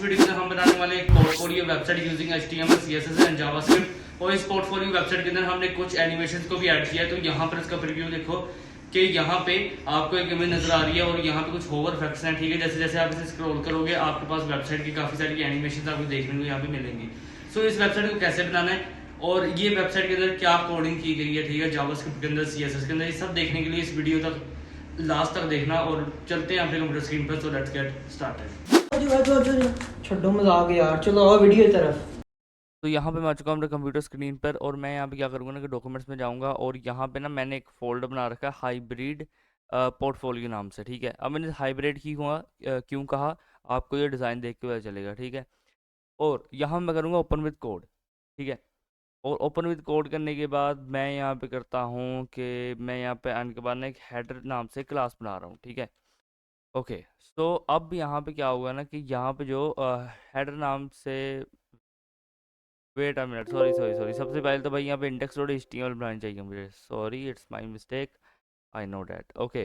इस वीडियो में हम बनाने वाले एक portfolio website using HTML, CSS and JavaScript. और इस पोर्टफोलियो वेबसाइट के अंदर हमने कुछ एनिमेशंस को भी ऐड किया है। तो यहाँ पर इसका प्रीव्यू देखो कि यहाँ पे आपको एक इमेज नजर आ रही है और यहाँ पे कुछ होवर इफेक्ट्स हैं। ठीक है, जैसे जैसे आप इसे स्क्रॉल करोगे आपके पास वेबसाइट की काफी सारी एनिमेशन आपको देखने को यहाँ पे मिलेंगी। सो इस वेबसाइट को कैसे बनाना है और ये वेबसाइट के अंदर क्या कोडिंग की गई है, ठीक है, जावास्क्रिप्ट के अंदर, CSS के अंदर, ये सब देखने के लिए इस वीडियो तक लास्ट तक देखना। और चलते हैं अपने कंप्यूटर स्क्रीन पर। So let's get started. छोड़ो मजाक यार, चलो आओ वीडियो की तरफ। तो यहाँ पे मैं आ चुका हूँ अपने कंप्यूटर स्क्रीन पर और मैं यहाँ पे क्या करूँगा ना कि डॉक्यूमेंट्स में जाऊँगा और यहाँ पे ना मैंने एक फोल्डर बना रखा है हाइब्रिड पोर्टफोलियो नाम से। ठीक है, अब मैंने हाइब्रिड क्यों कहा, आपको ये डिज़ाइन देख के पता चलेगा। ठीक है, और यहाँ मैं करूँगा ओपन विद कोड। ठीक है, और ओपन विद कोड करने के बाद मैं यहाँ पे करता हूँ कि मैं यहाँ पे आने के बाद ना एक हेडर नाम से क्लास बना रहा हूँ। ठीक है, ओके। सो अब यहाँ पे क्या होगा ना कि यहाँ पे जो हेडर नाम से, wait a minute, sorry sorry sorry, सबसे पहले तो भाई यहाँ पे इंडेक्स डॉट HTML बनानी चाहिए मुझे। Sorry, it's my mistake, I know that. Okay,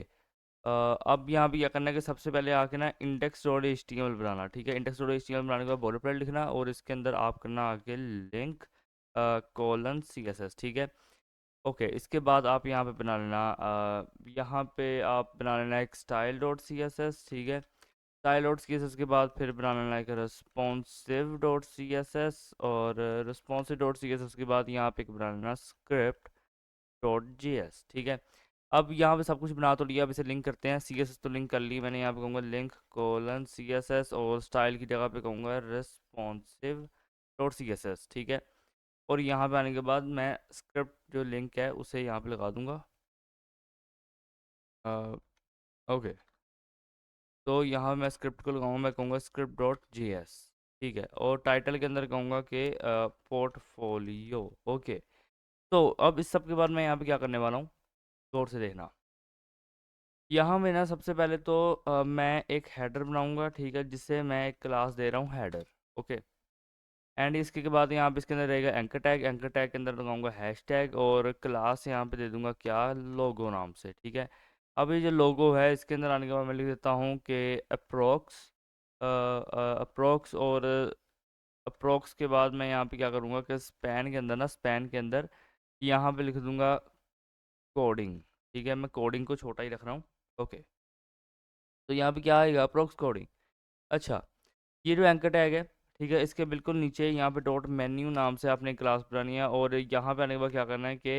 अब यहाँ पे क्या करना है कि सबसे पहले आके ना इंडेक्स डॉट HTML बनाना। ठीक है, इंडेक्स डॉट HTML बनाने के बाद बॉर्डर प्लेट लिखना और इसके अंदर आप करना आगे लिंक कोलन CSS। ठीक है, ओके। इसके बाद आप यहाँ पे बना लेना यहाँ पे आप बना लेना एक स्टाइल डॉट CSS। ठीक है, स्टाइल डॉट CSS के बाद फिर बना लेना एक responsive डॉट CSS और responsive डॉट CSS के बाद यहाँ पे एक बना लेना script डॉट JS। ठीक है, अब यहाँ पे सब कुछ बना तो लिया, अब इसे लिंक करते हैं। CSS तो लिंक कर ली मैंने, यहाँ पे कहूँगा लिंक कोलन CSS और स्टाइल की जगह पे कहूँगा responsive डॉट CSS। ठीक है, और यहाँ पे आने के बाद मैं स्क्रिप्ट जो लिंक है उसे यहाँ पे लगा दूंगा। ओके, तो यहाँ मैं स्क्रिप्ट को लगाऊंगा, मैं कहूँगा स्क्रिप्ट डॉट JS। ठीक है, और टाइटल के अंदर कहूँगा कि पोर्टफोलियो। ओके, तो अब इस सब के बाद मैं यहाँ पे क्या करने वाला हूँ, गौर से देखना। यहाँ में ना सबसे पहले तो मैं एक हेडर बनाऊंगा। ठीक है, जिससे मैं एक क्लास दे रहा हूँ हेडर। ओके, एंड इसके के बाद यहाँ पे इसके अंदर रहेगा एंकर टैग, एंकर टैग के अंदर लगाऊंगा हैश टैग और क्लास यहाँ पे दे दूंगा क्या, लोगो नाम से। ठीक है, अब ये जो लोगो है इसके अंदर आने के बाद मैं लिख देता हूँ कि अप्रोक्स, अप्रोक्स, और अप्रोक्स के बाद मैं यहाँ पे क्या करूँगा कि स्पैन के अंदर ना, स्पैन के अंदर यहाँ पे लिख दूंगा कोडिंग। ठीक है, मैं कोडिंग को छोटा ही रख रहा हूँ। ओके, तो यहाँ पे क्या आएगा, अप्रोक्स कोडिंग। अच्छा, ये जो एंकर टैग है, ठीक है, इसके बिल्कुल नीचे यहाँ पे डॉट मेन्यू नाम से आपने क्लास बनानी है और यहाँ पे आने के बाद क्या करना है कि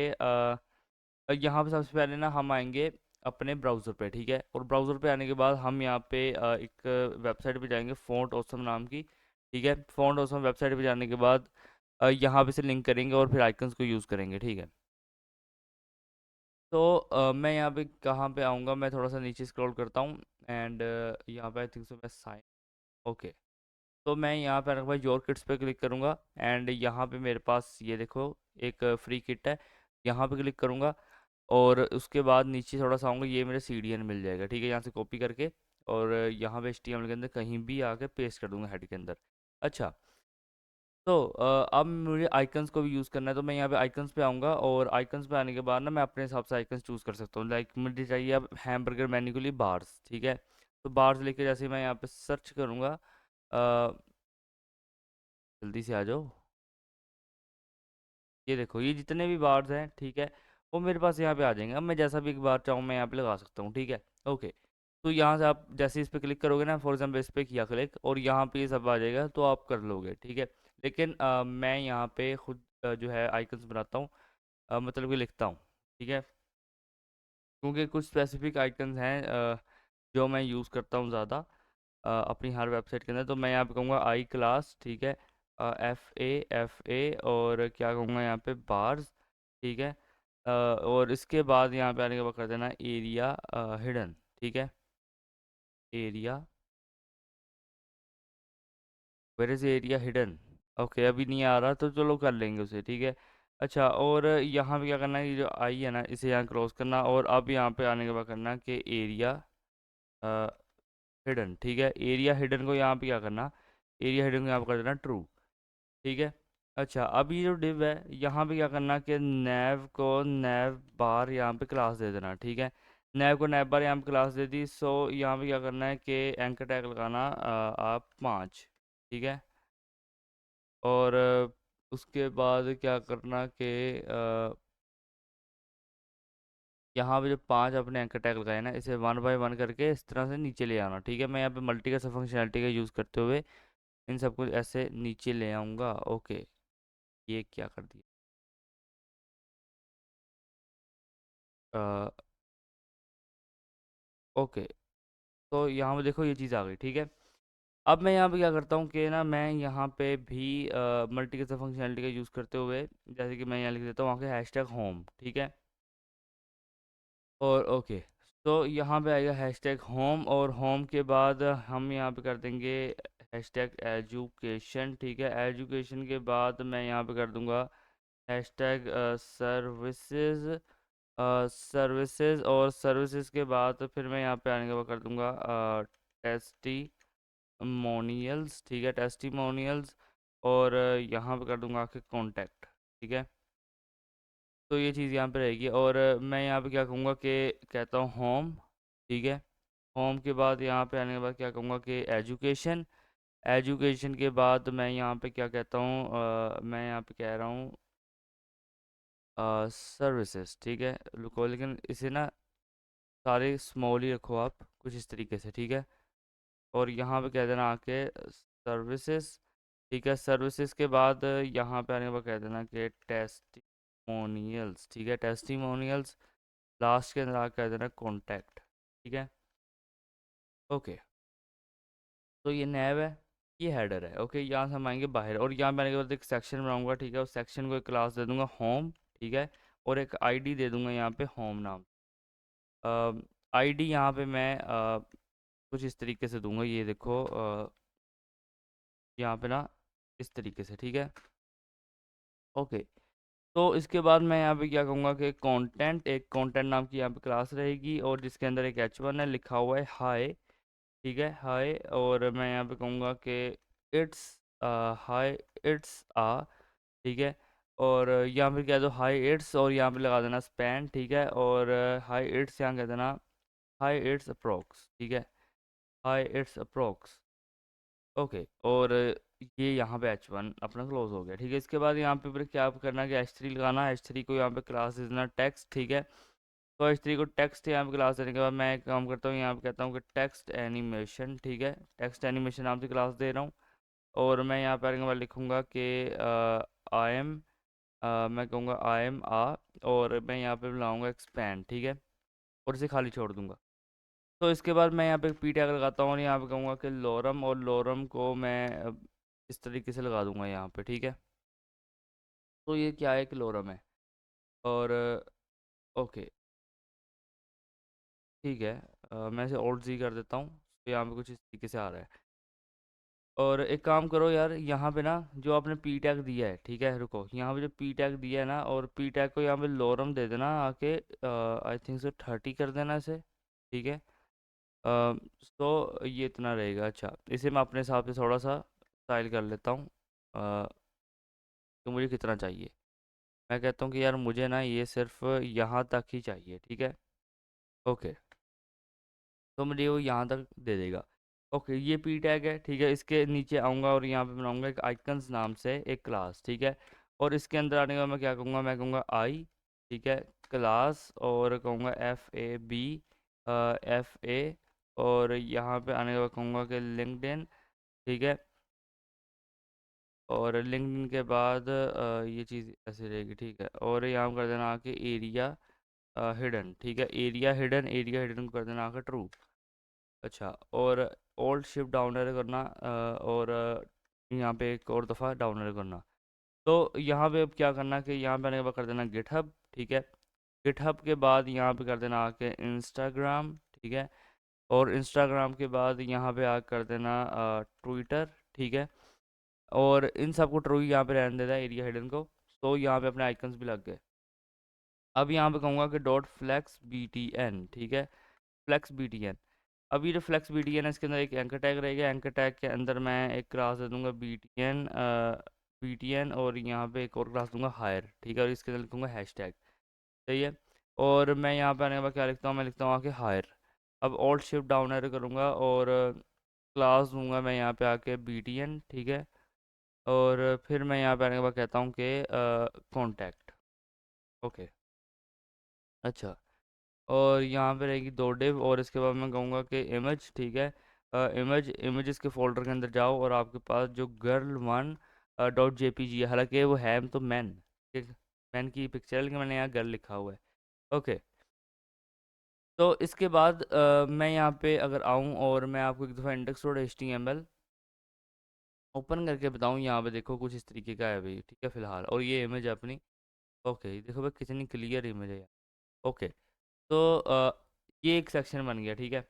यहाँ पे सबसे पहले ना हम आएंगे अपने ब्राउज़र पे। ठीक है, और ब्राउज़र पे आने के बाद हम यहाँ पे एक वेबसाइट पे जाएंगे फ़ॉन्ट ऑसम नाम की। ठीक है, फ़ॉन्ट ऑसम वेबसाइट पे जाने के बाद यहाँ पे से लिंक करेंगे और फिर आइकन्स को यूज़ करेंगे। ठीक है, तो मैं यहाँ पे कहाँ पे आऊँगा, मैं थोड़ा सा नीचे स्क्रॉल करता हूँ एंड यहाँ पे आई थिंक सो मैं साइन, ओके। तो मैं यहाँ पे भाई योर किट्स पे क्लिक करूँगा एंड यहाँ पे मेरे पास ये देखो एक फ्री किट है, यहाँ पे क्लिक करूँगा और उसके बाद नीचे थोड़ा सा आऊँगा, ये मेरे CDN मिल जाएगा। ठीक है, यहाँ से कॉपी करके और यहाँ पे HTML के अंदर कहीं भी आके पेस्ट कर दूँगा हेड के अंदर। अच्छा, तो अब मुझे आइकन्स को भी यूज़ करना है, तो मैं यहाँ पे आइकन्स पे आऊँगा और आइकन्स पे आने के बाद ना मैं अपने हिसाब से आइकन्स चूज़ कर सकता हूँ। लाइक मुझे चाहिए अब हैमबर्गर मेन्यू के लिए बार्स। ठीक है, तो बार्स लेके जैसे मैं यहाँ पे सर्च करूँगा, जल्दी से आ जाओ, ये देखो ये जितने भी बार्स हैं, ठीक है, वो मेरे पास यहाँ पे आ जाएंगे। अब मैं जैसा भी एक बार चाहूँ मैं यहाँ पे लगा सकता हूँ। ठीक है, ओके। तो यहाँ से आप जैसे इस पे क्लिक करोगे ना, फॉर एग्जाम्पल इस पे किया क्लिक और यहाँ पे ये सब आ जाएगा तो आप कर लोगे। ठीक है, लेकिन मैं यहाँ पे खुद जो है आइकन्स बनाता हूँ, मतलब कि लिखता हूँ। ठीक है, क्योंकि कुछ स्पेसिफिक आइकन्स हैं जो मैं यूज़ करता हूँ ज़्यादा अपनी हर वेबसाइट के अंदर। तो मैं यहाँ पे कहूँगा आई क्लास। ठीक है, FA और क्या कहूँगा यहाँ पे बार्स। ठीक है, और इसके बाद यहाँ पे आने के बाद कर देना एरिया हिडन। ठीक है, area, where is area hidden. Okay, अभी नहीं आ रहा तो चलो कर लेंगे उसे। ठीक है, अच्छा, और यहाँ पे क्या करना है, ये जो आई है ना इसे यहाँ क्रॉस करना और अब यहाँ पे आने के बाद करना कि एरिया हिडन। ठीक है, एरिया हिडन को यहाँ पे क्या करना, एरिया हिडन को यहाँ पे कर देना ट्रू। ठीक है, अच्छा, अब ये जो डिव है यहाँ पे क्या करना कि नैव को नैव बार यहाँ पे क्लास दे देना। ठीक है, नैव को नैव बार यहाँ पे क्लास दे दी। सो यहाँ पे क्या करना है कि एंकर टैग लगाना आप 5। ठीक है। और उसके बाद क्या करना कि यहाँ पे जो 5 अपने एंकर टैग लगाए ना, इसे वन बाय वन करके इस तरह से नीचे ले आना। ठीक है, मैं यहाँ पे मल्टी का फंक्शनैलिटी का यूज़ करते हुए इन सबको ऐसे नीचे ले आऊँगा। ओके, ये क्या कर दिया। ओके, तो यहाँ पे देखो ये चीज़ आ गई। ठीक है, अब मैं यहाँ पे क्या करता हूँ कि ना मैं यहाँ पे भी मल्टी का फंक्शनैलिटी का यूज़ करते हुए, जैसे कि मैं यहाँ लिख देता हूँ वहाँ के हैशटैग होम। ठीक है, और ओके, तो यहाँ पे आएगा हैशटैग होम, और होम के बाद हम यहाँ पे कर देंगे हैशटैग एजुकेशन। ठीक है, एजुकेशन के बाद मैं यहाँ पे कर दूंगा हैशटैग सर्विसेज। सर्विसेज, और सर्विसेज के बाद फिर मैं यहाँ पे आने के बाद कर दूंगा टेस्टिमोनियल्स। ठीक है, टेस्टिमोनियल्स, और यहाँ पे कर दूंगा आके कॉन्टैक्ट। ठीक है, तो ये चीज़ यहाँ पे रहेगी, और मैं यहाँ पे क्या कहूँगा कि कहता हूँ होम। ठीक है, होम के बाद यहाँ पे आने के बाद क्या कहूँगा कि एजुकेशन। एजुकेशन के बाद मैं यहाँ पे क्या कहता हूँ, मैं यहाँ पे कह रहा हूँ सर्विसेज। ठीक है, रुको, लेकिन इसे ना सारे स्मॉल ही रखो आप, कुछ इस तरीके से। ठीक है, और यहाँ पे कह देना आके सर्विसेज। ठीक है, सर्विसेज के बाद यहाँ पे आने के बाद कह देना कि टेस्टिमोनियल्स। ठीक है, टेस्टिमोनियल्स, लास्ट के अंदर आके कह देना कॉन्टैक्ट। ठीक है, ओके, तो ये नैव है, ये हेडर है। ओके, यहाँ से हम आएंगे बाहर, और यहाँ पे आने के बाद एक सेक्शन बनाऊंगा। ठीक है, उस सेक्शन को एक क्लास दे दूंगा होम। ठीक है, और एक आईडी दे दूंगा यहाँ पे होम नाम। आईडी यहाँ पे मैं कुछ इस तरीके से दूंगा, ये देखो यहाँ पे ना इस तरीके से। ठीक है, ओके, तो इसके बाद मैं यहाँ पे क्या कहूँगा कि कंटेंट, एक कंटेंट नाम की यहाँ पे क्लास रहेगी, और जिसके अंदर एक h1 है, लिखा हुआ है हाय। ठीक है, हाय, और मैं यहाँ पे कहूँगा कि इट्स हाय, इट्स आ। ठीक है, और यहाँ पे कह दो हाई इट्स, और यहाँ पे लगा देना स्पैन। ठीक है, और हाई इट्स यहाँ कह देना हाई इट्स अप्रोक्स। ठीक है, हाई इट्स अप्रोक्स। ओके, और ये यहाँ पे H1 अपना क्लोज हो गया। ठीक है, इसके बाद यहाँ पे फिर क्या करना है कि H3 लगाना है। H3 को यहाँ पे क्लास दे देना टेक्स्ट। ठीक है, तो H3 को टेक्स्ट यहाँ पे क्लास देने के बाद मैं एक काम करता हूँ, यहाँ पे कहता हूँ कि टेक्स्ट एनिमेशन। ठीक है, टेक्स्ट एनिमेशन नाम से क्लास दे रहा हूँ, और मैं यहाँ पे आने के बाद लिखूँगा कि आई एम, मैं कहूँगा आई एम आ, और मैं यहाँ पे बुलाऊँगा एक्सपैंड। ठीक है, और इसे खाली छोड़ दूँगा। तो इसके बाद मैं यहाँ पे पी टैग लगाता हूँ, और यहाँ पे कहूँगा कि लोरम, और लोरम को मैं इस तरीके से लगा दूंगा यहाँ पे। ठीक है, तो ये क्या है कि लोरम है, और ओके, ठीक है, मैं इसे ऑल्ट जी कर देता हूँ, तो यहाँ पे कुछ इस तरीके से आ रहा है। और एक काम करो यार, यहाँ पे ना जो आपने पी टैग दिया है, ठीक है, रुको, यहाँ पे जो पी टैग दिया है ना, और पी टैग को यहाँ पे लोरम दे देना आके, आई थिंक सो 30 कर देना इसे। ठीक है, तो ये इतना रहेगा। अच्छा, इसे मैं अपने हिसाब से थोड़ा सा स्टाइल कर लेता हूँ, कि मुझे कितना चाहिए। मैं कहता हूँ कि यार मुझे ना ये सिर्फ यहाँ तक ही चाहिए। ठीक है, ओके, तो मुझे वो यहाँ तक दे देगा। ओके, ये पी टैग है। ठीक है, इसके नीचे आऊँगा, और यहाँ पे बनाऊँगा एक आइकन्स नाम से एक क्लास। ठीक है, और इसके अंदर आने के बाद मैं क्या कहूँगा, मैं कहूँगा आई। ठीक है, क्लास, और कहूँगा FAB, FA, और यहाँ पे आने के बाद कहूँगा कि लिंक्डइन। ठीक है, और लिंक्डइन के बाद ये चीज़ ऐसे रहेगी। ठीक है, और यहाँ कर देना आके एरिया हिडन। ठीक है, एरिया हिडन, एरिया हिडन को कर देना आके ट्रू। अच्छा, और ओल्ड शिफ्ट डाउन एरो करना, और यहाँ पे एक और दफ़ा डाउन एरो करना। तो यहाँ पे अब क्या करना कि यहाँ पे आने के बाद कर देना गिटहब। ठीक है, गिटहब के बाद यहाँ पे कर देना आके इंस्टाग्राम। ठीक है, और इंस्टाग्राम के बाद यहाँ पे आके कर देना ट्विटर। ठीक है, और इन सबको ट्रू यहाँ पे रहने देना एरिया हिडन को। तो यहाँ पे अपने आइकन्स भी लग गए। अब यहाँ पे कहूँगा कि डॉट फ्लैक्स BTN। ठीक है, फ्लैक्स BTN। अब ये जो फ्लैक्स BTN है, इसके अंदर एक एंकर टैग रहेगा। एंकर टैग के अंदर मैं एक क्लास दे दूँगा BTN, और यहाँ पे एक और क्लास दूंगा हायर। ठीक है, और इसके अंदर लिखूँगा हैशटैग। सही है, और मैं यहाँ पे आने के बाद क्या लिखता हूँ, मैं लिखता हूँ आके हायर। अब ऑल्ट शिफ्ट डाउन एरो करूँगा, और क्लास दूंगा मैं यहाँ पे आके BTN, ठीक है। और फिर मैं यहाँ पे आने के बाद कहता हूँ कि कॉन्टैक्ट। ओके। अच्छा। और यहाँ पे रहेगी दो डिव, और इसके बाद मैं कहूँगा कि इमेज, ठीक है। इमेजेस के फोल्डर के अंदर जाओ, और आपके पास जो गर्ल 1 .jpg है, हालांकि वो है तो मैन, ठीक। मैन की पिक्चर है, लेकिन मैंने यहाँ गर्ल लिखा हुआ है। ओके। तो इसके बाद मैं यहाँ पे अगर आऊँ और मैं आपको एक दफ़ा index.html ओपन करके बताऊँ, यहाँ पे देखो कुछ इस तरीके का है भाई, ठीक है फिलहाल। और ये इमेज है अपनी। ओके, देखो भाई कितनी क्लियर इमेज है यार। ओके। तो ये एक सेक्शन बन गया, ठीक है।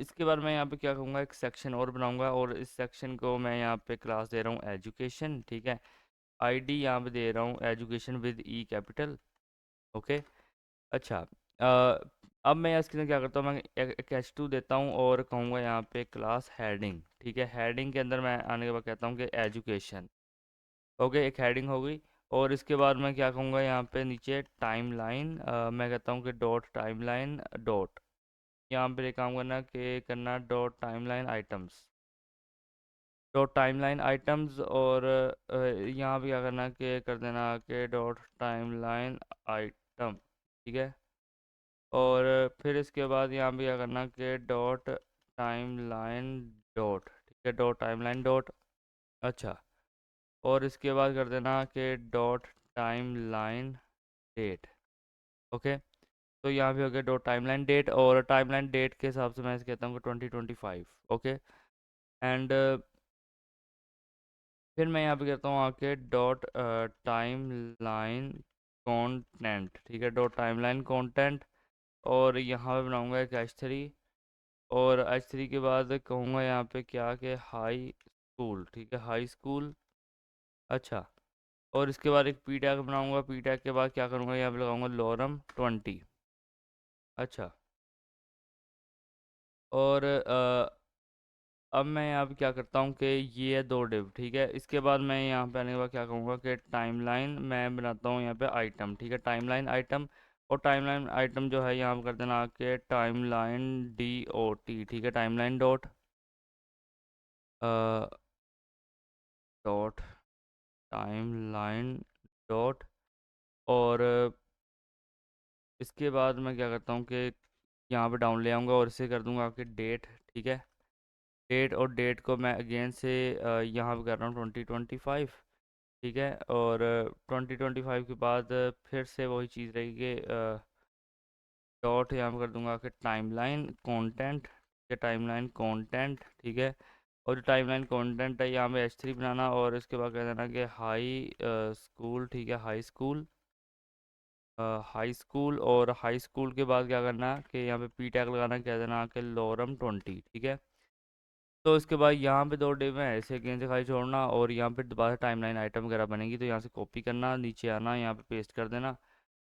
इसके बाद मैं यहाँ पे क्या कहूँगा, एक सेक्शन और बनाऊँगा, और इस सेक्शन को मैं यहाँ पे क्लास दे रहा हूँ एजुकेशन, ठीक है। आईडी यहाँ पे दे रहा हूँ education with E capital. Okay. अच्छा। अब मैं इसके अंदर क्या करता हूँ, मैं एक H2 देता हूँ, और कहूँगा यहाँ पे क्लास हेडिंग, ठीक है। हेडिंग के अंदर मैं आने के बाद कहता हूँ कि एजुकेशन। ओके, एक हेडिंग हो गई। और इसके बाद मैं क्या कहूँगा, यहाँ पे नीचे टाइमलाइन, मैं कहता हूँ कि डॉट टाइमलाइन डॉट, यहाँ पे काम करना कि करना dot timeline items, dot timeline items. और यहाँ पे क्या करना कि कर देना कि डॉट टाइमलाइन आइटम, ठीक है। और फिर इसके बाद यहाँ पे क्या करना कि डॉट टाइमलाइन डॉट, ठीक है, डॉट टाइमलाइन डॉट। अच्छा। और इसके बाद कर देना कि डॉट टाइमलाइन डेट। ओके। तो यहाँ पे हो गया डॉट टाइमलाइन डेट, और टाइमलाइन डेट के हिसाब से मैं इसे कहता हूँ कि 2025। ओके। एंड फिर मैं यहाँ पे कहता हूँ आके डॉट टाइम लाइन कॉन्टेंट, ठीक है, डॉट टाइम लाइन कॉन्टेंट। और यहाँ पे बनाऊँगा एक H3। और H3 के बाद कहूँगा यहाँ पे क्या कि हाई स्कूल, ठीक है, हाई स्कूल। अच्छा। और इसके बाद एक पी टैग बनाऊँगा, पी टैग के बाद क्या करूँगा, यहाँ पे लगाऊँगा lorem 20। अच्छा। और अब मैं यहाँ पे क्या करता हूँ कि ये है दो डिव, ठीक है। इसके बाद मैं यहाँ पे आने के बाद क्या कहूँगा कि टाइमलाइन मैं बनाता हूँ यहाँ पे आइटम, ठीक है, टाइमलाइन आइटम। और टाइमलाइन आइटम जो है यहाँ पे कर देना आके टाइमलाइन DOT, ठीक है, timeline dot dot timeline dot. और इसके बाद मैं क्या करता हूँ कि यहाँ पे डाउन ले आऊँगा, और इसे कर दूँगा आपके डेट, ठीक है। डेट, और डेट को मैं अगेन से यहाँ पे कर रहा हूँ 2025, ठीक है। और 2025 के बाद फिर से वही चीज़ रहेगी, डॉट यहाँ पर कर दूंगा कि टाइमलाइन कंटेंट, ठीक है, टाइमलाइन कंटेंट, ठीक है। और जो टाइमलाइन कंटेंट है यहाँ पे H3 बनाना, और इसके बाद कह देना कि हाई स्कूल, ठीक है, हाई स्कूल, हाई स्कूल। और हाई स्कूल के बाद क्या करना कि यहाँ पे पी टैग लगाना, कह देना कि lorem 20, ठीक है। तो इसके बाद यहाँ पे दो डिव हैं, ऐसे अगेन से खाली छोड़ना, और यहाँ पे दोबारा टाइमलाइन आइटम वगैरह बनेगी, तो यहाँ से कॉपी करना, नीचे आना, यहाँ पे पेस्ट कर देना,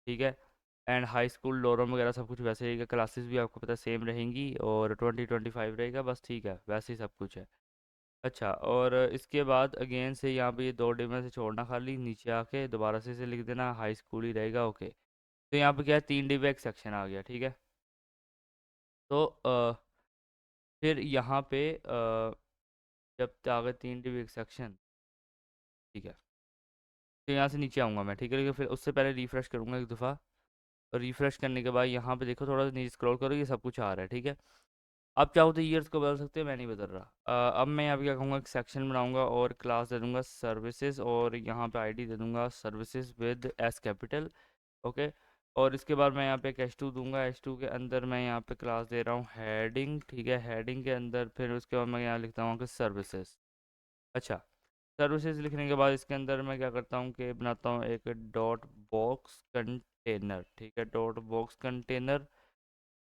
ठीक है। एंड हाई स्कूल लोरम वगैरह सब कुछ वैसे रहेगा, क्लासेस भी आपको पता सेम रहेंगी, और 2025 रहेगा बस, ठीक है, वैसे ही सब कुछ है। अच्छा। और इसके बाद अगेन से यहाँ पे ये दो डिव में से छोड़ना, खाली नीचे आके दोबारा से इसे लिख देना, हाई स्कूल ही रहेगा। ओके। तो यहाँ पे क्या है, तीन डिव एक सेक्शन आ गया, ठीक है। तो फिर यहाँ पे जब आ गए तीन डिव एक सेक्शन, ठीक है। तो यहाँ से नीचे आऊँगा मैं, ठीक है, लेकिन फिर उससे पहले रिफ़्रेश करूँगा एक दफ़ा। रिफ़्रेश करने के बाद यहाँ पे देखो, थोड़ा सा नीचे स्क्रॉल करो, ये सब कुछ आ रहा है, ठीक है। आप चाहो तो ईयर्स को बदल सकते हो, मैं नहीं बदल रहा। अब मैं यहाँ पे क्या कहूँगा, एक सेक्शन बनाऊँगा, और क्लास दे दूँगा सर्विसेज, और यहाँ पे आईडी दे दूँगा services with S capital. Okay. और इसके बाद मैं यहाँ पे एक H2 दूंगा, H2 के अंदर मैं यहाँ पे क्लास दे रहा हूँ हेडिंग, ठीक है, हेडिंग के अंदर फिर उसके बाद मैं यहाँ लिखता हूँ कि सर्विसेज। अच्छा। सर्विसेज लिखने के बाद इसके अंदर मैं क्या करता हूँ कि बनाता हूँ एक डॉट बॉक्स कंटेनर, ठीक है, डॉट बॉक्स कंटेनर।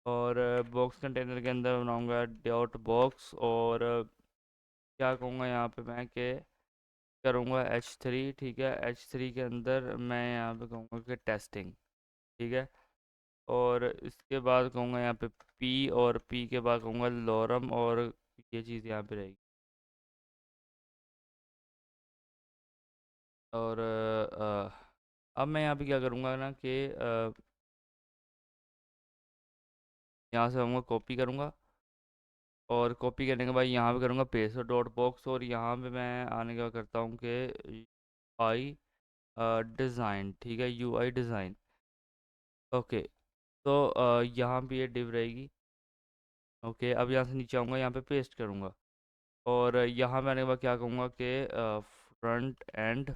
और बॉक्स कंटेनर के अंदर बनाऊंगा डॉट बॉक्स। और क्या कहूँगा यहाँ पे मैं कि करूँगा H3, ठीक है, H3 के अंदर मैं यहाँ पे कहूँगा कि टेस्टिंग, ठीक है। और इसके बाद कहूँगा यहाँ पे P, और P के बाद कहूँगा लॉरम, और ये चीज़ यहाँ पे रहेगी। और अब मैं यहाँ पे क्या करूँगा ना कि यहाँ से आऊँगा, कॉपी करूँगा, और कॉपी करने के बाद यहाँ पे करूँगा पेस्ट डॉट बॉक्स, और यहाँ पे मैं आने का करता हूँ कि आई डिज़ाइन, ठीक है, यू आई डिज़ाइन। ओके, तो यहाँ पे ये डिव रहेगी। ओके, अब यहाँ से नीचे आऊँगा, यहाँ पे पेस्ट करूँगा, और यहाँ मैं आने के बाद क्या कहूँगा कि फ्रंट एंड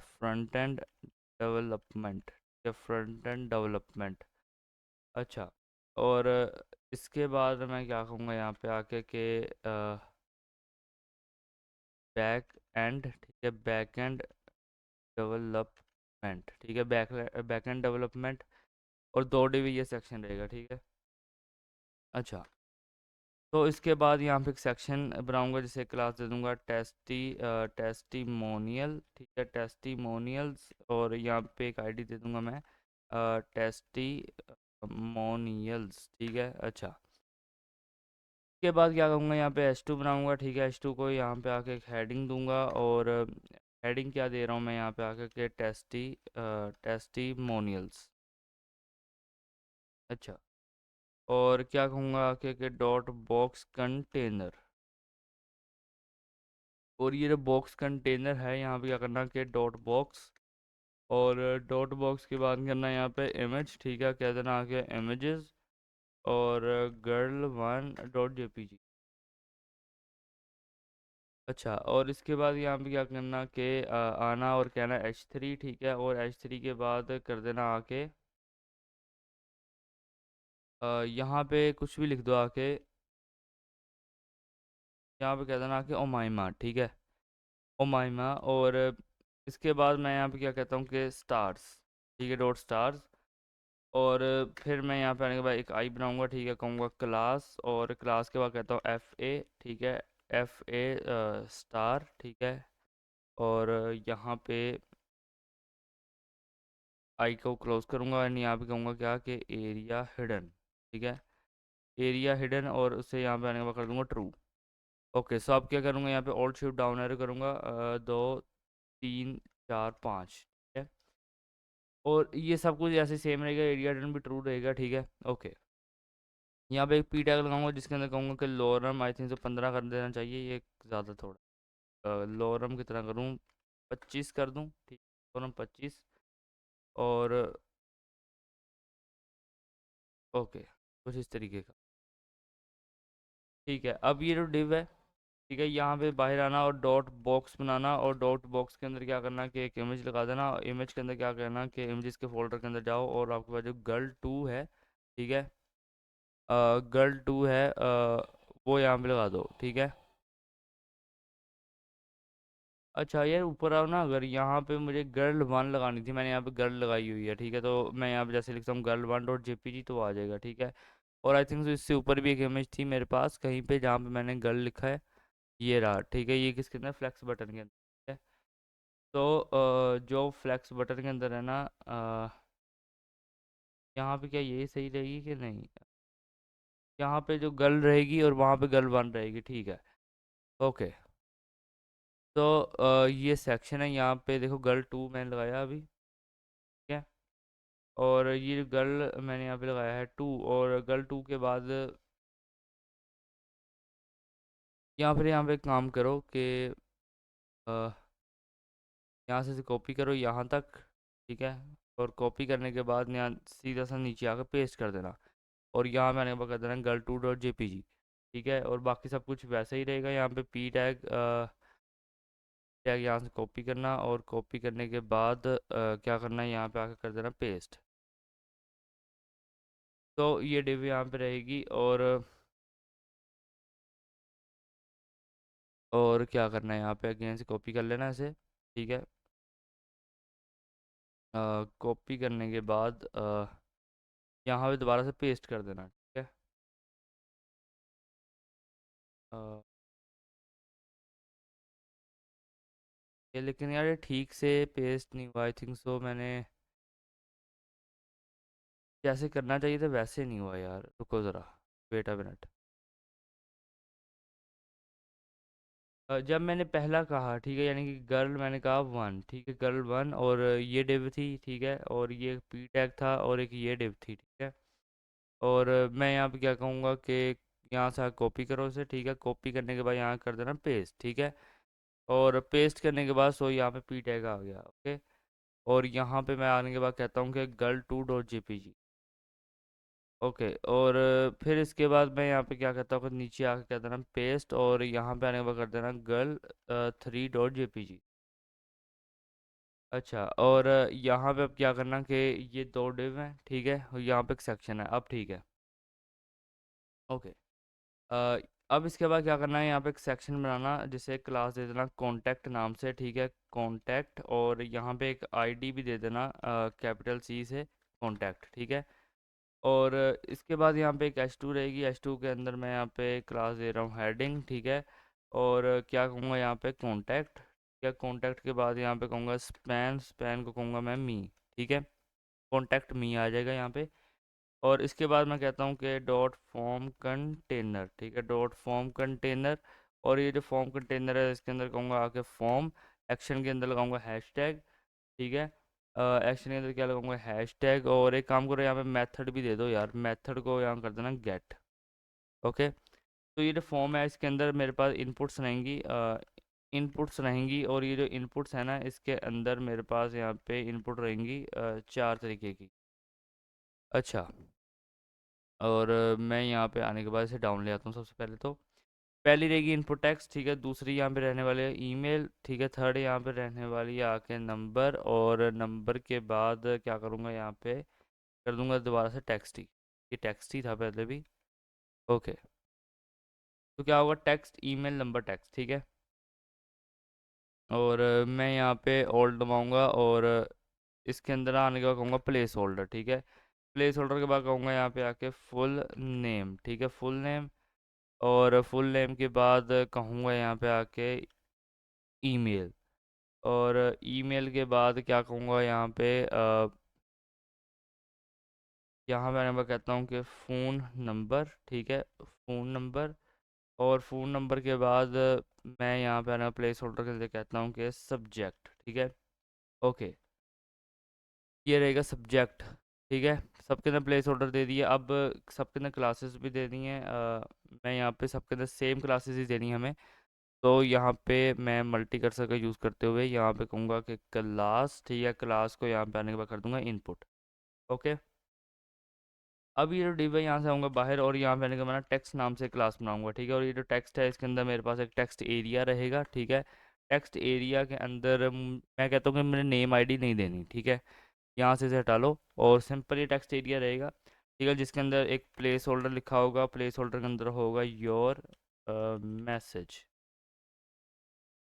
डेवलपमेंट, या फ्रंट एंड डेवलपमेंट। अच्छा, और इसके बाद मैं क्या कहूँगा यहाँ पे आके कि बैक एंड, ठीक है, बैक एंड डेवलपमेंट, ठीक है, बैक एंड डेवलपमेंट, और 2 DB ये सेक्शन रहेगा, ठीक है। अच्छा, तो इसके बाद यहाँ पे एक सेक्शन बनाऊंगा, जिसे क्लास दे दूंगा टेस्टिमोनियल, ठीक है, टेस्टिमोनियल्स, और यहाँ पे एक आईडी दे दूंगा मैं टेस्टिमोनियल्स, ठीक है। अच्छा, इसके बाद क्या करूँगा, यहाँ पे H2 बनाऊंगा, ठीक है। H2 को यहाँ पे आके एक हेडिंग दूंगा, और हेडिंग क्या दे रहा हूँ मैं यहाँ पे आके के टेस्टिमोनियल्स। अच्छा, और क्या कहूँगा आके के डॉट बॉक्स कंटेनर, और ये जो बॉक्स कंटेनर है यहाँ पे क्या करना कि डॉट बॉक्स, और डॉट बॉक्स के बाद करना यहाँ पे इमेज, ठीक है, कह देना आके इमेजेस, और girl1.jpg। अच्छा, और इसके बाद यहाँ पे क्या करना कि आना और कहना H3, ठीक है, और H3 के बाद कर देना आके यहाँ पे कुछ भी लिख दो आके, यहाँ पे कह देना आके ओमाइमा, ठीक है, ओमाइमा। और इसके बाद मैं यहाँ पे क्या कहता हूँ कि स्टार्स, ठीक है, डॉट स्टार्स, और फिर मैं यहाँ पे आने के बाद एक आई बनाऊंगा, ठीक है, कहूँगा क्लास, और क्लास के बाद कहता हूँ FA, ठीक है, FA स्टार, ठीक है, और यहाँ पे आई को क्लोज करूँगा, एंड यहाँ पे कहूँगा क्या कि एरिया हिडन, ठीक है, एरिया हिडन, और उससे यहाँ पे आने के बाद कर दूँगा ट्रू। ओके, सो अब क्या करूँगा, यहाँ पे ऑल्ट शिफ्ट डाउन एरो करूँगा, 2 3 4 5, ठीक है, और ये सब कुछ ऐसे सेम रहेगा, एरिया हिडन भी ट्रू रहेगा, ठीक है। ओके, यहाँ पे एक पी टैग लगाऊंगा, जिसके अंदर कहूँगा कि लोरम आई थिंक 15 कर देना चाहिए, ये ज़्यादा थोड़ा, लोरम कितना करूँ, 25 कर दूँ, ठीक, लोरम 25, और ओके, कुछ इस तरीके का, ठीक है। अब ये जो डिव है, ठीक है, यहाँ पे बाहर आना और डॉट बॉक्स बनाना, और डॉट बॉक्स के अंदर क्या करना कि एक इमेज लगा देना, इमेज के अंदर क्या करना कि इमेजेस के फोल्डर के अंदर जाओ, और आपके पास जो गर्ल 2 है, ठीक है, गर्ल 2 है, वो यहाँ पे लगा दो, ठीक है। अच्छा यार, ऊपर आओ ना, अगर यहाँ पे मुझे गर्ल 1 लगानी थी, मैंने यहाँ पे गर्ल लगाई हुई है, ठीक है, तो मैं यहाँ पे जैसे लिखता हूँ girl1.jpg तो आ जाएगा, ठीक है। और आई थिंक इससे ऊपर भी एक इमेज थी मेरे पास कहीं पे, जहाँ पे मैंने गर्ल लिखा है, ये रहा, ठीक है, ये किसके अंदर, फ्लैक्स बटन के अंदर, ठीक है। तो जो फ्लैक्स बटन के अंदर है ना, यहाँ पे क्या ये सही रहेगी कि नहीं, यहाँ पे जो गर्ल रहेगी और वहाँ पे गर्ल 1 रहेगी, ठीक है। ओके, तो ये सेक्शन है, यहाँ पे देखो गर्ल 2 मैंने लगाया अभी, ठीक है, और ये गर्ल मैंने यहाँ पे लगाया है 2, और गर्ल 2 के बाद यहाँ पे एक काम करो कि यहाँ से कॉपी करो यहाँ तक, ठीक है, और कॉपी करने के बाद यहाँ सीधा सा नीचे आकर पेस्ट कर देना, और यहाँ मैंने कर देना girl2.jpg, ठीक है, और बाकी सब कुछ वैसा ही रहेगा। यहाँ पे पी टैग यहाँ से कॉपी करना, और कॉपी करने के बाद क्या करना है, यहाँ पे आकर कर देना पेस्ट, तो ये डिव यहाँ पे रहेगी। और क्या करना है, यहाँ पे अगेन से कॉपी कर लेना इसे, ठीक है, कॉपी करने के बाद यहाँ पे दोबारा से पेस्ट कर देना, ठीक है। अ, ये लेकिन यार ये ठीक से पेस्ट नहीं हुआ, आई थिंक सो, मैंने जैसे करना चाहिए था वैसे नहीं हुआ यार, रुको ज़रा, वेट अ मिनट। जब मैंने पहला कहा, ठीक है, यानी कि गर्ल मैंने कहा 1, ठीक है, गर्ल 1, और ये डिव थी, ठीक है, और ये पी टैग था, और एक ये डिव थी, ठीक है, और मैं यहाँ पे क्या कहूँगा कि यहाँ से कॉपी करो इसे, ठीक है। कॉपी करने के बाद यहाँ कर देना पेस्ट, ठीक है। और पेस्ट करने के बाद सो यहाँ पे पी टैग आ गया, ओके। और यहाँ पे मैं आने के बाद कहता हूँ कि girl2.jpg, ओके। और फिर इसके बाद मैं यहाँ पे क्या कहता हूँ कि नीचे आके कह देना पेस्ट, और यहाँ पे आने के बाद कर देना girl3.jpg। अच्छा, और यहाँ पे अब क्या करना कि ये दो डिव हैं, ठीक है, और यहाँ पे एक सेक्शन है, अब ठीक है, ओके। अ, अब इसके बाद क्या करना है, यहाँ पे एक सेक्शन बनाना जिसे क्लास दे देना कॉन्टैक्ट नाम से, ठीक है, कॉन्टैक्ट। और यहाँ पे एक आईडी भी दे देना कैपिटल सी से कॉन्टैक्ट, ठीक है। और इसके बाद यहाँ पे एक एच टू रहेगी, एच टू के अंदर मैं यहाँ पे क्लास दे रहा हूँ हेडिंग, ठीक है। और क्या कहूँगा यहाँ पे कॉन्टैक्ट, क्या कॉन्टैक्ट के बाद यहाँ पे कहूँगा स्पैन, स्पैन को कहूँगा मैं मी, ठीक है। कॉन्टैक्ट मी आ जाएगा यहाँ पे। और इसके बाद मैं कहता हूँ कि डॉट फॉर्म कंटेनर, ठीक है, डॉट फॉर्म कंटेनर। और ये जो फॉर्म कंटेनर है इसके अंदर कहूँगा आके फॉर्म, एक्शन के अंदर लगाऊंगा हैश टैग, ठीक है। एक्शन के अंदर क्या लगाऊंगा हैश टैग। और एक काम करो यहाँ पे मेथड भी दे दो यार, मेथड को यहाँ कर देना गेट, ओके। तो ये जो फॉर्म है इसके अंदर मेरे पास इनपुट्स रहेंगी, इनपुट्स रहेंगी। और ये जो इनपुट्स है ना इसके अंदर मेरे पास यहाँ पे इनपुट रहेंगी 4 तरीके की। अच्छा, और मैं यहाँ पे आने के बाद इसे डाउन ले आता हूँ। सबसे पहले तो पहली रहेगी इनपुट टेक्स्ट, ठीक है। दूसरी यहाँ पे रहने वाली है ईमेल, ठीक है। थर्ड यहाँ पे रहने वाली है आके नंबर, और नंबर के बाद क्या करूँगा यहाँ पे कर दूंगा दोबारा से टेक्स्ट ही, ये टेक्स्ट ही था पहले भी, ओके। तो क्या होगा टेक्स्ट ईमेल नंबर टेक्स्ट, ठीक है। और मैं यहाँ पे ओल्ड दबाऊँगा, और इसके अंदर आने के बाद कहूँगा प्लेस होल्डर, ठीक है। प्लेस होल्डर के बाद कहूँगा यहाँ पे आके फुल नेम, ठीक है, फुल नेम। और फुल नेम के बाद कहूँगा यहाँ पे आके ईमेल। और ईमेल के बाद क्या कहूँगा यहाँ पे यहाँ पे मैं कहता हूँ कि फ़ोन नंबर, ठीक है, फ़ोन नंबर। और फ़ोन नंबर के बाद मैं यहाँ पे आना प्लेस होल्डर के लिए कहता हूँ कि सब्जेक्ट, ठीक है, ओके। ये रहेगा सब्जेक्ट, ठीक है। सबके अंदर प्लेस होल्डर दे दिए। अब सबके अंदर क्लासेस भी दे दी हैं, मैं यहाँ पे सबके अंदर सेम क्लासेस ही देनी है हमें। तो यहाँ पे मैं मल्टी कर्सर का यूज़ करते हुए यहाँ पे कहूँगा कि क्लास, ठीक है, क्लास को यहाँ पे आने के बाद कर दूंगा इनपुट, ओके। अब ये जो डिव है यहाँ से आऊँगा बाहर, और यहाँ पे आने के बाद मैं टेक्स्ट नाम से क्लास बनाऊंगा, ठीक है। और ये जो टेक्स्ट है इसके अंदर मेरे पास एक टेक्स्ट एरिया रहेगा, ठीक है। टेक्स्ट एरिया के अंदर मैं कहता हूँ कि मैंने नेम आईडी नहीं देनी, ठीक है। यहाँ से इसे हटा लो, और सिंपल ये टेक्स्ट एरिया रहेगा, ठीक है, जिसके अंदर एक प्लेस होल्डर लिखा होगा, प्लेस होल्डर के अंदर होगा योर मैसेज।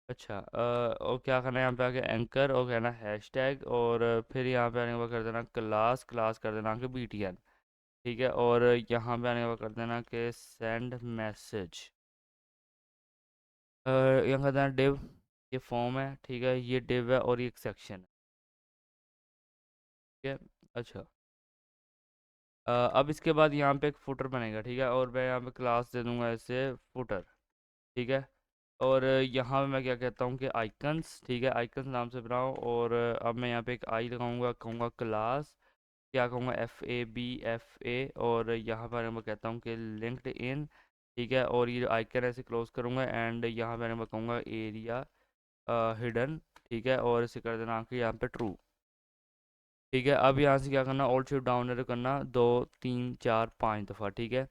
अच्छा, और क्या करना है यहाँ पे आके एंकर, और कहना हैश टैग। और फिर यहाँ पे आने के बाद कर देना क्लास, क्लास कर देना कि BTN, ठीक है। और यहाँ पे आने के बाद कर देना कि सेंड मैसेज। यहाँ कर देना डिव, ये फॉर्म है, ठीक है, ये डिव है, और ये एक सेक्शन है, ठीक है। अच्छा, अब इसके बाद यहाँ पे एक फुटर बनेगा, ठीक है। और मैं यहाँ पे क्लास दे दूंगा ऐसे फुटर, ठीक है। और यहाँ पे मैं क्या कहता हूँ कि आइकन्स, ठीक है, आइकन्स नाम से बनाओ। और अब मैं यहाँ पे एक आई लगाऊंगा, कहूँगा क्लास, क्या कहूँगा FABFA। और यहाँ पर मैं कहता हूँ कि लिंक्ड इन, ठीक है। और ये जो आइकन है इसे क्लोज करूँगा, एंड यहाँ पे मैं कहूँगा एरिया हिडन, ठीक है। और इसे कर देना कि यहाँ पे ट्रू, ठीक है। अब यहाँ से क्या करना, ऑल्ट शिफ्ट डाउन एरो करना 2 3 4 5 दफ़ा, ठीक है।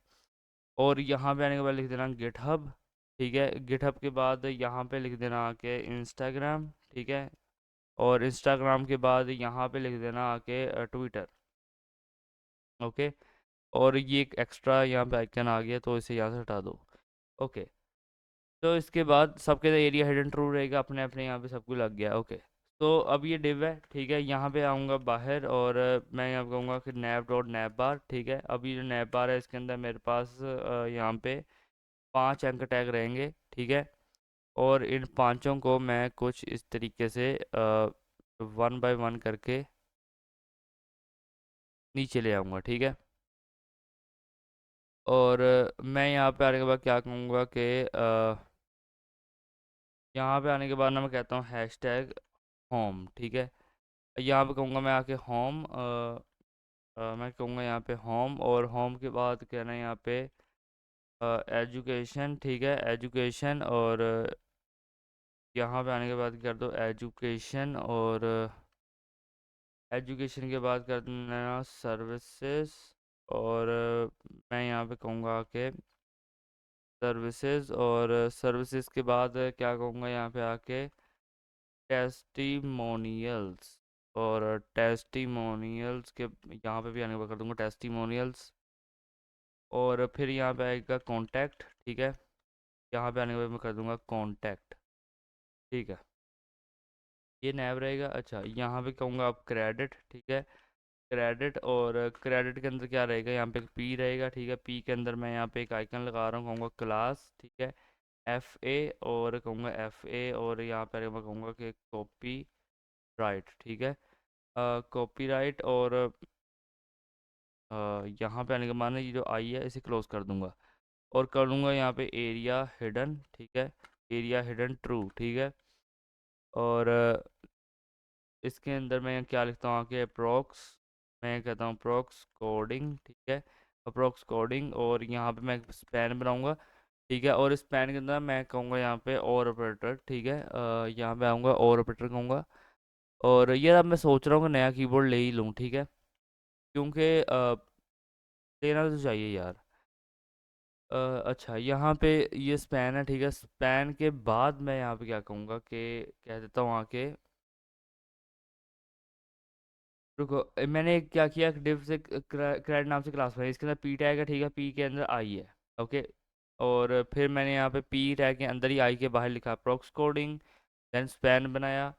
और यहाँ पे आने के बाद लिख देना गिटहब, ठीक है। गिटहब के बाद यहाँ पे लिख देना आके इंस्टाग्राम, ठीक है। और इंस्टाग्राम के बाद यहाँ पे लिख देना आके ट्विटर, ओके। और ये एक एक्स्ट्रा यहाँ पे आइकन आ गया तो इसे यहाँ से हटा दो, ओके। तो इसके बाद सबके एरिया हिडन ट्रू रहेगा, अपने अपने यहाँ पे सब कुछ लग गया, ओके। तो अब ये डिव है, ठीक है। यहाँ पे आऊँगा बाहर, और मैं यहाँ पे कहूँगा कि नैप डॉट नैप बार, ठीक है। अब ये जो नैप बार है इसके अंदर मेरे पास यहाँ पे 5 अंक टैग रहेंगे, ठीक है। और इन पांचों को मैं कुछ इस तरीके से 1 बाय 1 करके नीचे ले आऊँगा, ठीक है। और मैं यहाँ पे आने के बाद क्या कहूँगा कि यहाँ पे आने के बाद ना मैं कहता हूँ हैश टैग होम, ठीक है। यहाँ पे कहूँगा मैं आके होम, मैं कहूँगा यहाँ पे होम। और होम के बाद कहना है यहाँ पे एजुकेशन, ठीक है, एजुकेशन। और यहाँ पे आने के बाद कर दो एजुकेशन, और एजुकेशन के बाद कर देना सर्विसेज। और मैं यहाँ पे कहूँगा कि सर्विसेज, और सर्विसेज के बाद क्या कहूँगा यहाँ पे आके टेस्टिमोनियल्स। और टेस्टिमोनियल्स के यहाँ पे भी आने के बाद कर दूँगा टेस्टिमोनियल्स। और फिर यहाँ पे आएगा कॉन्टैक्ट, ठीक है, यहाँ पे आने के बाद मैं कर दूँगा कॉन्टैक्ट, ठीक है, ये नैब रहेगा। अच्छा, यहाँ पे कहूँगा आप क्रेडिट, ठीक है, क्रेडिट। और क्रेडिट के अंदर क्या रहेगा, यहाँ पे एक पी रहेगा, ठीक है, पी के अंदर मैं यहाँ पे एक आइकन लगा रहा हूँ, कहूँगा क्लास, ठीक है, एफ ए, और कहूँगा एफ ए, और यहाँ पे मैं कहूँगा कि कॉपी राइट, ठीक है, कॉपी राइट। और यहाँ पे आने के बाद ना ये जो आई है इसे क्लोज कर दूंगा, और कर लूँगा यहाँ पे एरिया हिडन, ठीक है, एरिया हिडन ट्रू, ठीक है। और इसके अंदर मैं क्या लिखता हूँ आके अप्रोक्स, मैं कहता हूँ अप्रोक्स कोडिंग, ठीक है, अप्रोक्स कोडिंग। और यहाँ पे मैं स्पैन बनाऊंगा, ठीक है, और स्पैन के अंदर मैं कहूँगा यहाँ पे और ऑपरेटर, ठीक है, यहाँ पे आऊँगा और ऑपरेटर कहूँगा। और ये अब मैं सोच रहा हूँ कि नया कीबोर्ड ले ही लूँ, ठीक है, क्योंकि लेना तो चाहिए यार। अच्छा, यहाँ पे ये स्पैन है, ठीक है, स्पैन के बाद मैं यहाँ पे क्या कहूँगा कि कह देता हूँ आके रुको, मैंने क्या किया, डिव से क्रेड नाम से क्लास बनाई, इसके अंदर पी टैग है, ठीक है, पी के अंदर आई है, ओके। और फिर मैंने यहाँ पे पी टैग के अंदर ही आई के बाहर लिखा प्रोक्स कोडिंग, देन स्पैन बनाया,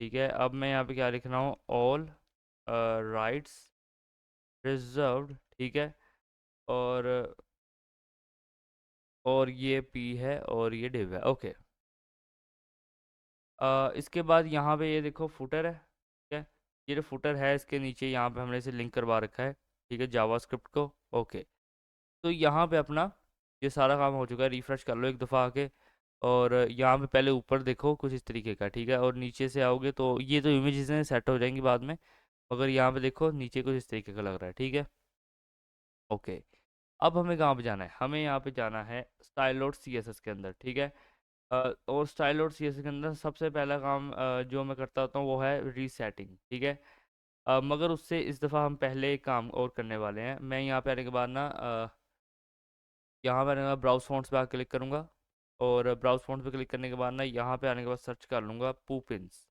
ठीक है। अब मैं यहाँ पे क्या लिख रहा हूँ, ऑल राइट्स रिजर्व्ड, ठीक है। और ये पी है और ये डिव है, ओके। इसके बाद यहाँ पे ये देखो फुटर है, ठीक है, ये जो फुटर है इसके नीचे यहाँ पे हमने इसे लिंक करवा रखा है, ठीक है, जावास्क्रिप्ट को, ओके। तो यहाँ पे अपना ये सारा काम हो चुका है, रिफ्रेश कर लो एक दफ़ा आके। और यहाँ पे पहले ऊपर देखो कुछ इस तरीके का, ठीक है, और नीचे से आओगे तो ये तो इमेजेस हैं सेट हो जाएंगी बाद में, मगर यहाँ पे देखो नीचे कुछ इस तरीके का लग रहा है, ठीक है, ओके। अब हमें कहाँ पे जाना है, हमें यहाँ पे जाना है style dot C S S के अंदर, ठीक है। और style dot C S S के अंदर सबसे पहला काम जो मैं करता होता हूँ वो है रीसेटिंग, ठीक है। मगर उससे इस दफ़ा हम पहले एक काम और करने वाले हैं। मैं यहाँ पे आने के बाद ना यहाँ पे आने के बाद ब्राउज फॉन्ट्स पे क्लिक करूँगा, और ब्राउज फॉन्ट्स पे क्लिक करने के बाद ना यहाँ पे आने के बाद सर्च कर लूँगा पुपिन्स,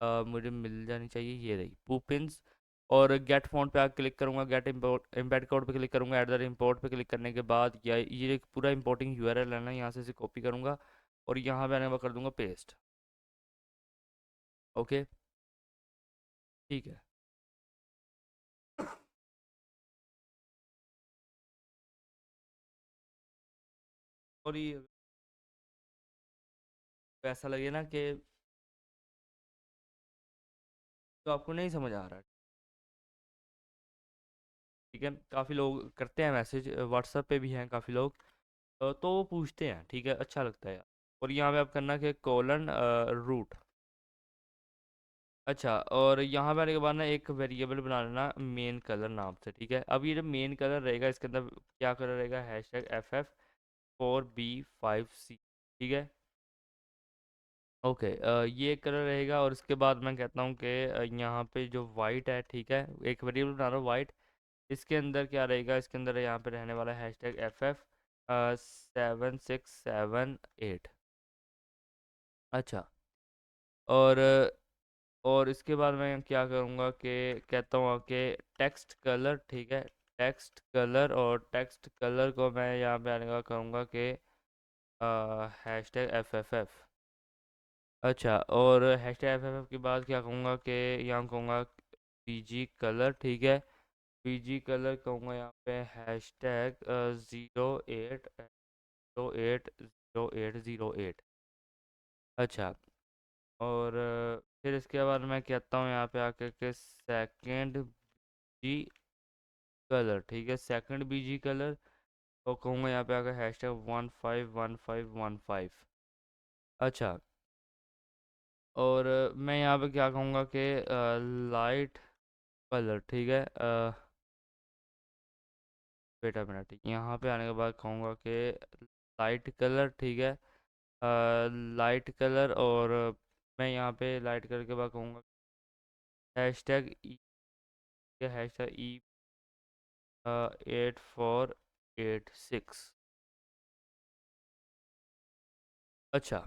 मुझे मिल जानी चाहिए, ये रही पुपिन्स। और गेट फॉन्ट पे आके क्लिक करूँगा, गेट इम्पोर्ट एम्बेड कोड पे क्लिक करूँगा, एट द इम्पोर्ट पे क्लिक करने के बाद या ये एक पूरा इंपोर्टिंग यूआरएल है ना, यहाँ से इसे कॉपी करूँगा और यहाँ पे आने के बाद कर दूँगा पेस्ट, ओके, ठीक है। और ये ऐसा लगे ना कि तो आपको नहीं समझ आ रहा, ठीक है, काफ़ी लोग करते हैं मैसेज, व्हाट्सएप पे भी हैं काफ़ी लोग, तो वो पूछते हैं, ठीक है, अच्छा लगता है यार। और यहाँ पे आप करना कि कोलन रूट, अच्छा। और यहाँ पे आने के बाद ना एक वेरिएबल बना लेना मेन कलर नाम से, ठीक है। अब ये जो मेन कलर रहेगा इसके अंदर क्या कलर रहेगा, हैश टैग FF4B5C, ठीक है, ओके। ये कलर रहेगा। और इसके बाद मैं कहता हूँ कि यहाँ पे जो वाइट है, ठीक है, एक वेरिएबल बना रहा हूँ वाइट, इसके अंदर क्या रहेगा, इसके अंदर यहाँ पे रहने वाला है हैश टैग FF7678, अच्छा। और इसके बाद मैं क्या करूँगा कि कहता हूँ कि टेक्स्ट कलर, ठीक है, टेक्स्ट कलर। और टेक्स्ट कलर को मैं यहाँ पे आने का कहूँगा कि हैश टैग FFF, अच्छा। और हैश टैग FFF के बाद क्या कहूँगा कि यहाँ कहूँगा PG कलर, ठीक है, PG कलर कहूँगा यहाँ पे हैश टैग 08080808, अच्छा। और फिर इसके बाद मैं कहता हूँ यहाँ पे आके कि सेकंड जी कलर, ठीक है, सेकंड BG कलर। और कहूँगा यहाँ पे आके हैश टैग 151515, अच्छा। और मैं यहाँ पे क्या कहूँगा कि लाइट कलर, ठीक है, बेटा मिनट, यहाँ पे आने के बाद कहूँगा कि लाइट कलर, ठीक है, लाइट कलर। और मैं यहाँ पे लाइट कलर के बाद कहूँगा हैशटैग ई, हैशटैग ई 8486। अच्छा,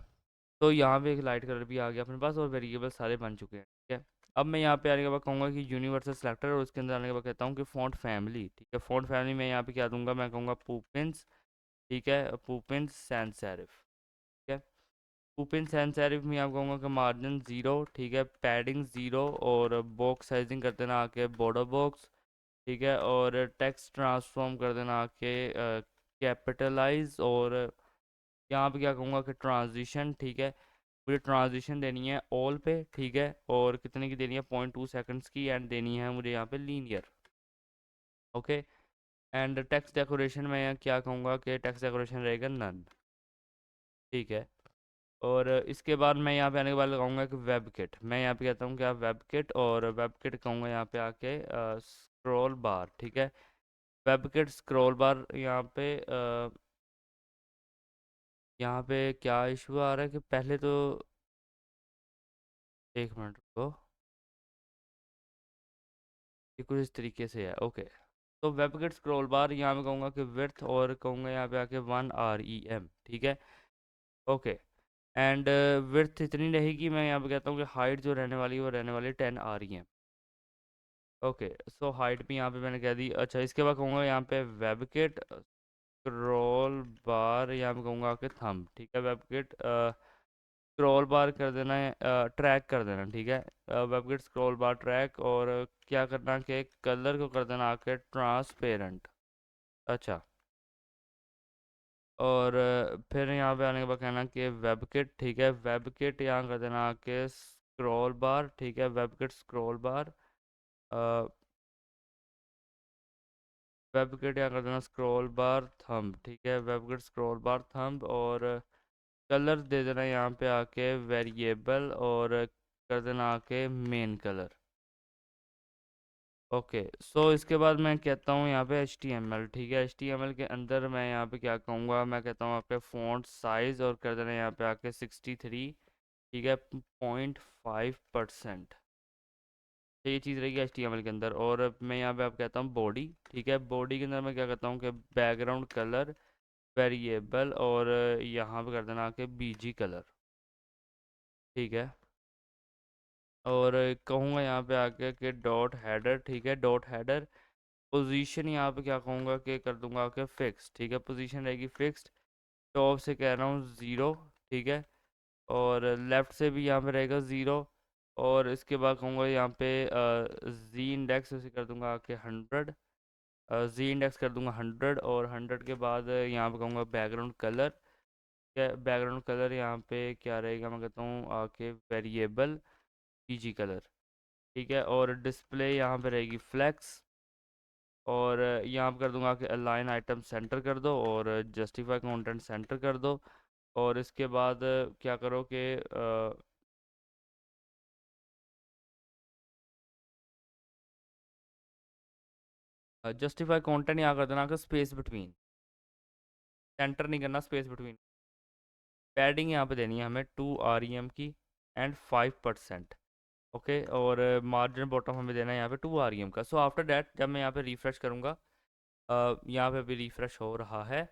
तो यहाँ पे एक लाइट कलर भी आ गया अपने पास और वेरिएबल सारे बन चुके हैं, ठीक है। अब मैं यहाँ पे आने के बाद कहूँगा कि यूनिवर्सल सेलेक्टर, और उसके अंदर आने के बाद कहता हूँ कि फ़ॉन्ट फैमिली, ठीक है। फ़ॉन्ट फैमिली में यहाँ पे क्या दूंगा, मैं कहूँगा पुपिन्स, ठीक है, पुपिन्स सैंस सेरिफ, ठीक है। पुपिन सैंस सेरिफ में आप कहूँगा कि मार्जिन ज़ीरो, ठीक है, पैडिंग ज़ीरो, और बॉक्स साइजिंग कर देना आके बॉर्डर बॉक्स, ठीक है, और टेक्स्ट ट्रांसफॉर्म कर देना आके कैपिटलाइज। और यहाँ पे क्या कहूँगा कि ट्रांजिशन, ठीक है, मुझे ट्रांजिशन देनी है ऑल पे, ठीक है, और कितने की देनी है, 0.2 सेकंड्स की, एंड देनी है मुझे यहाँ पे linear, okay. And text decoration में यहाँ क्या कहूँगा कि टेक्स्ट डेकोरेशन रहेगा नन, ठीक है। और इसके बाद मैं यहाँ पे आने के बाद लगाऊंगा कि वेब किट, मैं यहाँ पे कहता हूँ कि आप वेब किट, और वेब किट कहूँगा यहाँ पे आके स्क्रॉल बार, ठीक है। वेब किट स्क्रॉल बार, यहाँ पे क्या इशू आ रहा है कि पहले तो, एक मिनट रुको, ये कुछ इस तरीके से है, ओके। तो वेबकिट स्क्रॉल बार यहाँ पे कहूँगा कि विड्थ, और कहूँगा यहाँ पे आके 1 REM, ठीक है, ओके। एंड विड्थ इतनी रहेगी, मैं यहाँ पे कहता हूँ कि हाइट जो रहने वाली है वो रहने वाली है 10 REM, ओके। सो हाइट भी यहाँ पे मैंने कह दी। अच्छा, इसके बाद कहूँगा यहाँ पे वेबकिट स्क्रॉल बार, यहाँ पे कहूँगा कि थंब, ठीक है। वेबकिट स्क्रॉल बार कर देना है, ट्रैक कर देना, ठीक है। वेबकिट स्क्रॉल बार ट्रैक, और क्या करना कि कलर को कर देना आके ट्रांसपेरेंट, अच्छा। और फिर यहाँ पे आने के बाद कहना कि वेबकिट, ठीक है, वेबकिट यहाँ कर देना आके स्क्रॉल बार, ठीक है, वेबकिट स्क्रॉल बार, वेबकिट यहाँ कर देना स्क्रॉल बार थंब, ठीक है, वेबकिट स्क्रॉल बार थंब। और कलर दे देना यहाँ पे आके वेरिएबल, और कर देना आके मेन कलर, ओके। सो इसके बाद मैं कहता हूँ यहाँ पे HTML, ठीक है। HTML के अंदर मैं यहाँ पे क्या कहूँगा, मैं कहता हूँ आपके फ़ॉन्ट साइज़, और कर देना यहाँ पे आके 63, ठीक है, 0.5%, तो ये चीज़ रहेगी HTML के अंदर। और मैं यहाँ पे आप कहता हूँ बॉडी, ठीक है। बॉडी के अंदर मैं क्या कहता हूँ कि बैकग्राउंड कलर वेरिएबल, और यहाँ पे कर देना आके BG कलर, ठीक है। और कहूँगा यहाँ पे आके कि डॉट हेडर, ठीक है, डॉट हेडर। पोजीशन यहाँ पे क्या कहूँगा कि कर दूंगा कि फिक्स, ठीक है, पोजीशन रहेगी फिक्स्ड। टॉप से कह रहा हूँ ज़ीरो, ठीक है, और लेफ़्ट से भी यहाँ पे रहेगा ज़ीरो। और इसके बाद कहूँगा यहाँ पे जी इंडेक्स उसे कर दूंगा आके 100, जी इंडेक्स कर दूंगा 100। और 100 के बाद यहाँ पे कहूँगा बैकग्राउंड कलर, क्या बैकग्राउंड कलर यहाँ पे क्या रहेगा, मैं कहता हूँ आके वेरिएबल PG कलर, ठीक है। और डिस्प्ले यहाँ पे रहेगी फ्लैक्स। और यहाँ पे कर दूंगा कि अलाइन आइटम सेंटर कर दो, और जस्टिफाई कंटेंट सेंटर कर दो। और इसके बाद क्या करो कि जस्टिफाई कंटेंट यहाँ कर देना कि स्पेस बिटवीन, सेंटर नहीं करना, स्पेस बिटवीन। पैडिंग यहाँ पे देनी है हमें 2 REM की, एंड 5%, ओके। और मार्जिन बॉटम हमें देना है यहाँ पे 2 REM का। सो आफ्टर डैट जब मैं यहाँ पे रिफ्रेश करूँगा, यहाँ पे भी रिफ्रेश हो रहा है,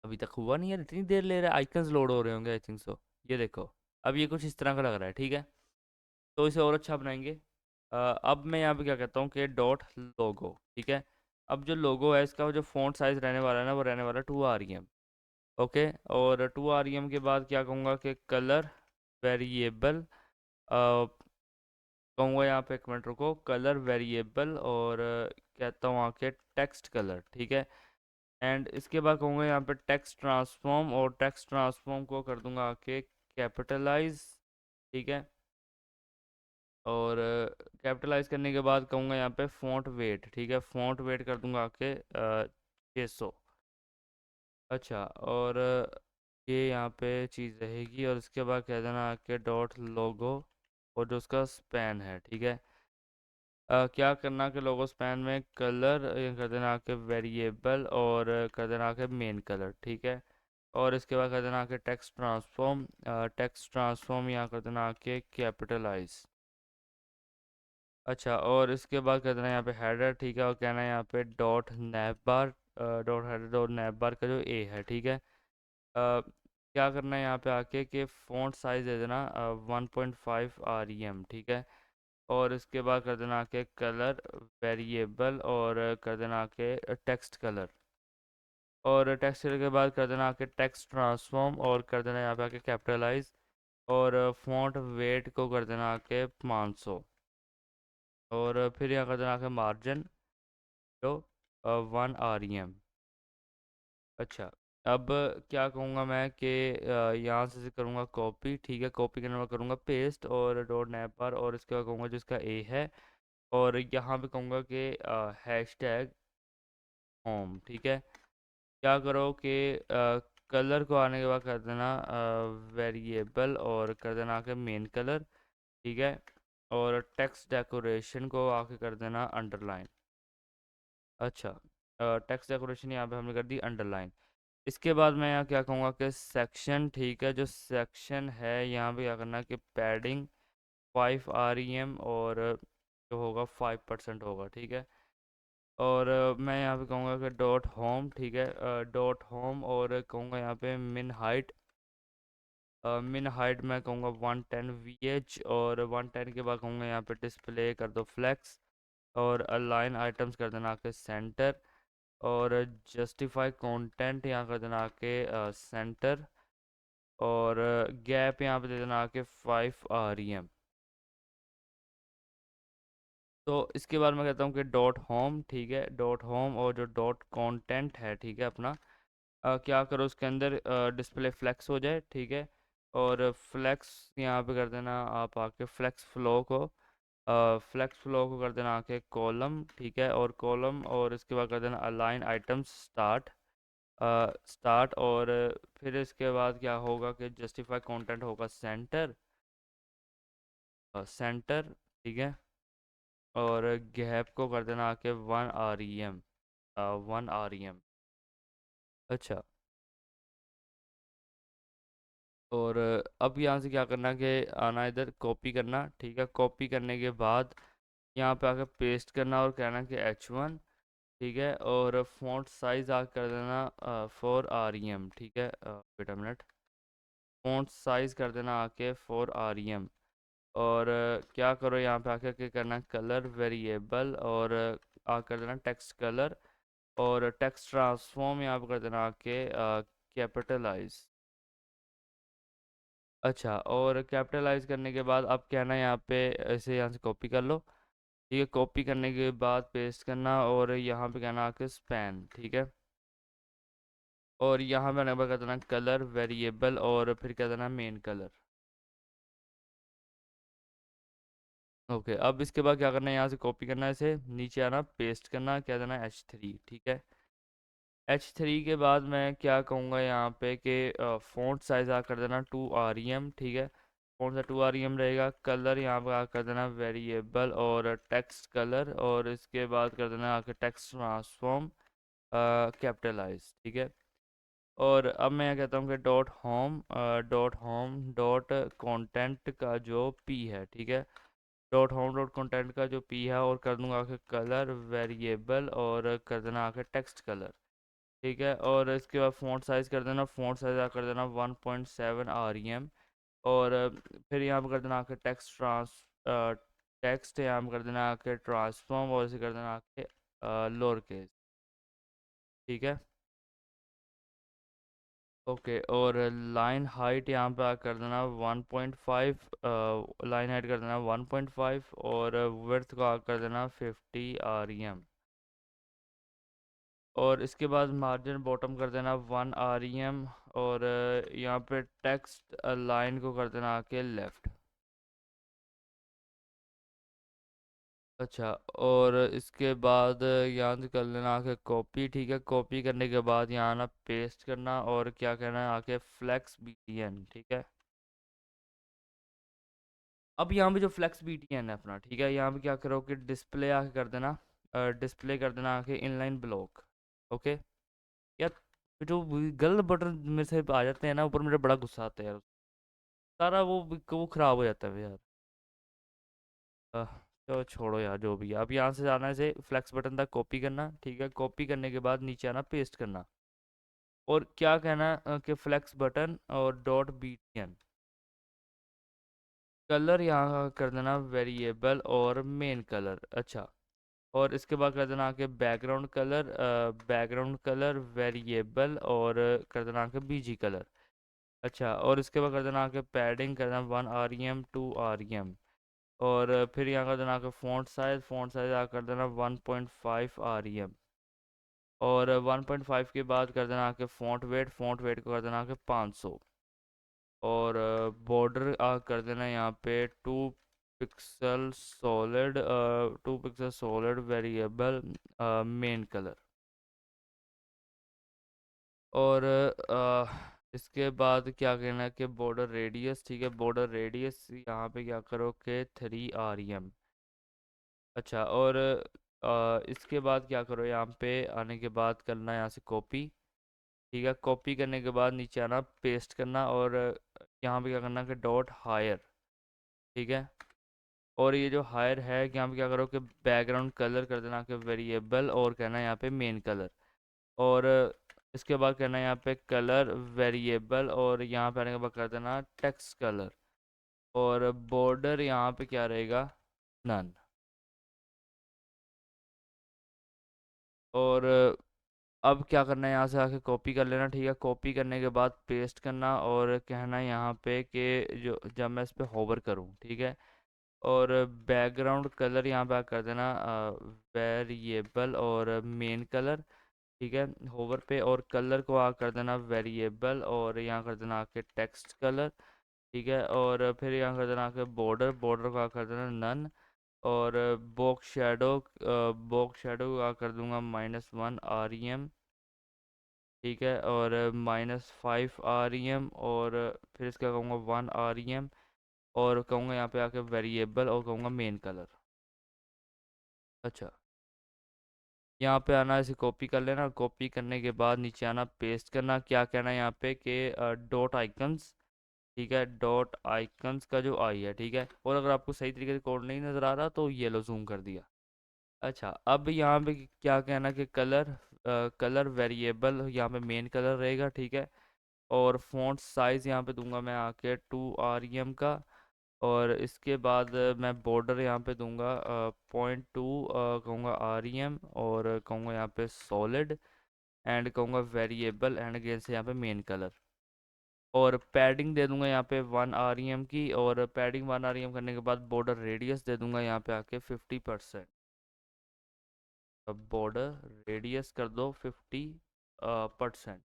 अभी तक हुआ नहीं है, इतनी देर ले रहा है, आइकन्स लोड हो रहे होंगे आई थिंक सो। ये देखो, अब ये कुछ इस तरह का लग रहा है, ठीक है। तो इसे और अच्छा बनाएंगे। अब मैं यहाँ पे क्या कहता हूँ कि डॉट लोगो, ठीक है। अब जो लोगो है इसका जो फ़ॉन्ट साइज़ रहने वाला है ना, वो रहने वाला है 2 REM, ओके। और 2 REM के बाद क्या कहूँगा कि कलर वेरिएबल, कहूँगा यहाँ पे, एक मिनट रुको, कलर वेरिएबल, और कहता हूँ आके टेक्स्ट कलर, ठीक है। एंड इसके बाद कहूँगा यहाँ पे टेक्स्ट ट्रांसफॉर्म, और टेक्स्ट ट्रांसफॉर्म को कर दूंगा आके कैपिटलाइज, ठीक है। और कैपिटलाइज करने के बाद कहूँगा यहाँ पे फ़ॉन्ट वेट, ठीक है, फ़ॉन्ट वेट कर दूंगा आके 600, अच्छा। और ये यहाँ पे चीज़ रहेगी। और इसके बाद कह देना आके डॉट लोगो, और जो उसका स्पैन है, ठीक है, क्या करना कि लोगो स्पैन में कलर कर देना के वेरिएबल और कर देना के मेन कलर, ठीक है। और इसके बाद कर देना के टेक्स्ट ट्रांसफॉर्म यहाँ कर देना के कैपिटलाइज। अच्छा, और इसके बाद कर देना यहाँ पे हेडर, ठीक है। और कहना है यहाँ पे डॉट नैप बार, डॉट हेडर डॉट नैप बार का जो ए है, ठीक है। क्या करना है यहाँ पे आके कि फ़ॉन्ट साइज दे देना 1.5 REM, ठीक है। और इसके बाद कर देना आके कलर वेरिएबल और कर देना आके टेक्स्ट कलर। और टेक्स्ट कलर के बाद कर देना आके टेक्स्ट ट्रांसफॉर्म और कर देना यहाँ पे आके कैपिटलाइज। और फ़ॉन्ट वेट को कर देना आके 500। और फिर यहाँ कर देना आके मार्जिन जो 1 REM। अच्छा, अब क्या कहूँगा मैं कि यहाँ से करूँगा कॉपी, ठीक है। कॉपी करने में करूँगा पेस्ट और डॉट नैप पर, और इसके बाद कहूँगा जिसका ए है। और यहाँ पे कहूँगा कि हैशटैग होम, ठीक है। क्या करो कि कलर को आने के बाद कर देना वेरिएबल और कर देना आके मेन कलर, ठीक है। और टेक्स्ट डेकोरेशन को आके कर देना अंडरलाइन। अच्छा, टेक्स्ट डेकोरेशन यहाँ पे हमने कर दी अंडरलाइन। इसके बाद मैं यहाँ क्या कहूँगा कि सेक्शन, ठीक है। जो सेक्शन है यहाँ पे क्या करना है कि पैडिंग 5 REM और जो होगा 5% होगा, ठीक है। और मैं यहाँ पे कहूँगा कि डॉट होम, ठीक है। डॉट होम और कहूँगा यहाँ पे मिन हाइट मैं कहूँगा 110 VH। और 110 के बाद कहूँगा यहाँ पे डिस्प्ले कर दो फ्लेक्स। और अलाइन आइटम्स कर देना के सेंटर। और जस्टिफाई कंटेंट यहाँ कर देना के सेंटर। और गैप यहाँ पे दे देना के 5 REM। तो इसके बाद मैं कहता हूँ कि डॉट होम, ठीक है। डॉट होम और जो डॉट कंटेंट है, ठीक है अपना, क्या करो उसके अंदर डिस्प्ले फ्लेक्स हो जाए, ठीक है। और फ्लेक्स यहाँ पे कर देना आप आके फ्लेक्स फ्लो को कर देना आके कॉलम, ठीक है। और कॉलम और इसके बाद कर देना अलाइन आइटम्स स्टार्ट। और फिर इसके बाद क्या होगा कि जस्टिफाई कंटेंट होगा सेंटर, ठीक है। और गैप को कर देना आके 1 REM, 1 REM। अच्छा, और अब यहाँ से क्या करना कि आना इधर कॉपी करना, ठीक है। कॉपी करने के बाद यहाँ पे आके पेस्ट करना और कहना कि H1, ठीक है। और फॉन्ट साइज आ कर देना 4 REM, ठीक है। Wait a minute, font size कर देना आके 4 REM। और क्या करो यहाँ पे आके क्या करना कलर वेरिएबल और आ कर देना टेक्स्ट कलर। और टेक्स्ट ट्रांसफॉर्म यहाँ पे कर देना आके कैपिटलाइज। अच्छा, और कैपिटलाइज करने के बाद अब कहना है यहाँ पे ऐसे यहाँ से कॉपी कर लो, ठीक है। कॉपी करने के बाद पेस्ट करना और यहाँ पे कहना आके स्पैन, ठीक है। और यहाँ पे नंबर कर देना कलर वेरिएबल और फिर कह देना मेन कलर। ओके, अब इसके बाद क्या करना है, यहाँ से कॉपी करना है, इसे नीचे आना पेस्ट करना, क्या देना H3, ठीक है। H3 के बाद मैं क्या कहूँगा यहाँ पे कि फ़ॉन्ट साइज आ कर देना 2 REM, ठीक है। फ़ॉन्ट साइज 2 REM रहेगा। कलर यहाँ पे आ कर देना वेरिएबल और टेक्स्ट कलर। और इसके बाद कर देना आके टेक्स्ट ट्रांसफॉर्म कैपिटलाइज, ठीक है। और अब मैं क्या कहता हूँ कि डॉट होम डॉट कंटेंट का जो पी है, ठीक है। डॉट होम डॉट कंटेंट का जो पी है और कर दूंगा आके कलर वेरिएबल और कर देना आके टेक्स्ट कलर, ठीक है। और इसके बाद फ़ॉन्ट साइज़ कर देना, फ़ॉन्ट साइज़ कर देना 1.7 REM। और फिर यहाँ पर कर देना आके टेक्स्ट यहाँ पर कर देना आके ट्रांसफॉर्म और इसे कर देना आके लोअर केस, ठीक है। ओके, और लाइन हाइट यहाँ पे कर देना 1.5, लाइन हाइट कर देना 1.5। और विड्थ को कर देना 50 REM। और इसके बाद मार्जिन बॉटम कर देना 1 REM। और यहाँ पे टेक्स्ट लाइन को कर देना आके लेफ़्ट। अच्छा, और इसके बाद यहाँ से कर लेना आके कॉपी, ठीक है। कॉपी करने के बाद यहाँ ना पेस्ट करना और क्या कहना है आके फ्लेक्स BTN, ठीक है। अब यहाँ पे जो फ्लेक्स BTN है अपना, ठीक है, यहाँ पे क्या करो कि डिस्प्ले आके कर देना, डिस्प्ले कर देना आके इनलाइन ब्लॉक। ओके यार, जो गलत बटन मेरे से आ जाते हैं ना ऊपर, मेरा बड़ा गुस्सा आता है यार, सारा वो खराब हो जाता है यार। अह, चलो छोड़ो यार, जो भी है। अब यहाँ से जाना है, से फ्लेक्स बटन तक कॉपी करना, ठीक है, कॉपी करने के बाद नीचे आना, पेस्ट करना। और क्या कहना है कि फ्लेक्स बटन और डॉट BTN कलर यहाँ कर देना वेरिएबल और मेन कलर। अच्छा, और इसके बाद कर देना आके बैकग्राउंड कलर वेरिएबल और कर देना आके BG कलर। अच्छा, और इसके बाद कर देना आके पैडिंग कर देना 1 rem 2 rem। और फिर यहाँ कर देना आके फ़ॉन्ट साइज़ कर देना 1.5 rem। और 1.5 के बाद कर देना आके फ़ॉन्ट वेट को कर देना आके 500। और बॉर्डर कर देना यहाँ पे 2 pixel solid variable main colour. और इसके बाद क्या कहना है कि बॉर्डर रेडियस, ठीक है, बॉर्डर रेडियस यहाँ पे क्या करो कि 3 rem। अच्छा, और इसके बाद क्या करो, यहाँ पे आने के बाद करना यहाँ से कॉपी, ठीक है, कॉपी करने के बाद नीचे आना, पेस्ट करना। और यहाँ पे क्या करना कि डॉट हायर, ठीक है, और ये जो हायर है यहाँ पे क्या करो कि बैकग्राउंड कलर कर देना कि वेरिएबल और कहना है यहाँ पे मेन कलर। और इसके बाद करना है यहाँ पे कलर वेरिएबल और यहाँ पे आने के बाद कर देना टेक्स्ट कलर। और बॉर्डर यहाँ पे क्या रहेगा, नन। और अब क्या करना है, यहाँ से आके कॉपी कर लेना, ठीक है, कॉपी करने के बाद पेस्ट करना और कहना है यहाँ पे कि जो जब मैं इस पे होवर करूँ, ठीक है, और बैकग्राउंड कलर यहाँ पे कर देना वेरिएबल और मेन कलर, ठीक है, होवर पे। और कलर को कर देना वेरिएबल और यहाँ कर देना आके टेक्स्ट कलर, ठीक है, और फिर यहाँ कर देना आके बॉर्डर को कर देना नन। और बॉक्स शेडो कर दूंगा -1 rem, ठीक है, और -5 rem। और फिर इसका कहूँगा 1 rem। और कहूँगा यहाँ पे आके वेरिएबल और कहूँगा मेन कलर। अच्छा, यहाँ पे आना, इसे कॉपी कर लेना, कॉपी करने के बाद नीचे आना, पेस्ट करना। क्या कहना है यहाँ पे कि डॉट आइकन्स, ठीक है, डॉट आइकन्स का जो आई है, ठीक है, और अगर आपको सही तरीके से कोड नहीं नज़र आ रहा तो ये लो जूम कर दिया। अच्छा, अब यहाँ पे क्या कहना कि कलर वेरिएबल यहाँ पे मेन कलर रहेगा, ठीक है, और फ़ॉन्ट साइज़ यहाँ पे दूंगा मैं आके 2 rem का। और इसके बाद मैं बॉर्डर यहाँ पे दूंगा 0.2 कहूँगा rem। और कहूँगा यहाँ पे सॉलिड एंड कहूँगा वेरिएबल एंड अगेन से यहाँ पे मेन कलर। और पैडिंग दे दूंगा यहाँ पे 1 rem की। और पैडिंग 1 rem करने के बाद बॉर्डर रेडियस दे दूंगा यहाँ पे आके 50%। अब बॉर्डर रेडियस कर दो 50%,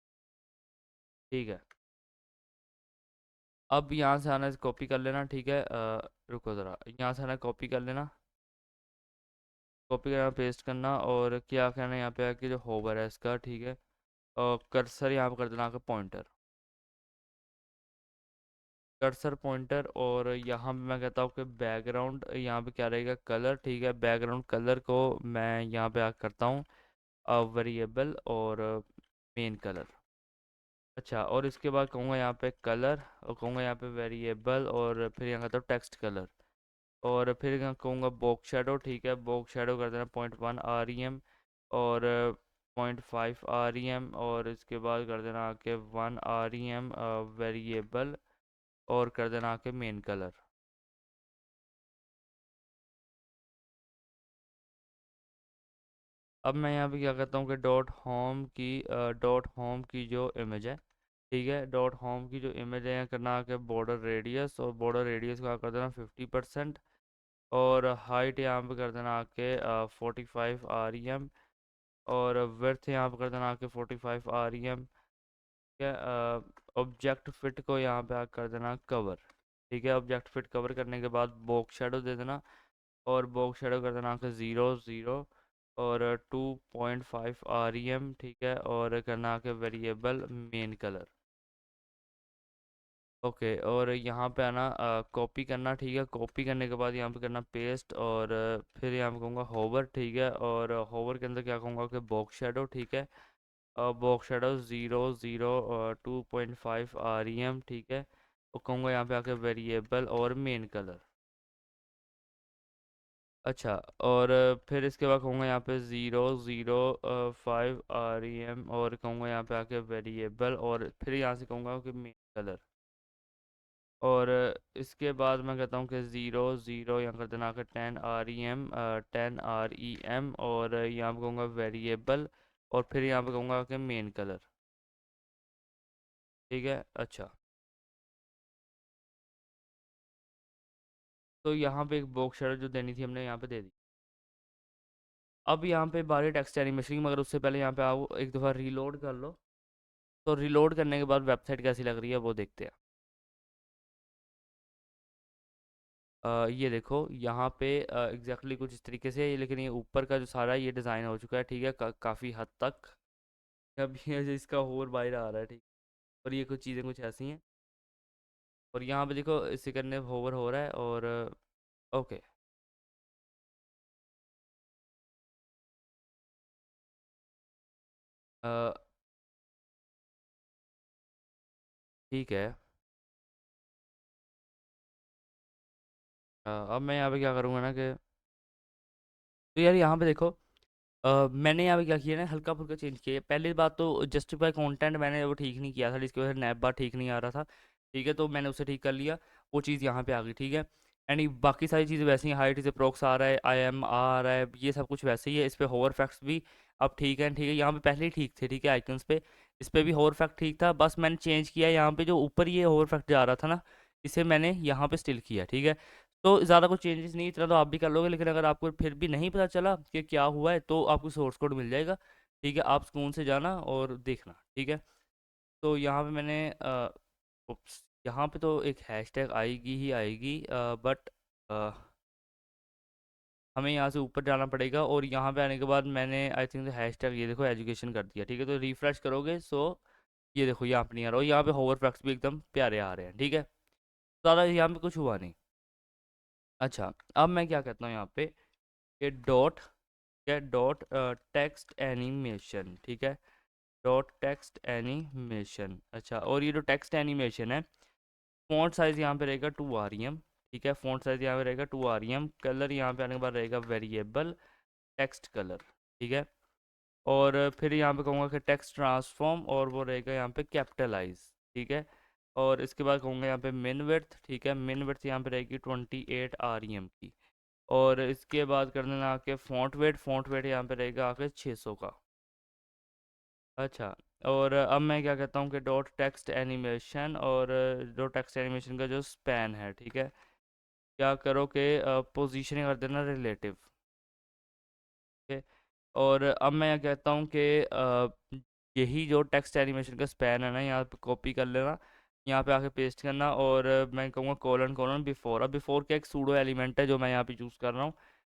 ठीक है। अब यहाँ से आना, कॉपी कर लेना, ठीक है, रुको ज़रा, यहाँ से आना कॉपी कर लेना, कॉपी करना, पेस्ट करना। और क्या कहना है यहाँ पे आके जो होवर है इसका, ठीक है, और कर्सर यहाँ पे कर देना आपका पॉइंटर, कर्सर पॉइंटर। और यहाँ पे मैं कहता हूँ कि बैकग्राउंड यहाँ पे क्या रहेगा, कलर, ठीक है, बैकग्राउंड कलर को मैं यहाँ पे आके करता हूँ वेरिएबल और मेन कलर। अच्छा, और इसके बाद कहूँगा यहाँ पे कलर और कहूँगा यहाँ पे वेरिएबल और फिर यहाँ कहता हूँ टेक्स्ट कलर। और फिर यहाँ कहूँगा बॉक्स शेडो, ठीक है, बॉक्स शेडो कर देना 0.1 rem और 0.5 rem। और इसके बाद कर देना आके 1 rem वेरिएबल और कर देना आके मेन कलर। अब मैं यहाँ पे क्या करता हूँ कि डॉट होम की जो इमेज है, ठीक है, डॉट होम की जो इमेज है, यहाँ करना आके बॉर्डर रेडियस और बॉर्डर रेडियस का कर देना 50%। और हाइट यहाँ पे कर देना आके 45 rem। और विड्थ यहाँ पे कर देना आके 45 rem, ठीक है। ऑब्जेक्ट फिट को यहाँ पे कर देना कवर, ठीक है, ऑब्जेक्ट फिट कवर करने के बाद बॉक्स शेडो दे देना। और बॉक्स शेडो कर देना आके 0 0 और 2.5 rem, ठीक है, और करना आके वेरिएबल मेन कलर। ओके, और यहाँ पे आना, कॉपी करना, ठीक है। कॉपी करने के बाद यहाँ पे करना पेस्ट, और फिर यहाँ पे कहूँगा होवर, ठीक है। और होवर के अंदर क्या कहूँगा कि बॉक्स शेडो, ठीक है। बॉक्स शेडो 0 0 2.5 REM, ठीक है। और कहूँगा यहाँ पे आके वेरिएबल और मेन कलर। अच्छा, और फिर इसके बाद कहूँगा यहाँ पे 0 0 5 REM, और कहूँगा यहाँ पे आके वेरिएबल, और फिर यहाँ से कहूँगा कि मेन कलर। और इसके बाद मैं कहता हूँ कि 0 0 यहाँ कर देना आके 10 REM, 10 REM, और यहाँ पे कहूँगा वेरिएबल, और फिर यहाँ पे कहूँगा कि मेन कलर, ठीक है। अच्छा, तो यहाँ पे एक बॉक्स शेडो जो देनी थी हमने यहाँ पे दे दी। अब यहाँ पे बारी टेक्स्ट एनिमेशन की, मगर उससे पहले यहाँ पे आओ एक दफ़ा रीलोड कर लो। तो रीलोड करने के बाद वेबसाइट कैसी लग रही है वो देखते हैं। ये देखो यहाँ पे एग्जैक्टली कुछ इस तरीके से, लेकिन ये ऊपर का जो सारा ये डिज़ाइन हो चुका है, ठीक है, काफ़ी हद तक। अब ये जो इसका होर बाहर आ रहा है, ठीक। और ये कुछ चीज़ें कुछ ऐसी हैं, और यहाँ पे देखो इसे करने होवर हो रहा है, और ओके, ठीक है। अब मैं यहाँ पे क्या करूँगा ना कि, तो यार यहाँ पे देखो, मैंने यहाँ पे क्या किया ना, हल्का फुल्का चेंज किया है। पहली बात तो जस्टिफाई कंटेंट मैंने वो ठीक नहीं किया था, जिसकी वजह से नैप बार ठीक नहीं आ रहा था, ठीक है। तो मैंने उसे ठीक कर लिया, वो चीज़ यहाँ पे आ गई, ठीक है। एंड बाकी सारी चीज़ें वैसी हैं, हाइट इसे प्रोक्स आ रहा है, IM आ रहा है, ये सब कुछ वैसे ही है। इस पे होवर फैक्ट्स भी अब ठीक है, ठीक है। यहाँ पे पहले ही ठीक थे, ठीक है, आइकन्स पे। इस पे भी होवर फैक्ट ठीक था, बस मैंने चेंज किया यहाँ पे, जो ऊपर ये होवर फैक्ट जा रहा था ना, इसे मैंने यहाँ पे स्टिल किया, ठीक है। तो ज़्यादा कुछ चेंजेस नहीं, इतना तो आप भी कर लोगे, लेकिन अगर आपको फिर भी नहीं पता चला कि क्या हुआ है, तो आपको सोर्स कोड मिल जाएगा, ठीक है। आप सुकून से जाना और देखना, ठीक है। तो यहाँ पे मैंने उप्स, यहाँ पे तो एक हैशटैग आएगी ही आएगी, बट हमें यहाँ से ऊपर जाना पड़ेगा, और यहाँ पे आने के बाद मैंने आई थिंक हैशटैग ये देखो एजुकेशन कर दिया, ठीक है। तो रिफ्रेश करोगे, सो ये देखो यहाँ पे नहीं आ रहा, और यहाँ पे होवर फैक्ट्स भी एकदम प्यारे आ रहे हैं, ठीक है। ज़्यादा यहाँ पे कुछ हुआ नहीं। अच्छा, अब मैं क्या कहता हूँ यहाँ पे, ये डॉट, क्या डॉट टेक्स्ट एनिमेशन, ठीक है। डॉट टेक्स्ट एनिमेशन, अच्छा। और ये जो टेक्स्ट एनिमेशन है, फॉन्ट साइज़ यहाँ पे रहेगा 2 REM, ठीक है। फॉन्ट साइज़ यहाँ पे रहेगा 2 REM, कलर यहाँ पे आने के बाद रहेगा वेरिएबल टेक्स्ट कलर, ठीक है। और फिर यहाँ पे कहूँगा कि टेक्स्ट ट्रांसफॉर्म, और वो रहेगा यहाँ पे कैपिटलाइज, ठीक है। और इसके बाद कहूँगा यहाँ पे मिन विड्थ, ठीक है। मिन विड्थ यहाँ पे रहेगी 28 REM की। और इसके बाद कर देना आके फ़ॉन्ट वेट यहाँ पे रहेगा आके 600 का। अच्छा, और अब मैं क्या कहता हूँ कि डॉट टेक्स्ट एनिमेशन, और डॉट टेक्स्ट एनिमेशन का जो स्पैन है, ठीक है, क्या करो कि पोजीशन कर देना रिलेटिव, ठीक है। और अब मैं क्या कहता हूँ कि यही जो टेक्स्ट एनिमेशन का स्पैन है ना, यहाँ पे कॉपी कर लेना, यहाँ पे आके पेस्ट करना, और मैं कहूँगा कोलन कोलन बिफोर। अब बिफोर का एक सूडो एलिमेंट है जो मैं यहाँ पे चूज़ कर रहा हूँ।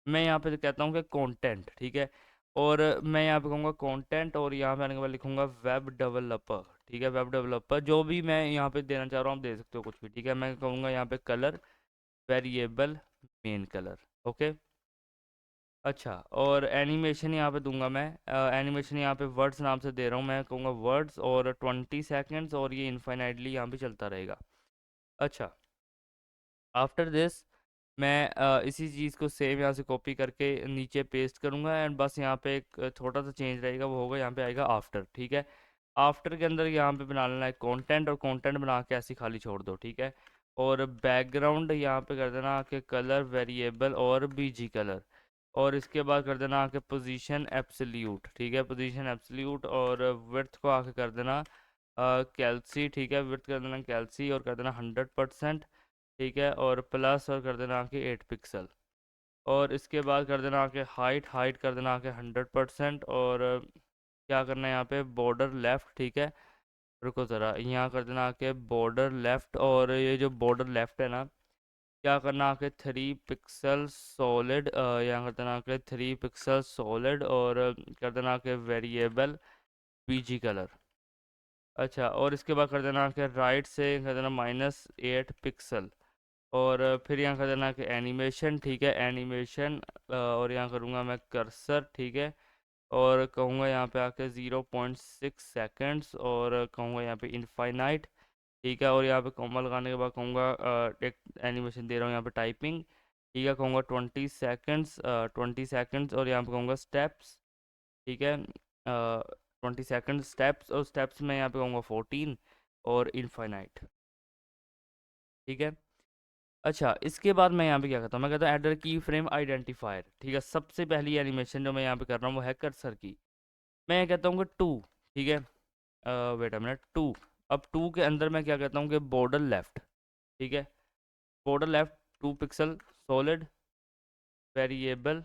मैं यहाँ पे कहता हूँ कि कंटेंट, ठीक है। और मैं यहाँ पे कहूँगा कंटेंट, और यहाँ पे आने के बाद लिखूँगा वेब डेवलपर, ठीक है। वेब डेवलपर जो भी मैं यहाँ पे देना चाह रहा हूँ, आप दे सकते हो कुछ भी, ठीक है। मैं कहूँगा यहाँ पे colour variable main colour, okay. अच्छा, और एनिमेशन यहाँ पे दूंगा मैं, एनिमेशन यहाँ पे वर्ड्स नाम से दे रहा हूँ, मैं कहूँगा वर्ड्स, और 20 सेकेंड्स, और ये इनफाइनाइटली यहाँ पे चलता रहेगा। अच्छा, आफ्टर दिस मैं इसी चीज़ को सेम यहाँ से कॉपी करके नीचे पेस्ट करूँगा, एंड बस यहाँ पे एक छोटा सा चेंज रहेगा, वो होगा यहाँ पे आएगा आफ्टर, ठीक है। आफ्टर के अंदर यहाँ पे बना लेना है कंटेंट, और कंटेंट बना के ऐसे खाली छोड़ दो, ठीक है। और बैकग्राउंड यहाँ पे कर देना कि कलर वेरिएबल और BG कलर। और इसके बाद कर देना आके पोजीशन एब्सोल्यूट, ठीक है, पोजीशन एब्सोल्यूट। और विड्थ को आके कर देना कैल्सी, ठीक है। विड्थ कर देना कैल्सी, और कर देना 100%, ठीक है। और प्लस, और कर देना आके 8 पिक्सल। और इसके बाद कर देना आके हाइट, हाइट कर देना आके 100%। और क्या करना है यहाँ पे बॉर्डर लेफ़्ट, ठीक है। रुको ज़रा, यहाँ कर देना आके बॉर्डर लेफ़्ट, और ये जो बॉर्डर लेफ़्ट है ना, क्या करना आके 3 पिक्सल सॉलिड, यहाँ कर देना आके 3 पिक्सल सॉलिड, और कर देना आके वेरिएबल BG कलर। अच्छा, और इसके बाद कर देना कि राइट से कर देना -8 पिक्सल। और फिर यहाँ कर देना कि एनिमेशन, ठीक है, एनिमेशन। और यहाँ करूँगा मैं कर्सर, ठीक है। और कहूँगा यहाँ पे आके 0.6 सेकेंड्स, और कहूँगा यहाँ पे इनफाइनाइट, ठीक है। और यहाँ पे कॉमा लगाने के बाद कहूँगा एक एनिमेशन दे रहा हूँ यहाँ पे टाइपिंग, ठीक है। कहूँगा 20 सेकेंड्स, 20 सेकेंड्स, और यहाँ पे कहूँगा स्टेप्स, ठीक है। 20 सेकेंड स्टेप्स, और स्टेप्स में यहाँ पे कहूँगा 14, और इनफाइनाइट, ठीक है। अच्छा, इसके बाद मैं यहाँ पे क्या करता हूँ, मैं कहता हूँ एडर की फ्रेम आइडेंटिफायर, ठीक है। सबसे पहली एनिमेशन जो मैं यहाँ पे कर रहा हूँ वो है कर्सर की। मैं ये कहता हूँ कि 2, ठीक है। Wait a minute, 2। अब 2 के अंदर मैं क्या कहता हूँ कि बॉर्डर लेफ्ट, ठीक है। Border left 2 pixel, solid, variable,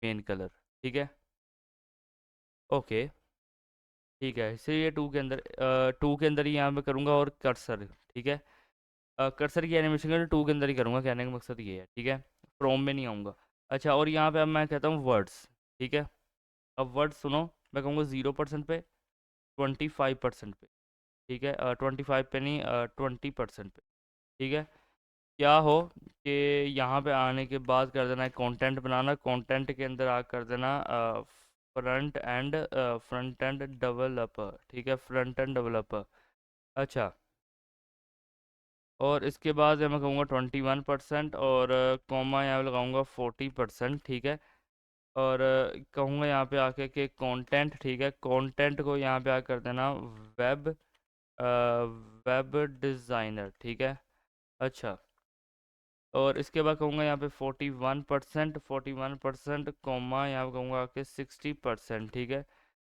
main colour, ठीक है। ओके, ठीक है। इसे ये 2 के अंदर ही यहाँ पे करूँगा, और कर्सर, ठीक है। कर्सर की एनिमेशन का 2 के अंदर ही करूँगा, कहने का मकसद ये है, ठीक है। फ्रॉम में नहीं आऊँगा। अच्छा, और यहाँ पे अब मैं कहता हूँ वर्ड्स, ठीक है। अब वर्ड्स सुनो, मैं कहूँगा 0% पे, 25% पे, ठीक है। 25 पे नहीं, 20% पे, ठीक है। क्या हो कि यहाँ पे आने के बाद कर देना है कंटेंट बनाना, कंटेंट के अंदर आ कर देना फ्रंट एंड डेवलपर, ठीक है, फ्रंट एंड डेवलपर। अच्छा, और इसके बाद मैं कहूँगा 21%, और कॉमा यहाँ पे लगाऊंगा 40%, ठीक है। और कहूँगा यहाँ पे आके कि कंटेंट, ठीक है, कंटेंट को यहाँ पे आकर कर देना वेब, वेब डिज़ाइनर, ठीक है। अच्छा, और इसके बाद कहूँगा यहाँ पे 41%, 41%, कॉमा यहाँ पे कहूँगा आके 60%, ठीक है।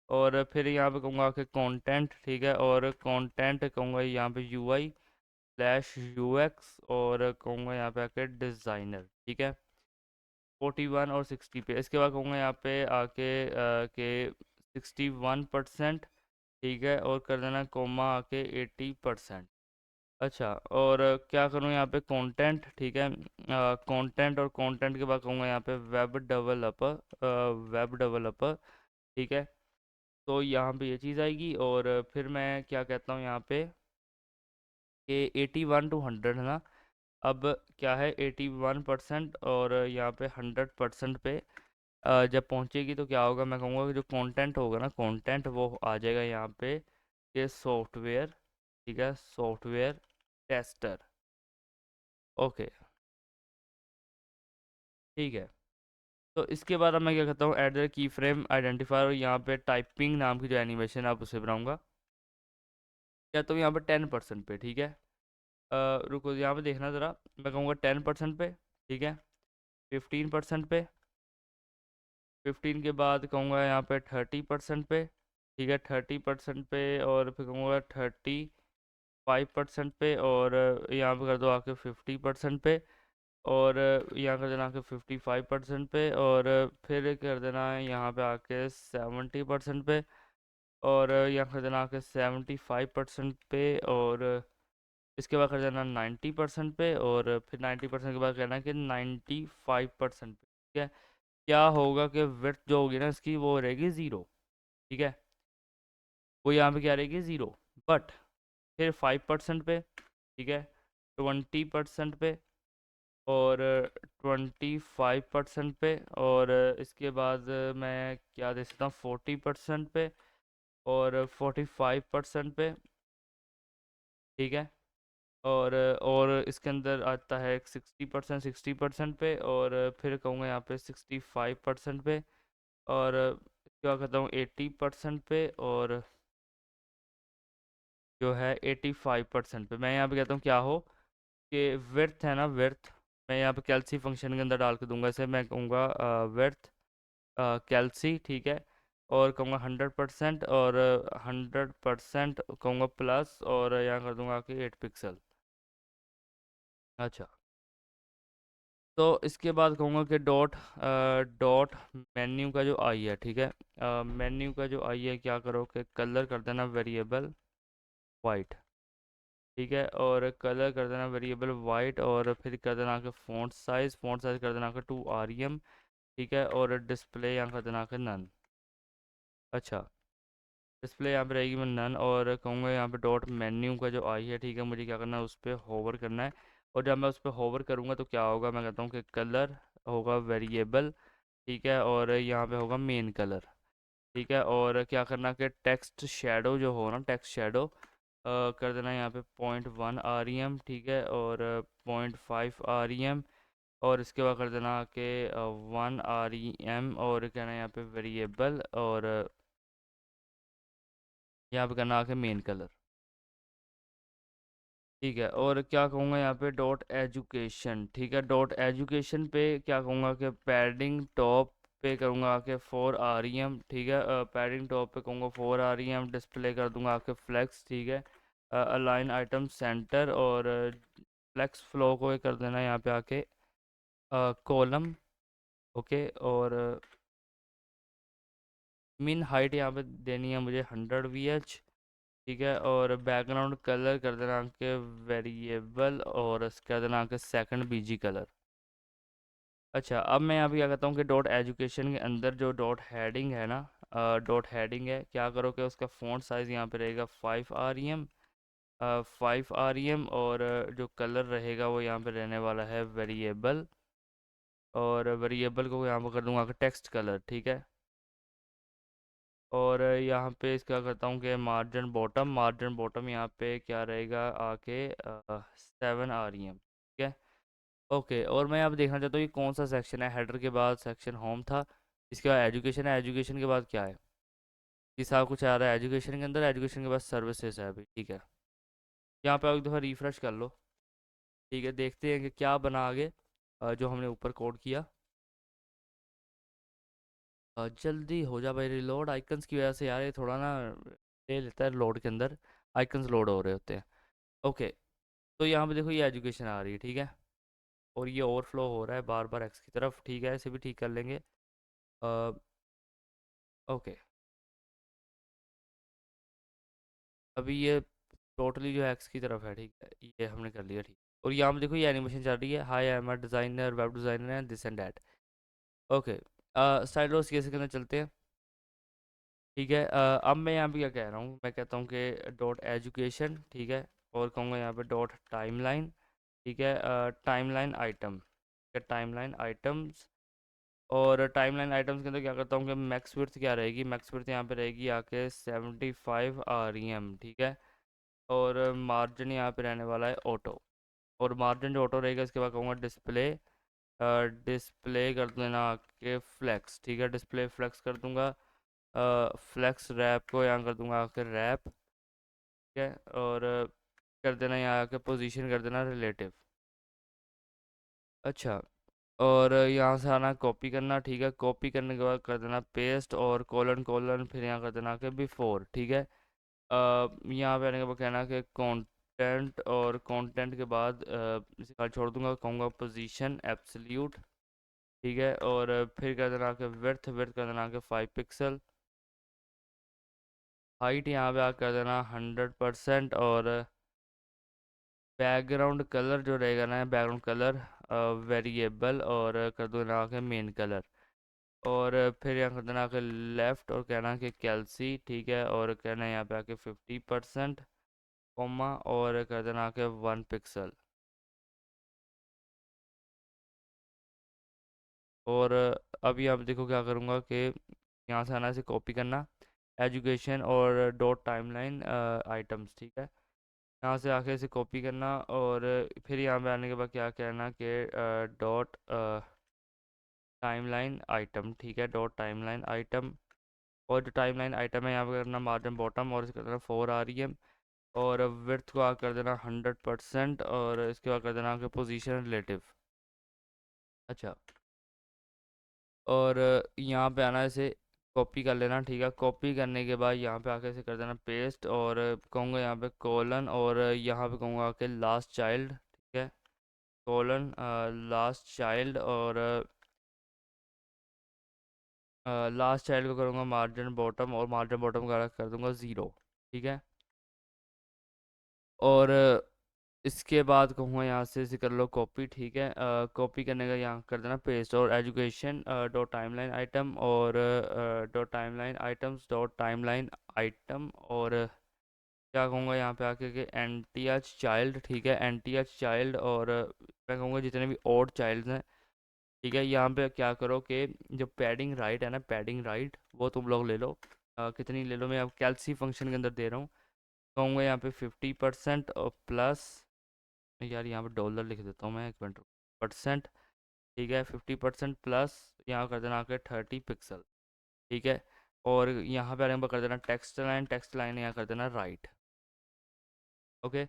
और फिर यहाँ पे कहूँगा आके कंटेंट, ठीक है। और कंटेंट कहूँगा यहाँ पे UI/UX, और कहूँगा यहाँ पे आके डिज़ाइनर, ठीक है। 41 और 60 पे। इसके बाद कहूँगा यहाँ पे आके के 61%, ठीक है। और कर देना कोमा आके 80%। अच्छा, और क्या करूँ यहाँ पे कंटेंट, ठीक है। कंटेंट, और कंटेंट के बाद कहूँगा यहाँ पे वेब डेवलपर, वेब डेवलपर, ठीक है। तो यहाँ पे ये चीज़ आएगी, और फिर मैं क्या कहता हूँ यहाँ पे कि 81 to 100 है ना। अब क्या है, 81% और यहाँ पे 100% पे जब पहुँचेगी तो क्या होगा, मैं कहूँगा कि जो कंटेंट होगा ना, कंटेंट वो आ जाएगा यहाँ पे कि सॉफ्टवेयर, ठीक है, सॉफ्टवेयर टेस्टर। ओके, ठीक है। तो इसके बाद अब मैं क्या करता हूँ, add the key frame identifier, और यहाँ पे टाइपिंग नाम की जो एनिमेशन है आप उसे बनाऊंगा। या तो यहाँ पे 10% पे, ठीक है। रुको, यहाँ पे देखना ज़रा, मैं कहूँगा 10% पे, ठीक है। 15% पे, 15 के बाद कहूँगा यहाँ पे 30% पे, ठीक है, 30% पे। और फिर कहूँगा 35% पे, और यहाँ पे कर दो आके 50% पे। और यहाँ कर देना आके 55% पे। और फिर कर देना है यहाँ पे आके 70% पे। और यहाँ कर देना आके 75% पे। और इसके बाद कर देना 90% पे। और फिर 90% के बाद कहना कि 95% पे, ठीक है। क्या होगा कि विड्थ जो होगी ना इसकी वो रहेगी 0, ठीक है। वो यहाँ पे क्या रहेगी 0। बट फिर 5% पे, ठीक है, 20% पे, और 25% पे। और इसके बाद मैं क्या दे सकता हूँ 40% पे, और 45% पे, ठीक है। और इसके अंदर आता है 60%, 60% पे। और फिर कहूँगा यहाँ पे 65% पे। और क्या कहता हूँ 80% पे। और जो है 85% पे। मैं यहाँ पे कहता हूँ क्या हो कि विर्थ है ना, विर्थ, मैं यहाँ पे कैल्सी फंक्शन के अंदर डाल के दूंगा इसे। मैं कहूँगा विर्थ कैल्सी, ठीक है। और कहूँगा 100%, और 100% कहूँगा प्लस, और यहाँ कर दूंगा कि 8 पिक्सल। अच्छा, तो इसके बाद कहूँगा कि डॉट मेन्यू का जो आई है, ठीक है। मेन्यू का जो आई है, क्या करो कि कलर कर देना वेरिएबल वाइट, ठीक है। और कलर कर देना वेरिएबल वाइट। और फिर कर देना कि फ़ॉन्ट साइज़ कर देना कि 2 rem, ठीक है। और डिस्प्ले यहाँ कर देना कि नन। अच्छा, डिस्प्ले यहाँ पे रहेगी मैं नन, और कहूँगा यहाँ पे डॉट मेन्यू का जो आई है, ठीक है, मुझे क्या करना है, उस पर होवर करना है। और जब मैं उस पर होवर करूँगा तो क्या होगा, मैं कहता हूँ कि कलर होगा वेरिएबल, ठीक है, और यहाँ पे होगा मेन कलर, ठीक है। और क्या करना कि टेक्स्ट शेडो जो हो ना, टेक्स्ट शेडो कर देना यहाँ पे 0.1 REM, ठीक है, और 0.5 REM, और इसके बाद कर देना कि 1 REM, और कहना है यहाँ पे वेरिएबल, और यहाँ पे करना आके मेन कलर, ठीक है। और क्या कहूँगा यहाँ पे डॉट एजुकेशन, ठीक है, डॉट एजुकेशन पे क्या कहूँगा कि पैडिंग टॉप पे करूँगा आके 4 REM, ठीक है, पैडिंग टॉप पे कहूँगा 4 REM, डिस्प्ले कर दूँगा आके फ्लेक्स, ठीक है, अलाइन आइटम सेंटर, और फ्लेक्स फ्लो को ये कर देना यहाँ पे आके कॉलम, ओके। और मिन हाइट यहाँ पे देनी है मुझे 100 VH, ठीक है, और बैकग्राउंड कलर कर देना के वेरिएबल, और कर देना के सेकंड BG कलर। अच्छा, अब मैं यहाँ पे क्या करता हूँ कि डॉट एजुकेशन के अंदर जो डॉट हेडिंग है ना, डॉट हेडिंग है, क्या करो कि उसका फ़ॉन्ट साइज़ यहाँ पे रहेगा 5 REM, 5 REM, और जो कलर रहेगा वो यहाँ पे रहने वाला है वेरिएबल, और वेरिएबल को यहाँ पर कर दूंगा टेक्स्ट कलर, ठीक है। और यहाँ पे इसका करता हूँ कि मार्जिन बॉटम यहाँ पे क्या रहेगा आके 7 REM, ठीक है, ओके। और मैं यहाँ पे देखना चाहता हूँ ये कौन सा सेक्शन है, हेडर के बाद सेक्शन होम था, इसके बाद एजुकेशन है, एजुकेशन के बाद क्या है, ये सारा कुछ आ रहा है एजुकेशन के अंदर, एजुकेशन के बाद सर्विसेज है अभी, ठीक है। यहाँ पे आप एक दफ़ा रिफ्रेश कर लो, ठीक है, देखते हैं कि क्या बना आगे जो हमने ऊपर कोड किया। जल्दी हो जा भाई, रिलोड आइकन्स की वजह से यार ये थोड़ा ना ले लेता है लोड के अंदर, आइकन्स लोड हो रहे होते हैं, ओके। तो यहाँ पे देखो ये एजुकेशन आ रही है, ठीक है, और ये ओवरफ्लो हो रहा है बार बार एक्स की तरफ, ठीक है, ऐसे भी ठीक कर लेंगे, ओके। अभी ये टोटली जो है एक्स की तरफ है, ठीक है, ये हमने कर लिया, ठीक। और यहाँ पे देखो ये एनिमेशन चल रही है, hi I am a designer, web designer and this and that, okay. साइड रोज केस के अंदर चलते हैं, ठीक है। अब मैं यहाँ पे क्या कह रहा हूँ, मैं कहता हूँ कि डॉट एजुकेशन, ठीक है, और कहूँगा यहाँ पे डॉट टाइमलाइन, ठीक है, टाइमलाइन आइटम, ठीक है, टाइमलाइन आइटम्स। और टाइमलाइन आइटम्स के अंदर क्या करता हूँ कि मैक्स विड्थ क्या रहेगी, मैक्स विड्थ यहाँ पे रहेगी आके 75 REM, ठीक है, और मार्जिन यहाँ पे रहने वाला है ऑटो, और मार्जिन जो ऑटो रहेगा इसके बाद कहूँगा डिस्प्ले, डिस्प्ले कर देना आके फ्लेक्स, ठीक है, डिस्प्ले फ्लेक्स कर दूंगा, फ्लेक्स रैप को यहाँ कर दूंगा आके रैप, ठीक है, और कर देना यहाँ आके पोजीशन कर देना रिलेटिव, अच्छा। और यहाँ से आना कॉपी करना, ठीक है, कॉपी करने के बाद कर देना पेस्ट, और कॉलन कॉलन फिर यहाँ कर देना कि बिफोर, ठीक है। यहाँ पे आने के बाद कहना कि कंटेंट, और कंटेंट के बाद इसे खाली छोड़ दूंगा, कहूँगा पोजीशन एब्सोल्यूट, ठीक है, और फिर कर देना कि विड्थ विड्थ कर देना कि 5 पिक्सल, हाइट यहाँ पे आ कर देना 100%, और बैकग्राउंड कलर जो रहेगा ना, बैकग्राउंड कलर वेरिएबल, और कर दो ना के मेन कलर, और फिर यहाँ कर देना आके लेफ़्ट, और कहना कि कैल्सी, ठीक है, और कहना है यहाँ पे आके 50%, कोमा, और कर देना आके 1 पिक्सल। और अभी आप देखो क्या करूँगा कि यहाँ से आना से कॉपी करना एजुकेशन और डॉट टाइमलाइन आइटम्स, ठीक है, यहाँ से आके इसे कॉपी करना, और फिर यहाँ पे आने के बाद क्या कहना कि डॉट टाइमलाइन आइटम, ठीक है, डॉट टाइमलाइन आइटम, और जो टाइमलाइन आइटम है यहाँ पे करना मार्जिन बॉटम, और इसे कर देना 4 REM, और विड्थ को कर देना 100%, और इसके बाद कर देना कि पोजीशन रिलेटिव, अच्छा। और यहाँ पे आना इसे कॉपी कर लेना, ठीक है, कॉपी करने के बाद यहाँ पे आके इसे कर देना पेस्ट, और कहूँगा यहाँ पे कॉलन, और यहाँ पे कहूँगा कि लास्ट चाइल्ड, ठीक है, कॉलन लास्ट चाइल्ड, और लास्ट चाइल्ड को करूँगा मार्जिन बॉटम, और मार्जिन बॉटम का कर दूँगा 0, ठीक है। और इसके बाद कहूँगा यहाँ से इसे कर लो कॉपी, ठीक है। कॉपी करने का यहाँ कर देना पेस्ट, और एजुकेशन डॉट टाइमलाइन आइटम, और dot timeline items dot timeline item, और क्या कहूँगा यहाँ पे आके कि एन टी एच चाइल्ड, ठीक है, एन टी एच चाइल्ड, और मैं कहूँगा जितने भी ओड चाइल्ड हैं, ठीक है। यहाँ पे क्या करो कि जो पैडिंग राइट है ना, पैडिंग राइट वो तुम लोग ले लो। कितनी ले लो, मैं अब कैलसी फंक्शन के अंदर दे रहा हूँ। कहूँगा यहाँ पे 50% और प्लस, यार यहाँ पे डॉलर लिख देता हूँ मैं, एक मिनट, परसेंट, ठीक है। 50% प्लस यहाँ कर देना आके 30 पिक्सल, ठीक है। और यहाँ पे आगे कर देना टेक्स्ट लाइन यहाँ कर देना राइट, ओके।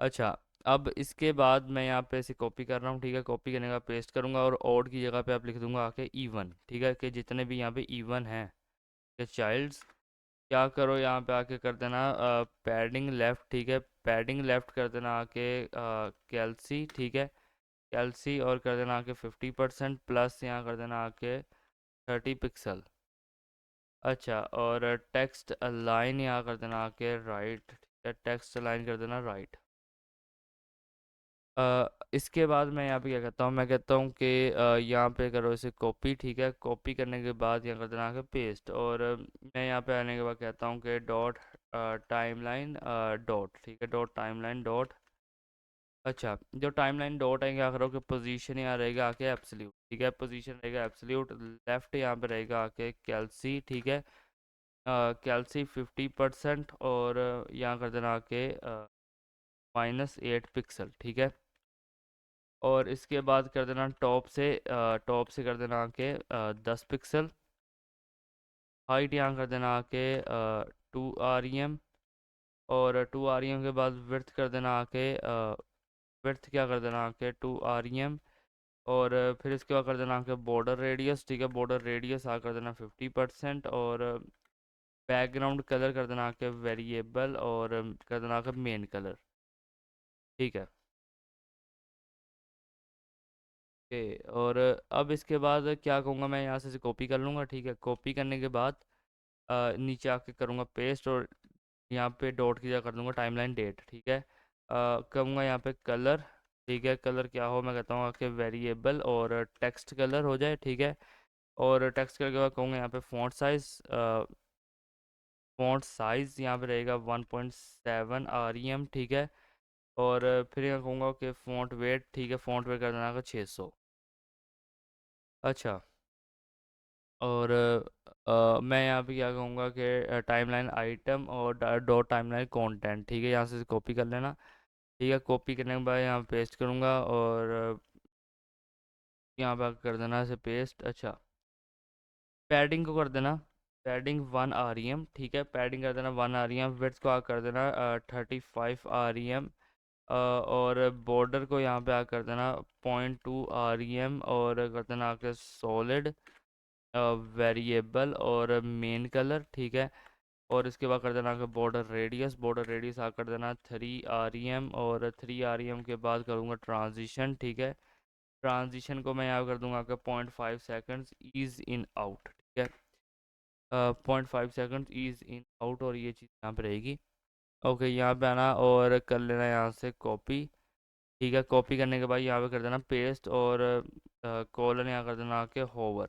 अच्छा, अब इसके बाद मैं यहाँ पे इसे कॉपी कर रहा हूँ, ठीक है। कॉपी करने का पेस्ट करूँगा, और ओड की जगह पे आप लिख दूंगा आके इवन, ठीक है, कि जितने भी यहाँ पे इवन हैं के चाइल्ड्स, क्या करो यहाँ पे आके कर देना पैडिंग लेफ्ट, ठीक है। पैडिंग लेफ्ट कर देना आके कैल्सी, ठीक है, कैल्सी, और कर देना आके 50% प्लस यहाँ कर देना आके 30 पिक्सल। अच्छा, और टेक्स्ट लाइन यहाँ कर देना आके राइट, ठीक है, टेक्स्ट लाइन कर देना राइट। इसके बाद मैं यहाँ पे क्या कहता हूँ, मैं कहता हूँ कि यहाँ पे करो इसे कॉपी, ठीक है। कॉपी करने के बाद यहाँ कर देना आके पेस्ट, और मैं यहाँ पे आने के बाद कहता हूँ कि डॉट टाइमलाइन डॉट, ठीक है, डॉट टाइमलाइन डॉट। अच्छा, जो टाइमलाइन डॉट है, क्या करो कि पोजीशन यहाँ रहेगा आके एब्सोल्यूट, ठीक है, पोजीशन रहेगा एब्सोल्यूट, लेफ्ट यहाँ पे रहेगा आके कैल्सी, ठीक है, कैल्सी 50%, और यहाँ कर देना आके -8 पिक्सल, ठीक है। और इसके बाद कर देना टॉप से कर देना आके 10 पिक्सल, हाइट यहाँ कर देना आके 2 REM, और 2 REM के बाद विड्थ कर देना आके विड्थ क्या कर देना आके 2 REM, और फिर इसके बाद कर देना आके बॉर्डर रेडियस, ठीक है, बॉर्डर रेडियस आ कर देना 50%, और बैकग्राउंड कलर कर देना आके वेरिएबल, और कर देना आके मेन कलर, ठीक है, ओके। और अब इसके बाद क्या कहूँगा, मैं यहाँ से कॉपी कर लूँगा, ठीक है। कॉपी करने के बाद नीचे आके करूँगा पेस्ट, और यहाँ पे डॉट की जगह कर दूँगा टाइमलाइन डेट, ठीक है। कहूँगा यहाँ पे कलर, ठीक है, कलर क्या हो, मैं कहता हूँ कि वेरिएबल, और टेक्स्ट कलर हो जाए, ठीक है। और टेक्स्ट कलर के बाद कहूँगा यहाँ पे फ़ॉन्ट साइज़ यहाँ पे रहेगा 1.7 REM, ठीक है। और फिर यहाँ कहूँगा कि फ़ॉन्ट वेट, ठीक है, फ़ॉन्ट वेट कर देना का 600। अच्छा, और मैं यहाँ पे क्या कहूँगा कि टाइमलाइन आइटम और डॉट टाइमलाइन कंटेंट, ठीक है, यहाँ से कॉपी कर लेना, ठीक है। कॉपी करने के बाद यहाँ पेस्ट करूँगा, और यहाँ पर कर देना इसे पेस्ट। अच्छा, पैडिंग को कर देना पैडिंग 1 REM, ठीक है, पैडिंग कर देना 1 REM, विड्थ को कर देना 35 REM, और बॉर्डर को यहाँ पे कर देना 0.2 REM, और कर देना आके सॉलिड वेरिएबल, और मेन कलर, ठीक है। और इसके बाद कर देना आगे बॉर्डर रेडियस कर देना 3 REM, और 3 REM के बाद करूँगा ट्रांजिशन, ठीक है। ट्रांजिशन को मैं यहाँ कर दूंगा आपका 0.5 सेकंड्स ईज इन आउट, ठीक है, 0.5 सेकंड्स ईज इन आउट, और ये चीज़ यहाँ पे रहेगी, ओके। यहाँ पे आना और कर लेना यहाँ से कॉपी, ठीक है। कॉपी करने के बाद यहाँ पे कर देना पेस्ट, और कॉलन यहाँ कर देना आके होवर।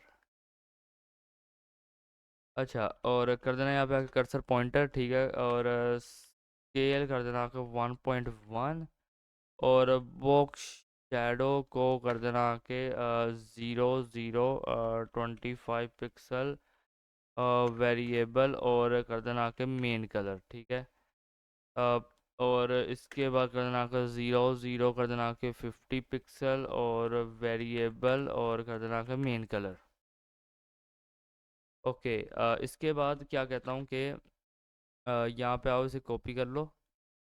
अच्छा, और कर देना यहाँ पे आके कर्सर पॉइंटर, ठीक है, और स्केल कर देना आके 1.1, और बॉक्स शैडो को कर देना आके 0 0 25 पिक्सल वेरिएबल, और कर देना आके मेन कलर, ठीक है। अ, और इसके बाद कर देना आके 0 0 कर देना आके 50 पिक्सल, और वेरिएबल, और कर देना आके मेन कलर, ओके। इसके बाद क्या कहता हूँ कि यहाँ पे आओ, इसे कॉपी कर लो,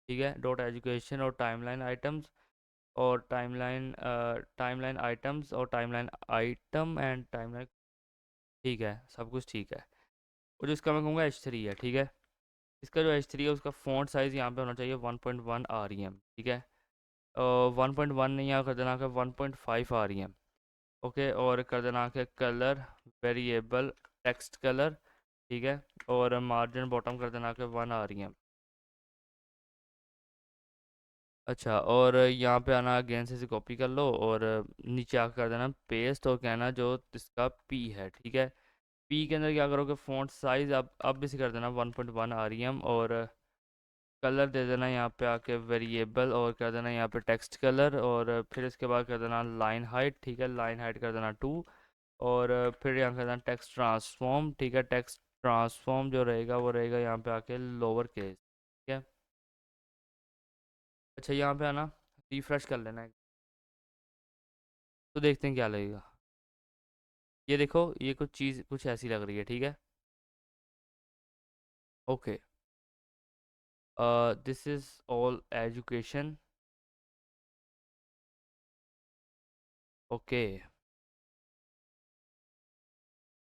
ठीक है, डॉट एजुकेशन और टाइमलाइन आइटम्स, और टाइमलाइन आइटम्स, और टाइमलाइन आइटम एंड टाइमलाइन, ठीक है, सब कुछ ठीक है। और जो इसका मैं कहूँगा H3 है, ठीक है। इसका जो H3 है उसका फ़ॉन्ट साइज़ यहाँ पे होना चाहिए 1.1 REM, ठीक है। 1.1 नहीं, यहाँ कर देना कि 1.5 REM, ओके। और कर देना कि कलर वेरिएबल टेक्स्ट कलर, ठीक है, और मार्जिन बॉटम कर देना कि 1 REM, अच्छा, और यहाँ पे आना, अगेन से कॉपी कर लो और नीचे आकर कर देना पेस्ट, और कहना जो इसका पी है, ठीक है। पी के अंदर क्या करोगे, फ़ॉन्ट साइज़ अब भी से कर देना 1.1 आरईएम, और कलर दे देना यहाँ पे आके वेरिएबल, और कर देना यहाँ पे टेक्स्ट कलर, और फिर इसके बाद कर देना लाइन हाइट, ठीक है, लाइन हाइट कर देना 2, और फिर यहाँ कर देना टेक्स्ट ट्रांसफॉर्म, ठीक है, टेक्स्ट ट्रांसफॉर्म जो रहेगा वो रहेगा यहाँ पे आके लोअर केस, ठीक है। अच्छा, यहाँ पे आना, रिफ्रेश कर लेना है, तो देखते हैं क्या लगेगा। ये देखो, ये कुछ चीज़ कुछ ऐसी लग रही है, ठीक है। Okay, this is all education. Okay,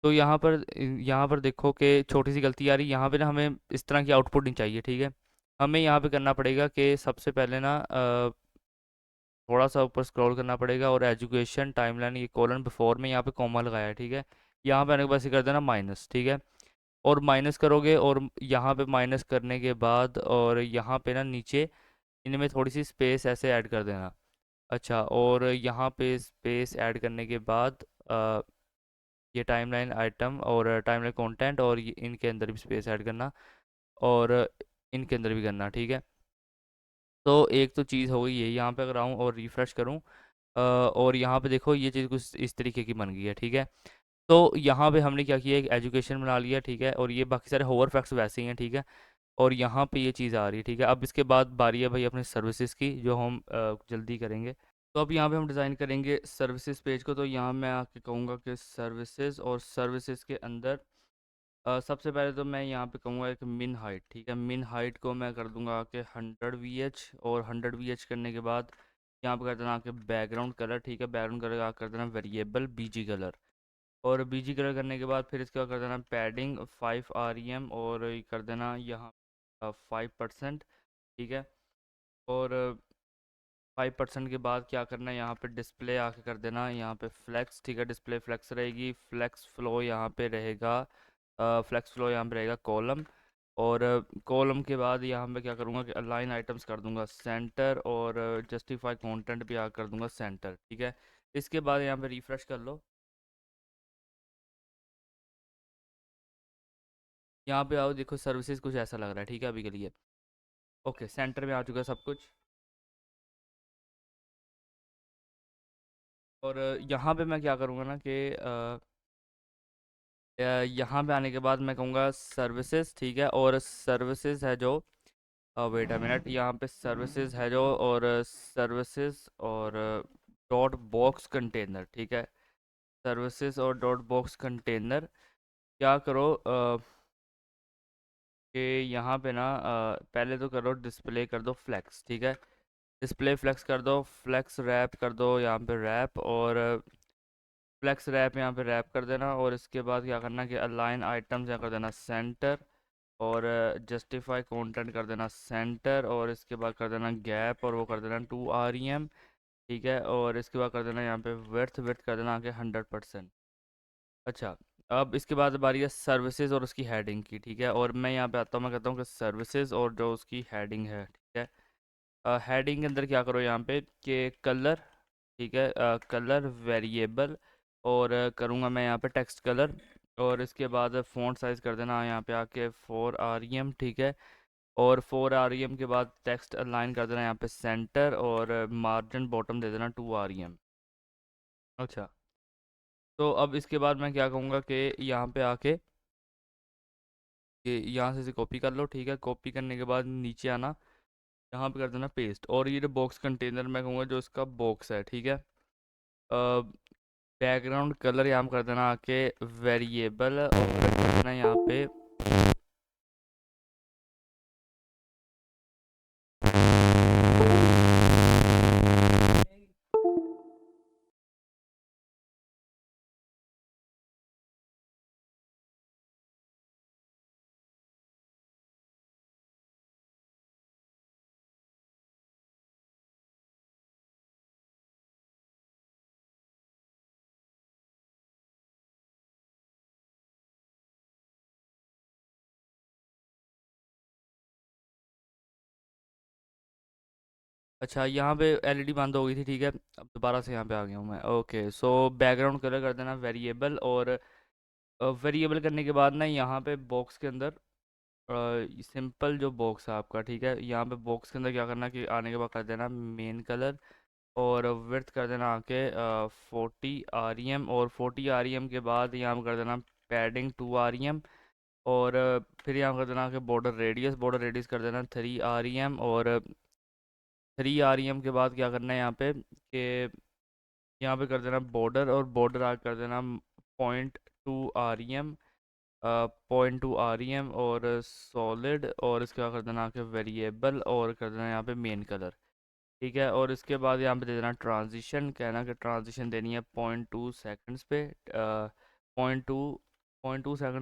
तो यहाँ पर देखो कि छोटी सी गलती आ रही है यहाँ पे ना, हमें इस तरह की आउटपुट नहीं चाहिए, ठीक है। हमें यहाँ पे करना पड़ेगा कि सबसे पहले ना थोड़ा सा ऊपर स्क्रॉल करना पड़ेगा, और एजुकेशन टाइमलाइन ये कॉलन बिफोर में यहाँ पे कॉमा लगाया है, ठीक है। यहाँ पे आने के बाद ये कर देना माइनस, ठीक है। और माइनस करोगे, और यहाँ पे माइनस करने के बाद, और यहाँ पे ना नीचे इनमें थोड़ी सी स्पेस ऐसे ऐड कर देना। अच्छा, और यहाँ पे स्पेस ऐड करने के बाद ये टाइमलाइन आइटम और टाइमलाइन कंटेंट, और ये इनके अंदर भी स्पेस ऐड करना, और इनके अंदर भी करना, ठीक है। तो एक तो चीज़ हो गई है, यहाँ पे अगर आऊँ और रिफ़्रेश करूँ, और यहाँ पे देखो ये चीज़ कुछ इस तरीके की बन गई है, ठीक है। तो यहाँ पे हमने क्या किया, एक एजुकेशन बना लिया, ठीक है, और ये बाकी सारे होवर फैक्ट्स वैसे ही हैं, ठीक है। और यहाँ पे ये चीज़ आ रही है, ठीक है। अब इसके बाद बारी है भाई अपने सर्विसेज की, जो हम जल्दी करेंगे। तो अब यहाँ पे हम डिज़ाइन करेंगे सर्विसेज पेज को, तो यहाँ मैं आके कहूँगा कि सर्विसेज, और सर्विसेज के अंदर सबसे पहले तो मैं यहाँ पे कहूँगा एक मिन हाइट, ठीक है। मिन हाइट को मैं कर दूंगा कि 100 VH, और 100 VH करने के बाद यहाँ पे कर देना आके बैकग्राउंड कलर, ठीक है। बैकग्राउंड कलर का कर देना वेरिएबल बीजी कलर, और बीजी कलर करने के बाद फिर इसके बाद कर देना पैडिंग 5 REM, और ये कर देना यहाँ 5%, ठीक है। और 5% के बाद क्या करना है, यहाँ पे डिस्प्ले आके कर देना यहाँ पे फ्लैक्स, ठीक है। डिस्प्ले फ्लैक्स रहेगी, फ्लैक्स फ्लो यहाँ पे रहेगा, फ्लैक्स फ्लो यहाँ पे रहेगा कॉलम, और कॉलम के बाद यहाँ पे क्या करूँगा कि अलाइन आइटम्स कर दूंगा सेंटर, और जस्टिफाई कंटेंट भी आकर कर दूंगा सेंटर, ठीक है। इसके बाद यहाँ पे रिफ्रेश कर लो, यहाँ पे आओ, देखो सर्विसेज कुछ ऐसा लग रहा है, ठीक है, अभी के लिए। ओके, सेंटर में आ चुका है सब कुछ, और यहाँ पे मैं क्या करूँगा ना कि यहाँ पे आने के बाद मैं कहूँगा सर्विसेज, ठीक है। और सर्विसेज है जो, वेट अ मिनट, यहाँ पे सर्विसेज है जो, और सर्विसेज और डॉट बॉक्स कंटेनर, ठीक है। सर्विसेज और डॉट बॉक्स कंटेनर, क्या करो कि यहाँ पे ना पहले तो करो डिस्प्ले कर दो फ्लैक्स, ठीक है। डिस्प्ले फ्लैक्स कर दो, फ्लैक्स रैप कर दो यहाँ पे रैप, और फ्लैक्स रैप यहाँ पे रैप कर देना, और इसके बाद क्या करना कि अलाइन आइटम्स यहाँ कर देना सेंटर, और जस्टिफाई कंटेंट कर देना सेंटर, और इसके बाद कर देना गैप, और वो कर देना 2 REM, ठीक है। और इसके बाद कर देना यहाँ पे विड्थ विड्थ कर देना आके 100%। अच्छा, अब इसके बाद बारी है सर्विसेज और उसकी हेडिंग की, ठीक है। और मैं यहाँ पे आता हूँ, मैं कहता हूँ कि सर्विसेज और जो उसकी हेडिंग है, ठीक है। हेडिंग के अंदर क्या करो यहाँ पे कि कलर, ठीक है, कलर वेरिएबल, और करूँगा मैं यहाँ पे टेक्स्ट कलर, और इसके बाद फ़ॉन्ट साइज़ कर देना यहाँ पे आके 4 REM, ठीक है। और 4 REM के बाद टेक्स्ट अलाइन कर देना यहाँ पे सेंटर, और मार्जिन बॉटम दे देना 2 REM। अच्छा, तो अब इसके बाद मैं क्या कहूँगा कि यहाँ पे आके कि यहाँ से इसे कॉपी कर लो, ठीक है। कॉपी करने के बाद नीचे आना, यहाँ पे कर देना पेस्ट, और ये जो बॉक्स कंटेनर मैं कहूँगा जो इसका बॉक्स है, ठीक है। बैकग्राउंड कलर यहाँ पे कर देना आके वेरिएबल, और कर देना यहाँ पे अच्छा, यहाँ पे एलईडी बंद हो गई थी, ठीक है। अब दोबारा से यहाँ पे आ गया हूँ मैं। ओके, सो बैकग्राउंड कलर कर देना वेरिएबल, और वेरिएबल करने के बाद ना यहाँ पे बॉक्स के अंदर सिंपल जो बॉक्स है आपका, ठीक है, यहाँ पे बॉक्स के अंदर क्या करना कि आने के बाद कर देना मेन कलर, और विड्थ कर देना आके 40 REM, और 40 REM के बाद यहाँ पे कर देना पैडिंग 2 REM, और फिर यहाँ कर देना कि बॉर्डर रेडियस कर देना 3 REM, और 3 REM के बाद क्या करना है यहाँ पे कि यहाँ पे कर देना बॉर्डर, और बॉर्डर आगे कर देना 0.2 REM, 0.2 REM, और सॉलिड, और इसके बाद कर देना आके वेरिएबल, और कर देना यहाँ पे मेन कलर, ठीक है। और इसके बाद यहाँ पे दे देना ट्रांजिशन, कहना कि ट्रांजिशन देनी है 0.2 सेकंड्स पे, 0.2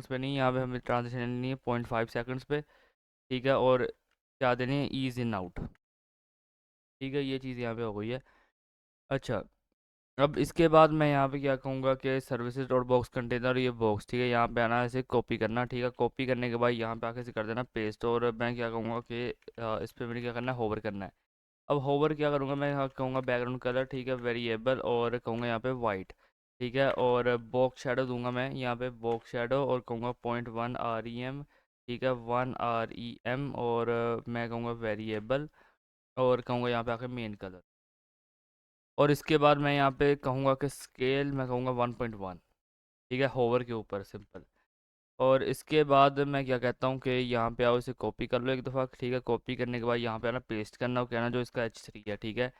पे नहीं, यहाँ पे हमें ट्रांजिशन देनी है 0.5 सेकंड्स पे, ठीक है। और क्या देनी है, ईज इन आउट, ठीक है, ये चीज़ यहाँ पे हो गई है। अच्छा, अब इसके बाद मैं यहाँ पे क्या कहूँगा कि सर्विसेज डॉट बॉक्स कंटेनर, ये बॉक्स, ठीक है, यहाँ पे आना है, इसे कॉपी करना, ठीक है। कॉपी करने के बाद यहाँ पे आके इसे कर देना पेस्ट, और मैं क्या कहूँगा कि इस पे मैंने क्या करना है, होवर करना है। अब होवर क्या करूँगा मैं, यहाँ कहूँगा बैकग्राउंड कलर, ठीक है, वेरिएबल, और कहूँगा यहाँ पे वाइट, ठीक है। और बॉक्स शेडो दूंगा मैं यहाँ पे, बॉक्स शेडो, और कहूँगा 0.1 REM, ठीक है, 1 REM, और मैं कहूँगा वेरिएबल, और कहूँगा यहाँ पे आके मेन कलर। और इसके बाद मैं यहाँ पे कहूँगा कि स्केल मैं कहूँगा 1.1, ठीक है, होवर के ऊपर सिंपल। और इसके बाद मैं क्या कहता हूँ कि यहाँ पे आओ, इसे कॉपी कर लो एक दफ़ा, ठीक है। कॉपी करने के बाद यहाँ पे आना पेस्ट करना, और कहना जो इसका H3 है, ठीक है।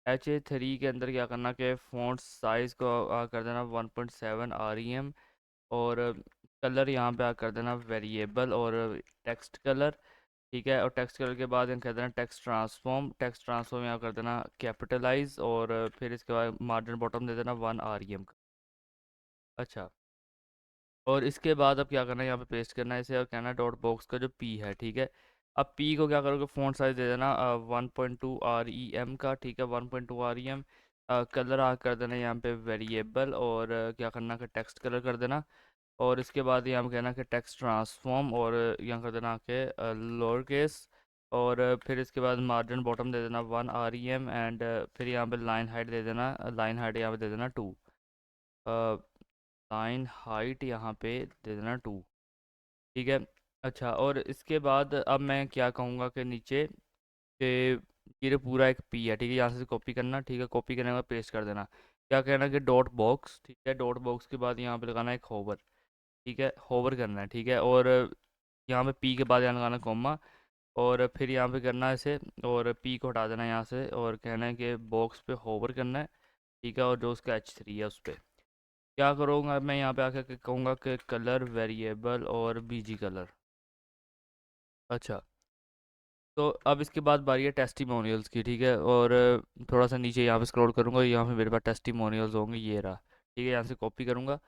H3 के अंदर क्या करना कि फ़ॉन्ट साइज़ को कर देना 1.7 REM, और कलर यहाँ पे कर देना वेरिएबल, और टेक्स्ट कलर, ठीक है। और टेक्स्ट कलर के बाद यहाँ कर देना टेक्स्ट ट्रांसफॉर्म यहाँ कर देना कैपिटलाइज, और फिर इसके बाद मार्जिन बॉटम दे देना 1 REM का। अच्छा, और इसके बाद अब क्या करना है, यहाँ पे पेस्ट करना है इसे, और कहना है डॉट बॉक्स का जो पी है, ठीक है। अब पी को क्या करोगे, फ़ॉन्ट साइज दे देना 1.2 REM का, ठीक है, 1.2 REM। कलर कर देना यहाँ पे वेरिएबल, और क्या करना कि टेक्स्ट कलर कर देना। और इसके बाद यहाँ पे कहना कि टेक्स्ट ट्रांसफॉर्म, और यहाँ कर देना के लोअर केस, और फिर इसके बाद मार्जिन बॉटम दे देना 1 REM, एंड फिर यहाँ पे लाइन हाइट दे देना, लाइन हाइट यहाँ पे दे देना 2, लाइन हाइट यहाँ पे दे देना 2, ठीक है। अच्छा, और इसके बाद अब मैं क्या कहूँगा कि नीचे कि ये पूरा एक पी है, ठीक है, यहाँ से कॉपी करना, ठीक है। कॉपी करने के बाद पेस्ट कर देना, क्या कहना कि डॉट बॉक्स, ठीक है, डॉट बॉक्स के बाद यहाँ पे लगाना एक होवर, ठीक है, होवर करना है, ठीक है। और यहाँ पे पी के बाद यहाँ लगाना कॉमा, और फिर यहाँ पे करना है इसे, और पी को हटा देना यहाँ से, और कहना है कि बॉक्स पे होवर करना है, ठीक है। और जो उसका H3 है उस पर क्या करूँगा मैं, यहाँ पे आके कहूँगा कि कलर वेरिएबल, और बीजी कलर। अच्छा, तो अब इसके बाद बारी है टेस्टिमोनियल्स की, ठीक है। और थोड़ा सा नीचे यहाँ पे स्क्रॉल करूँगा, यहाँ पे मेरे पास टेस्टिमोनियल्स होंगे, ये रहा, ठीक है। यहाँ से कॉपी करूँगा,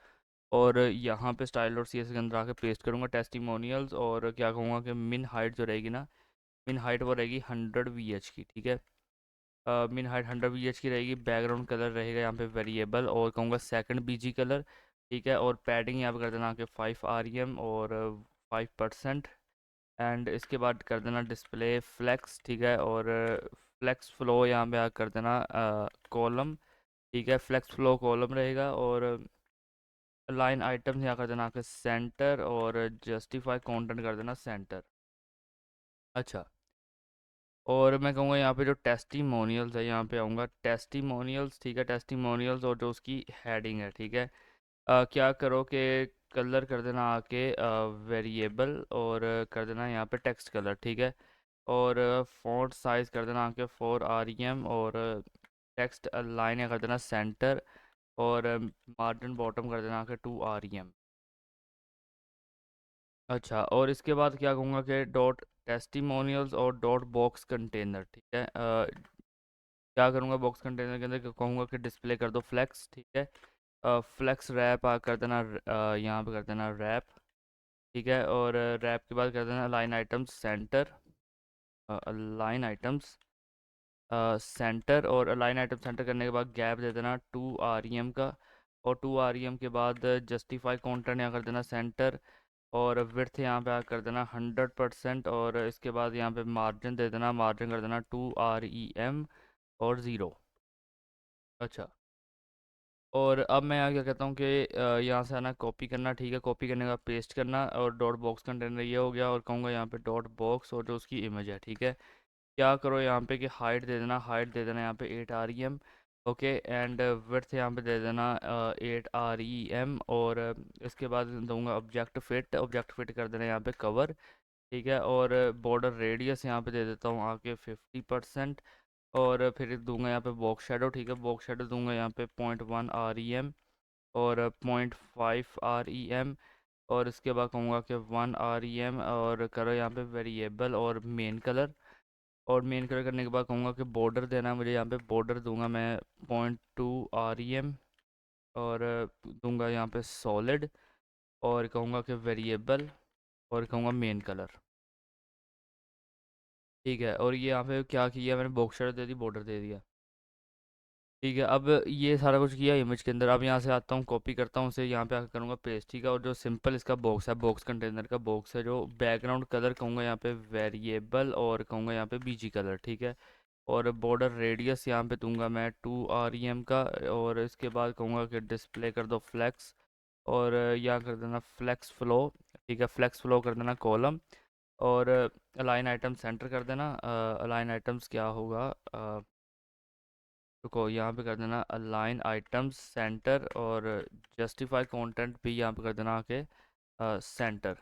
और यहाँ पे स्टाइल और CSS के अंदर आके पेस्ट करूँगा टेस्टिमोनियल्स, और क्या कहूँगा कि मिन हाइट जो रहेगी ना, मिन हाइट वो रहेगी 100 VH की, ठीक है। मिन हाइट 100 VH की रहेगी। बैकग्राउंड कलर रहेगा यहाँ पे वेरिएबल, और कहूँगा सेकंड बीजी कलर, ठीक है। और पैडिंग यहाँ पे कर देना कि 5 REM, और 5%, एंड इसके बाद कर देना डिस्प्ले फ्लेक्स, ठीक है। और फ्लेक्स फ्लो यहाँ पे कर देना कॉलम, ठीक है, फ्लेक्स फ्लो कॉलम रहेगा। और लाइन आइटम्स यहाँ कर देना कि सेंटर, और जस्टिफाई कंटेंट कर देना सेंटर। अच्छा, और मैं कहूँगा यहाँ पे जो टेस्टिमोनियल्स है, यहाँ पे आऊँगा टेस्टिमोनियल्स, ठीक है, टेस्टिमोनियल्स, और जो उसकी हेडिंग है, ठीक है। क्या करो कि कलर कर देना आके वेरिएबल, और कर देना यहाँ पे टेक्स्ट कलर, ठीक है। और फ़ॉन्ट साइज़ कर देना आके 4 REM, और टेक्स्ट लाइन कर देना सेंटर, और मार्जिन बॉटम कर देना आके 2 REM। अच्छा, और इसके बाद क्या कहूँगा कि डॉट टेस्टिमोनियल्स और डॉट बॉक्स कंटेनर, ठीक है। क्या करूँगा बॉक्स कंटेनर के अंदर कहूँगा कि डिस्प्ले कर दो फ्लेक्स, ठीक है। फ्लेक्स रैप कर देना, यहाँ पे कर देना रैप, ठीक है। और रैप के बाद कर देना line items centre, line items centre, और लाइन आइटम सेंटर करने के बाद गैप दे देना 2 REM का। और 2 REM के बाद जस्टिफाई कंटेंट यहाँ कर देना सेंटर, और विड्थ यहाँ पे कर देना 100%, और इसके बाद यहाँ पे मार्जिन दे देना, मार्जिन कर देना 2 REM, और ज़ीरो। अच्छा, और अब मैं यहाँ क्या कहता हूँ कि यहाँ से आना कॉपी करना, ठीक है, कॉपी करने का पेस्ट करना, और डॉट बॉक्स कंटेनर ये हो गया, और कहूँगा यहाँ पे डॉट बॉक्स और जो उसकी इमेज है, ठीक है। क्या करो यहाँ पे कि हाइट दे देना, हाइट दे देना यहाँ पे 8 REM, ओके, एंड विड्थ यहाँ पे दे देना 8 REM, और इसके बाद दूंगा ऑब्जेक्ट फिट कर देना यहाँ पे कवर, ठीक है, और बॉर्डर रेडियस यहाँ पे दे देता हूँ आके 50%, और फिर दूंगा यहाँ पे बॉक्स शेडो, ठीक है, बॉक्स शेडो दूंगा यहाँ पे 0.1 REM और 0.5 REM, और इसके बाद कहूँगा कि 1 REM, और करो यहाँ पे वेरिएबल और मेन कलर, और मेन कलर करने के बाद कहूँगा कि बॉर्डर देना है मुझे, यहाँ पे बॉर्डर दूंगा मैं 0.2 REM, और दूंगा यहाँ पे सॉलिड, और कहूँगा कि वेरिएबल, और कहूँगा मेन कलर, ठीक है। और ये यहाँ पे क्या किया मैंने, बॉक्स शेडो दे दी, बॉर्डर दे दिया, ठीक है। अब ये सारा कुछ किया इमेज के अंदर, अब यहाँ से आता हूँ, कॉपी करता हूँ उसे, यहाँ पे आकर करूँगा पेस्ट, ठीक है। और जो सिंपल इसका बॉक्स है, बॉक्स कंटेनर का बॉक्स है, जो बैकग्राउंड कलर कहूँगा यहाँ पे वेरिएबल, और कहूँगा यहाँ पे बीजी कलर, ठीक है। और बॉर्डर रेडियस यहाँ पे दूंगा मैं 2 REM का, और इसके बाद कहूँगा कि डिस्प्ले कर दो फ्लेक्स, और यहाँ कर देना फ्लेक्स फ्लो, ठीक है, फ्लेक्स फ्लो कर देना कॉलम, और अलाइन आइटम सेंटर कर देना, अलाइन आइटम्स क्या होगा, रुको, यहाँ पे कर देना अलाइन आइटम्स सेंटर, और जस्टिफाई कंटेंट भी यहाँ पे कर देना आके सेंटर,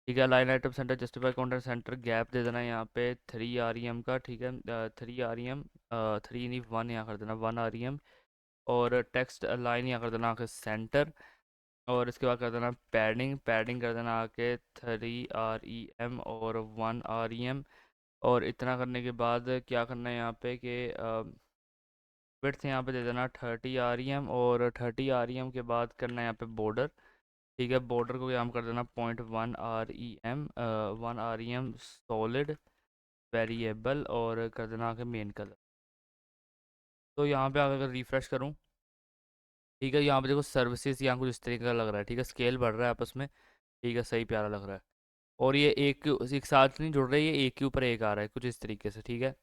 ठीक है। Align item centre justify content centre, gap दे देना यहाँ पे 3 REM का, ठीक है, 3 REM, 3 नहीं 1 यहाँ कर देना 1 REM, और टेक्स्ट अलाइन यहाँ कर देना आके सेंटर, और इसके बाद कर देना पैडिंग, पैडिंग कर देना आके 3 REM और 1 REM, और इतना करने के बाद क्या करना है यहाँ पे कि विड्थ यहाँ पे दे देना 30 REM, और 30 REM के बाद करना है यहाँ पे बॉर्डर, ठीक है, बॉर्डर को यहाँ कर देना 0.1 REM, 1 REM सॉलिड वेरिएबल, और कर देना आके मेन कलर। तो यहाँ पे अगर रिफ्रेश करूँ, ठीक है, यहाँ पे देखो सर्विसेज यहाँ कुछ इस तरीके का लग रहा है, ठीक है, स्केल बढ़ रहा है आपस में, ठीक है, सही प्यारा लग रहा है, और ये एक साथ नहीं जुड़ रही है, ये एक के ऊपर एक आ रहा है कुछ इस तरीके से, ठीक है।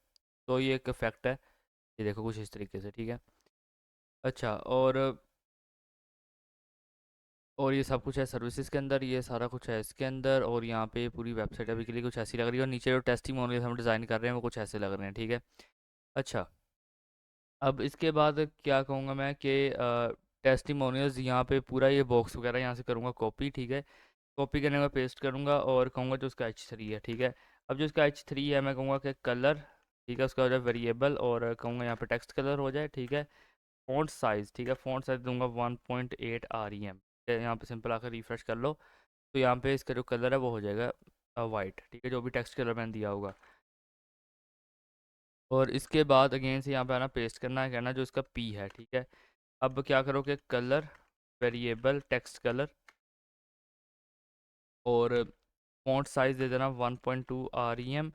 तो ये एक इफेक्ट है, ये देखो कुछ इस तरीके से, ठीक है। अच्छा, और ये सब कुछ है सर्विसेज के अंदर, ये सारा कुछ है इसके अंदर, और यहाँ पे पूरी वेबसाइट अभी के लिए कुछ ऐसी लग रही है, और नीचे जो टेस्टिमोनियल्स हम डिज़ाइन कर रहे हैं वो कुछ ऐसे लग रहे हैं, ठीक है। अच्छा, अब इसके बाद क्या कहूँगा मैं कि टेस्टिमोनियल्स यहाँ पे पूरा ये बॉक्स वगैरह यहाँ से करूँगा कॉपी, ठीक है, कॉपी करने का पेस्ट करूँगा, और कहूँगा जो उसका H3 है, ठीक है। अब जो इसका H3 है मैं कहूँगा कि कलर, ठीक है, उसका हो जाए वेरिएबल, और कहूँगा यहाँ पे टेक्स्ट कलर हो जाए, ठीक है। फ़ॉन्ट साइज़, ठीक है, फ़ॉन्ट साइज़ दूंगा 1.8 REM, यहाँ पे सिंपल आकर रिफ्रेश कर लो, तो यहाँ पे इसका जो कलर है वो हो जाएगा वाइट, ठीक है, जो भी टेक्स्ट कलर मैंने दिया होगा। और इसके बाद अगेन से यहाँ पे आना, पेस्ट करना है, कहना जो इसका पी है, ठीक है। अब क्या करो कि कलर वेरिएबल टेक्स्ट कलर, और फ़ॉन्ट साइज़ दे देना 1.2 REM,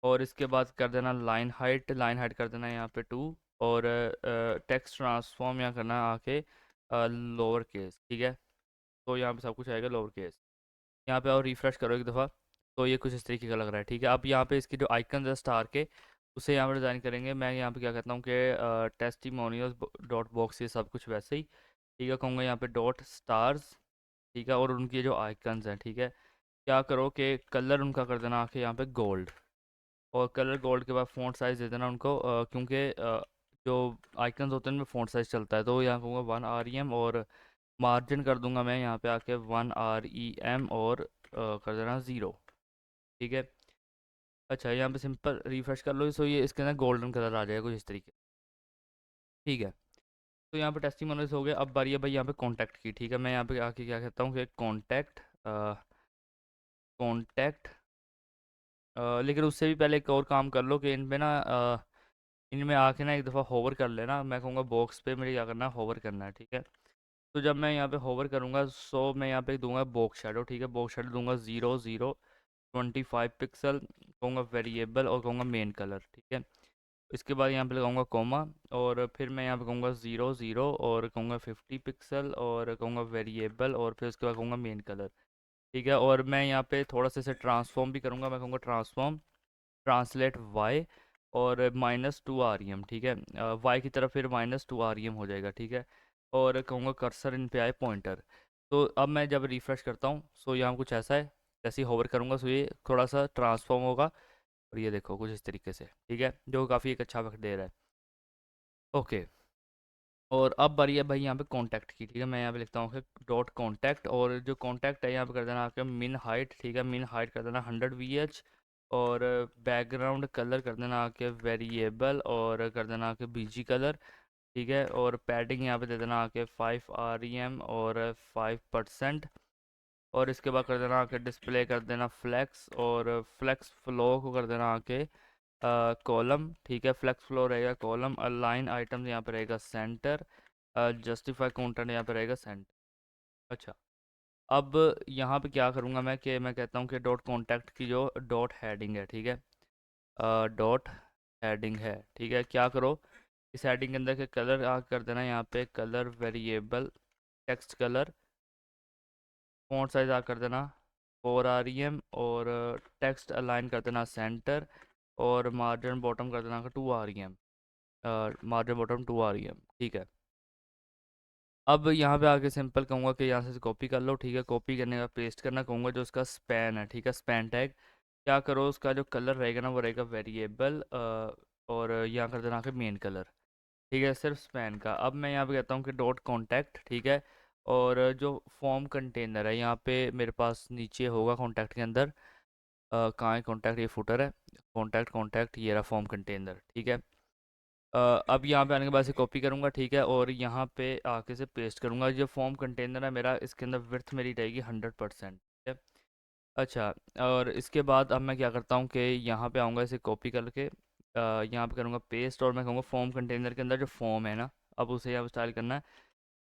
और इसके बाद कर देना लाइन हाइट, लाइन हाइट कर देना यहाँ पे 2, और टेक्स्ट ट्रांसफॉर्म यहाँ करना है आके लोअर केस, ठीक है। तो यहाँ पे सब कुछ आएगा लोअर केस, यहाँ पे और रिफ्रेश करो एक दफ़ा, तो ये कुछ इस तरीके का लग रहा है, ठीक है। अब यहाँ पे इसके जो आइकन है स्टार के, उसे यहाँ पे डिज़ाइन करेंगे, मैं यहाँ पे क्या कहता हूँ कि टेस्टिमोनियल्स डॉट बॉक्स, ये सब कुछ वैसे ही, ठीक है, कहूँगा यहाँ पे डॉट स्टार्स, ठीक है, और उनके जो आइकन्स हैं, ठीक है, क्या करो कि कलर उनका कर देना आके यहाँ पे गोल्ड, और कलर गोल्ड के बाद फ़ॉन्ट साइज़ दे देना उनको, क्योंकि जो आइकन्स होते हैं उनमें फ़ॉन्ट साइज़ चलता है, तो यहाँ कहूँगा 1 REM, और मार्जिन कर दूंगा मैं यहाँ पे आके 1 REM, और कर देना ज़ीरो, ठीक है। अच्छा, यहाँ पे सिंपल रिफ्रेश कर लो, सो ये इसके अंदर गोल्डन कलर आ जाएगा कुछ इस तरीके, ठीक है। तो यहाँ पे टेस्टिमोनियल्स हो गए, अब बारी है भाई यहाँ पे कॉन्टैक्ट की, ठीक है। मैं यहाँ पे आके क्या कहता हूँ कि कॉन्टैक्ट, कॉन्टैक्ट, लेकिन उससे भी पहले एक और काम कर लो कि इन पे ना इनमें आके ना एक दफ़ा होवर कर लेना, मैं कहूँगा बॉक्स पे मुझे क्या करना है, होवर करना है, ठीक है। तो जब मैं यहाँ पे होवर करूँगा, सो मैं यहाँ पे दूंगा बॉक्स शेडो, ठीक है, बॉक्स शेडो दूंगा 0 0 25 पिक्सल, कहूँगा वेरिएबल, और कहूँगा मेन कलर, ठीक है। इसके बाद यहाँ पे लगाऊंगा कोमा, और फिर मैं यहाँ पे कहूँगा 0 0, और कहूँगा 50 पिक्सल, और कहूँगा वेरिएबल, और फिर उसके बाद कहूँगा मेन कलर, ठीक है। और मैं यहाँ पे थोड़ा सा इसे ट्रांसफॉर्म भी करूँगा, मैं कहूँगा ट्रांसफॉर्म ट्रांसलेट वाई, और -2 REM, ठीक है। वाई की तरफ फिर -2 REM हो जाएगा, ठीक है। और कहूँगा कर्सर इन पे आए पॉइंटर। तो अब मैं जब रिफ़्रेश करता हूँ सो यहाँ कुछ ऐसा है, जैसे ही होवर करूँगा सो ये थोड़ा सा ट्रांसफॉर्म होगा, और ये देखो कुछ इस तरीके से, ठीक है, जो काफ़ी एक अच्छा वक्त दे रहा है। ओके। और अब बारी है भाई यहाँ पे कांटेक्ट की, ठीक है। मैं यहाँ पे लिखता हूँ कि डॉट कांटेक्ट, और जो कांटेक्ट है यहाँ पे कर देना आपके मिन हाइट, ठीक है। मिन हाइट कर देना 100 VH, और बैकग्राउंड कलर कर देना आके वेरिएबल, और कर देना आके बीजी कलर, ठीक है। और पैडिंग यहाँ पे दे देना आके 5 REM और 5%। और इसके बाद कर देना आके डिस्प्ले कर देना फ्लेक्स, और फ्लेक्स फ्लो को कर देना आके कॉलम, ठीक है। फ्लेक्स फ्लो रहेगा कॉलम, अलाइन आइटम्स यहाँ पे रहेगा सेंटर, जस्टिफाई कंटेंट यहाँ पे रहेगा सेंटर। अच्छा। अब यहाँ पे क्या करूँगा मैं कि मैं कहता हूँ कि डॉट कॉन्टैक्ट की जो डॉट हेडिंग है, ठीक है, डॉट हेडिंग है, ठीक है। क्या करो, इस हेडिंग के अंदर के कलर कर देना यहाँ पे colour variable text colour, font size कर देना 4 REM, और टेक्स्ट अलाइन कर देना सेंटर, और मार्जिन बॉटम कर देना 2 REM, मार्जिन बॉटम 2 REM, ठीक है। अब यहाँ पे आके सिंपल कहूँगा कि यहाँ से कॉपी कर लो, ठीक है। कॉपी करने का पेस्ट करना कहूँगा, जो उसका स्पैन है, ठीक है, स्पैन टैग। क्या करो, उसका जो कलर रहेगा ना वो रहेगा वेरिएबल, और यहाँ कर देना कि मेन कलर, ठीक है, सिर्फ स्पैन का। अब मैं यहाँ पे कहता हूँ कि डॉट कॉन्टैक्ट, ठीक है। और जो फॉर्म कंटेनर है यहाँ पे मेरे पास नीचे होगा कॉन्टैक्ट के अंदर, कहाँ है कॉन्टैक्ट, ये फुटर है, कॉन्टैक्ट कॉन्टैक्ट ये रहा फॉर्म कंटेनर, ठीक है। अब यहाँ पे आने के बाद से कॉपी करूँगा, ठीक है, और यहाँ पे आके से पेस्ट करूँगा। जो फॉर्म कंटेनर है मेरा, इसके अंदर विड्थ मेरी रहेगी 100%, ठीक है। अच्छा। और इसके बाद अब मैं क्या करता हूँ कि यहाँ पे आऊँगा, इसे कॉपी करके यहाँ पे करूँगा पेस्ट, और मैं कहूँगा फॉर्म कंटेनर के अंदर जो फॉर्म है ना, अब उसे यहाँ स्टाइल करना है,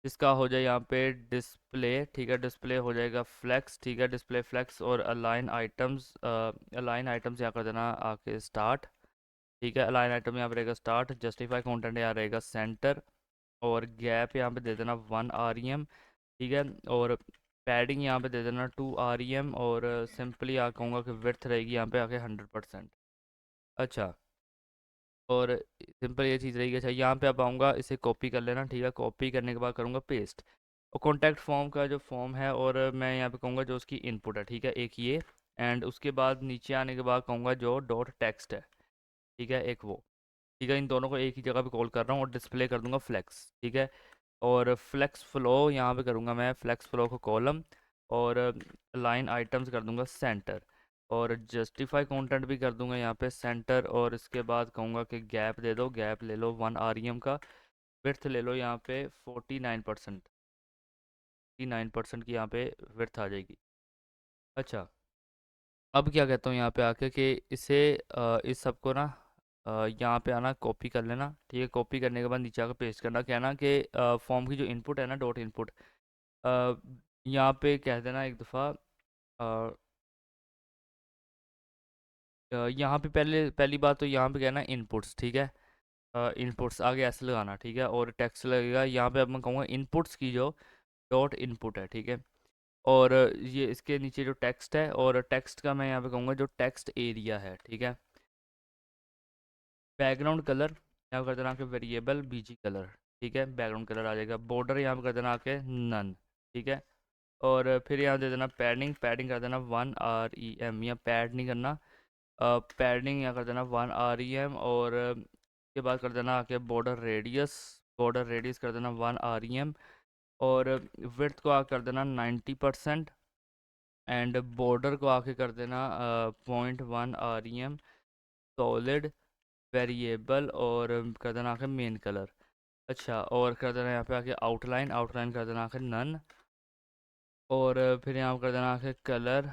जिसका हो जाए यहाँ पे डिस्प्ले, ठीक है। डिस्प्ले हो जाएगा फ्लेक्स, ठीक है, डिस्प्ले फ्लेक्स, और अलाइन आइटम्स यहाँ कर देना आके स्टार्ट, ठीक है। अलाइन आइटम यहाँ पे रहेगा स्टार्ट, जस्टिफाई कंटेंट यहाँ रहेगा सेंटर, और गैप यहाँ पे दे देना 1 REM, ठीक है। और पैडिंग यहाँ पे दे देना 2 REM, और सिंपली आ कहूँगा कि विड्थ रहेगी यहाँ पे आके 100%। अच्छा। और सिंपल ये चीज़ रहेगी। अच्छा, यहाँ पे अब आऊँगा, इसे कॉपी कर लेना, ठीक है। कॉपी करने के बाद करूँगा पेस्ट, और कॉन्टैक्ट फॉर्म का जो फॉर्म है, और मैं यहाँ पे कहूँगा जो उसकी इनपुट है, ठीक है, एक ये, एंड उसके बाद नीचे आने के बाद कहूँगा जो डॉट टेक्स्ट है, ठीक है, एक वो, ठीक है। इन दोनों को एक ही जगह पे कॉल कर रहा हूँ, और डिस्प्ले कर दूंगा फ्लेक्स, ठीक है। और फ्लेक्स फ्लो यहाँ पे करूँगा मैं, फ्लेक्स फ्लो को कॉलम, और लाइन आइटम्स कर दूंगा सेंटर, और जस्टिफाई कंटेंट भी कर दूंगा यहाँ पे सेंटर। और इसके बाद कहूँगा कि गैप दे दो, गैप ले लो 1 REM का, विड्थ ले लो यहाँ पे 49%, 49% की यहाँ पे विड्थ आ जाएगी। अच्छा। अब क्या कहता हूँ यहाँ पे आके कि इसे इस सब को ना यहाँ पे आना, कॉपी कर लेना, ठीक है। कॉपी करने के बाद नीचे आकर पेस्ट करना, कहना कि फॉर्म की जो इनपुट है ना, डॉट इनपुट, यहाँ पे कह देना एक दफ़ा, यहाँ पे पहली बात तो यहाँ पे कहना इनपुट्स, ठीक है। इनपुट्स आगे ऐसे लगाना, ठीक है, और टेक्स्ट लगेगा यहाँ पे। अब मैं कहूँगा इनपुट्स की जो डॉट इनपुट है, ठीक है। और ये इसके नीचे जो टेक्स्ट है, और टेक्स्ट का मैं यहाँ पे कहूँगा जो टेक्स्ट एरिया है, ठीक है। बैकग्राउंड कलर यहाँ कर देना के वेरिएबल बीजी कलर, ठीक है, बैकग्राउंड कलर आ जाएगा। बॉर्डर यहाँ पे कर देना के नन, ठीक है। और फिर यहाँ दे देना पैडिंग, पैडिंग कर देना 1 REM, या पैड नहीं करना, पैडिंग यहाँ कर देना 1 REM। और उसके बाद कर देना आके बॉर्डर रेडियस, बॉर्डर रेडियस कर देना 1 REM। और विड्थ को आके कर देना 90%, एंड बॉर्डर को आके कर देना 0.1 REM, सॉलिड वेरिएबल, और कर देना आके मेन कलर। अच्छा। और कर देना यहाँ पे आके आउटलाइन, आउटलाइन कर देना आके नन। और फिर यहाँ पे कर देना आके कलर,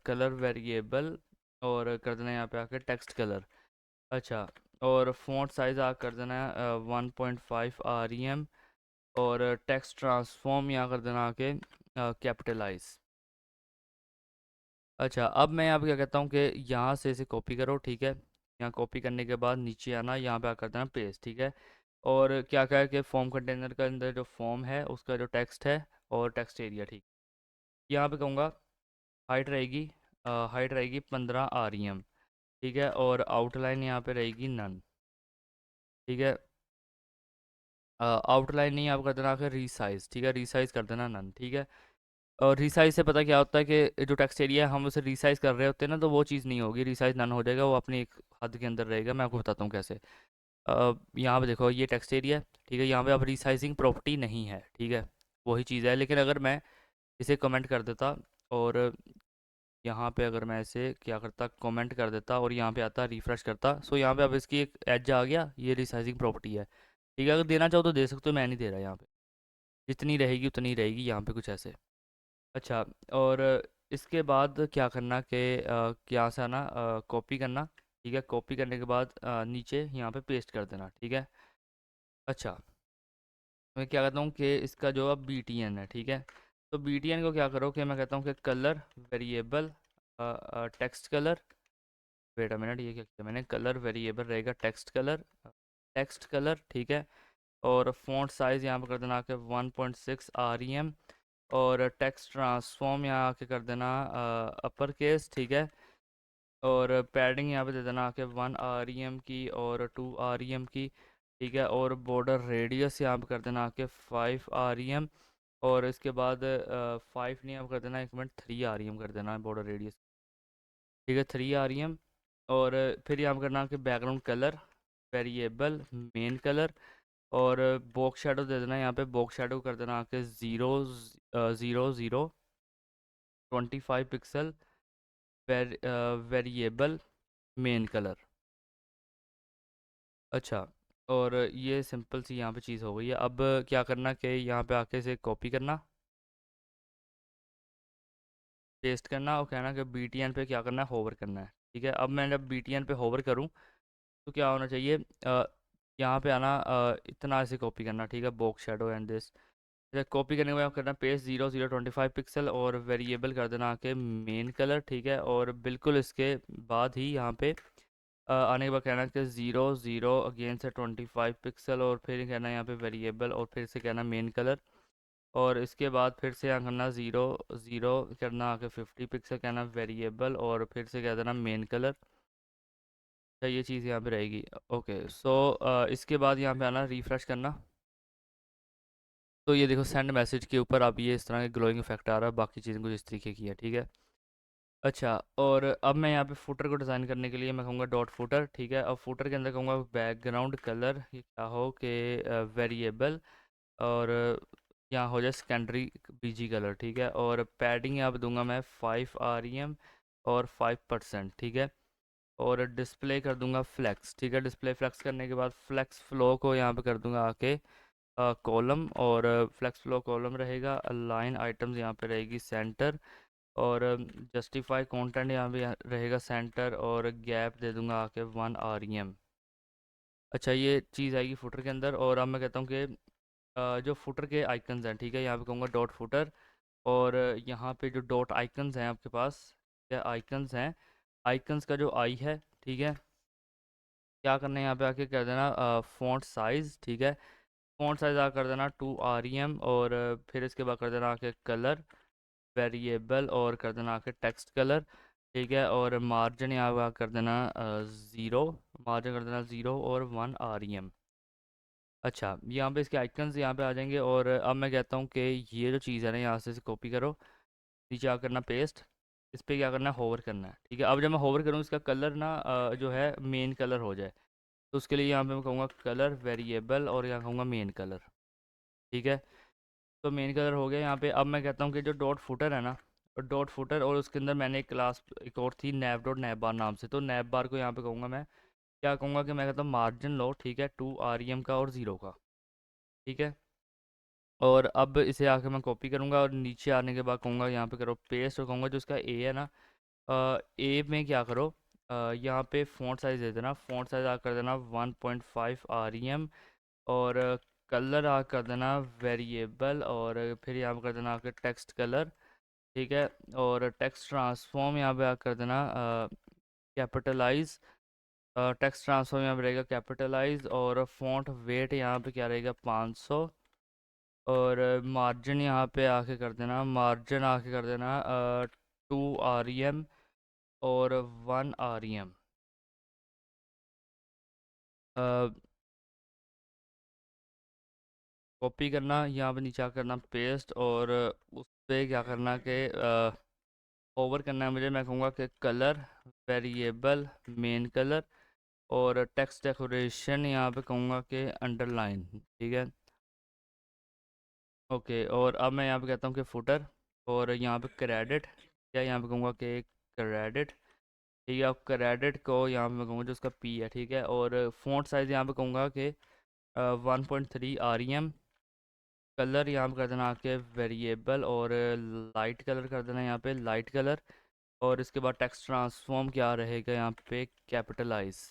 कलर वेरिएबल, और कर देना यहाँ पे आके टेक्स्ट कलर। अच्छा। और फ़ॉन्ट साइज़ आ कर देना 1.5 REM, और टेक्स्ट ट्रांसफॉर्म यहाँ कर देना आके कैपिटलाइज। अच्छा। अब मैं यहाँ पे क्या कहता हूँ कि यहाँ से इसे कॉपी करो, ठीक है। यहाँ कॉपी करने के बाद नीचे आना, यहाँ पे कर देना पेस्ट, ठीक है। और क्या क्या है कि फॉर्म कंटेनर के अंदर जो फॉर्म है उसका जो टेक्स्ट है, और टेक्स्ट एरिया, ठीक। यहाँ पे कहूँगा हाइट रहेगी, हाइट रहेगी 15 REM, ठीक है, और आउटलाइन यहाँ पे रहेगी नन। ठीक है, आउटलाइन नहीं आप कर देना आके रीसाइज, ठीक है, रीसाइज कर देना नन। ठीक है, और रीसाइज से पता क्या होता है कि जो टेक्स्ट एरिया है हम उसे रीसाइज कर रहे होते हैं ना, तो वो चीज़ नहीं होगी, रीसाइज नन हो जाएगा, वो अपनी एक हद के अंदर रहेगा। मैं आपको बताता हूँ कैसे। यहाँ पे देखो ये टेक्स्ट एरिया है, ठीक है, यहाँ पे अब रीसाइजिंग प्रॉपर्टी नहीं है, ठीक है, वही चीज़ है। लेकिन अगर मैं इसे कमेंट कर देता और यहाँ पे अगर मैं इसे क्या करता, कमेंट कर देता और यहाँ पे आता रिफ्रेश करता, सो यहाँ पे अब इसकी एक एज आ गया, ये रिसाइजिंग प्रॉपर्टी है। ठीक है, अगर देना चाहो तो दे सकते हो, मैं नहीं दे रहा यहाँ पे, जितनी रहेगी उतनी रहेगी यहाँ पे, कुछ ऐसे। अच्छा, और इसके बाद क्या करना कि यहाँ से आना, कॉपी करना। ठीक है, कॉपी करने के बाद नीचे यहाँ पे पेस्ट कर देना। ठीक है, अच्छा, मैं क्या कहता हूँ कि इसका जो अब बी टी एन है, ठीक है, तो बी टी एन को क्या करो कि मैं कहता हूँ कि colour variable text colour, wait a minute, ये क्या किया मैंने, कलर वेरिएबल रहेगा टेक्स्ट कलर, टेक्स्ट कलर, ठीक है, और फॉन्ट साइज़ यहाँ पर कर देना आके 1.6 REM, और टेक्स्ट ट्रांसफॉर्म यहाँ आके कर देना अपर केस, ठीक है, और पैडिंग यहाँ पे दे देना आके 1 REM की और 2 REM की। ठीक है, और बॉर्डर रेडियस यहाँ पे कर देना आके 5 REM, और इसके बाद 5 नहीं आप कर देना, एक मिनट, 3 REM कर देना बॉर्डर रेडियस। ठीक है, 3 REM, और फिर यहाँ पे करना कि background colour variable main colour, और बॉक्स शेडो दे देना, यहाँ पे बॉक्स शेडो कर देना आके 0 0 25 पिक्सल वेरिएबल मेन कलर। अच्छा, और ये सिंपल सी यहाँ पे चीज़ हो गई है। अब क्या करना कि यहाँ पे आके इसे कॉपी करना, पेस्ट करना, और कहना कि बी टी एन पे क्या करना है, होवर करना है। ठीक है, अब मैं जब बी टी एन पे होवर करूँ तो क्या होना चाहिए, यहाँ पे आना, इतना ऐसे कॉपी करना, ठीक है, box shadow and this. Copy करने के बाद करना पेस्ट 0 0 25 पिक्सल, और वेरिएबल कर देना आके मेन कलर। ठीक है, और बिल्कुल इसके बाद ही यहाँ पे आने के बाद कहना कि 0 0 अगेन से 25 पिक्सल, और फिर कहना यहाँ पे वेरिएबल, और फिर से कहना मेन कलर, और इसके बाद फिर से यहाँ करना 0 0 करना आके 50 पिक्सल, कहना वेरिएबल, और फिर से कह देना मेन कलर। अच्छा, ये चीज़ यहाँ पे रहेगी। ओके, सो इसके बाद यहाँ पे आना, रिफ्रेश करना, तो ये देखो सेंड मैसेज के ऊपर अब ये इस तरह का ग्लोइंग इफेक्ट आ रहा है, बाकी चीज़ें कुछ इस तरीके की है। ठीक है, अच्छा, और अब मैं यहाँ पे फुटर को डिज़ाइन करने के लिए मैं कहूँगा डॉट फुटर। ठीक है, अब फुटर के अंदर कहूँगा बैकग्राउंड कलर, ये क्या हो कि वेरिएबल, और यहाँ हो जाए सेकेंडरी बीजी कलर। ठीक है, और पैडिंग यहाँ पे दूंगा मैं 5 REM और 5%। ठीक है, और डिस्प्ले कर दूंगा फ्लेक्स। ठीक है, डिस्प्ले फ्लेक्स करने के बाद फ्लेक्स फ्लो को यहाँ पे कर दूंगा आके कॉलम, और फ्लेक्स फ्लो कॉलम रहेगा, लाइन आइटम्स यहाँ पे रहेगी सेंटर, और जस्टिफाई कंटेंट यहाँ पे रहेगा सेंटर, और गैप दे दूंगा आके 1 REM। अच्छा, ये चीज़ आएगी फुटर के अंदर। और अब मैं कहता हूँ कि जो फुटर के आइकन्स हैं, ठीक है, यहाँ पे कहूँगा डॉट फुटर, और यहाँ पे जो डॉट आइकन्स हैं आपके पास, क्या आइकन्स हैं, आइकन्स का जो आई है, ठीक है, क्या करना है यहाँ पे आके कर देना फ़ॉन्ट साइज़। ठीक है, फ़ॉन्ट साइज़ आ कर देना 2 REM, और फिर इसके बाद कर देना आके कलर वेरिएबल, और कर देना आके टेक्स्ट कलर। ठीक है, और मार्जिन यहाँ पे कर देना 0, मार्जिन कर देना 0 और 1 REM। अच्छा, यहाँ पे इसके आइकन्स यहाँ पे आ जाएंगे, और अब मैं कहता हूँ कि ये जो चीज़ है ना, यहाँ से इसे कॉपी करो, नीचे आ करना पेस्ट, इस पर क्या करना है, होवर करना है। ठीक है, अब जब मैं होवर करूँ इसका कलर ना जो है मेन कलर हो जाए, तो उसके लिए यहाँ पे मैं कहूँगा कलर वेरिएबल, और यहाँ कहूँगा मेन कलर। ठीक है, तो मेन कलर हो गया यहाँ पे। अब मैं कहता हूँ कि जो डॉट फुटर है ना, डॉट फुटर, और उसके अंदर मैंने एक क्लास एक और थी नैप डॉट नैप बार नाम से, तो नैप बार को यहाँ पे कहूँगा मैं, क्या कहूँगा कि मैं कहता हूँ मार्जिन लो, ठीक है, 2 REM का और 0 का। ठीक है, और अब इसे आके मैं कॉपी करूँगा, और नीचे आने के बाद कहूँगा यहाँ पे करो पेस्ट, और कहूँगा जो इसका ए है ना, ए में क्या करो, यहाँ पे फ़ॉन्ट साइज़ दे देना, फ़ॉन्ट साइज़ आ कर देना 1.5 REM, और कलर आ कर देना वेरिएबल, और फिर यहाँ पे कर देना आके टेक्स्ट कलर। ठीक है, और टेक्स्ट ट्रांसफॉर्म यहाँ पे आ कर देना कैपिटलाइज, टेक्स्ट ट्रांसफॉर्म यहाँ पे रहेगा कैपिटलाइज, और फॉन्ट वेट यहाँ पे क्या रहेगा 500, और मार्जिन यहाँ पे आके कर देना, मार्जिन आके कर देना 2 REM और 1 REM। कॉपी करना, यहाँ पे नीचे आकर करना पेस्ट, और उस पर क्या करना कि ओवर करना है मुझे। मैं कहूँगा कि कलर वेरिएबल मेन कलर, और टेक्स्ट डेकोरेशन यहाँ पे कहूँगा कि अंडरलाइन, ठीक है। ओके, और अब मैं यहाँ पे कहता हूँ कि फुटर, और यहाँ पे क्रेडिट, या यहाँ पे कहूँगा कि क्रेडिट, ठीक है। अब क्रेडिट को यहाँ पे मैं कहूँगा जो उसका पी है, ठीक है। और फ़ॉन्ट साइज़ यहाँ पे कहूँगा कि 1.3 REM। कलर यहाँ पे कर देना आके वेरिएबल, और लाइट कलर कर देना यहाँ पे लाइट कलर। और इसके बाद टेक्स्ट ट्रांसफॉर्म क्या रहेगा यहाँ पे, कैपिटलाइज।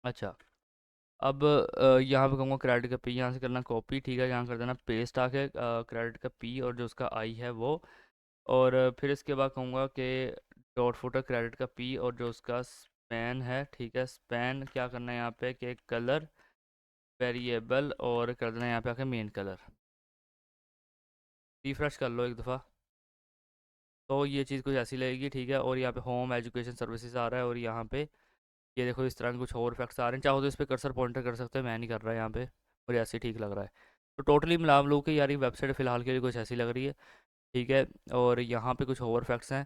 अच्छा, अब यहाँ पे कहूँगा क्रेडिट का पी, यहाँ से करना कॉपी, ठीक है। यहाँ कर देना पेस्ट आके क्रेडिट का पी और जो उसका आई है वो। और फिर इसके बाद कहूँगा कि डॉट फुटर क्रेडिट का पी और जो उसका स्पैन है, ठीक है। स्पैन क्या करना है यहाँ पे कि कलर वेरिएबल, और कर देना यहाँ पे आके मेन कलर। रिफ्रेश कर लो एक दफ़ा, तो ये चीज़ कुछ ऐसी लगेगी, ठीक है। और यहाँ पे होम एजुकेशन सर्विसेज आ रहा है, और यहाँ पे ये देखो इस तरह के कुछ और इफेक्ट्स आ रहे हैं। चाहो तो इस पर कर्सर पॉइंटर कर सकते हैं, मैं नहीं कर रहा यहाँ पे, मुझे ऐसे ही ठीक लग रहा है। तो टोटली मिला लो कि यार ये वेबसाइट फ़िलहाल के लिए कुछ ऐसी लग रही है, ठीक है। और यहाँ पे कुछ होवर फैक्ट्स हैं,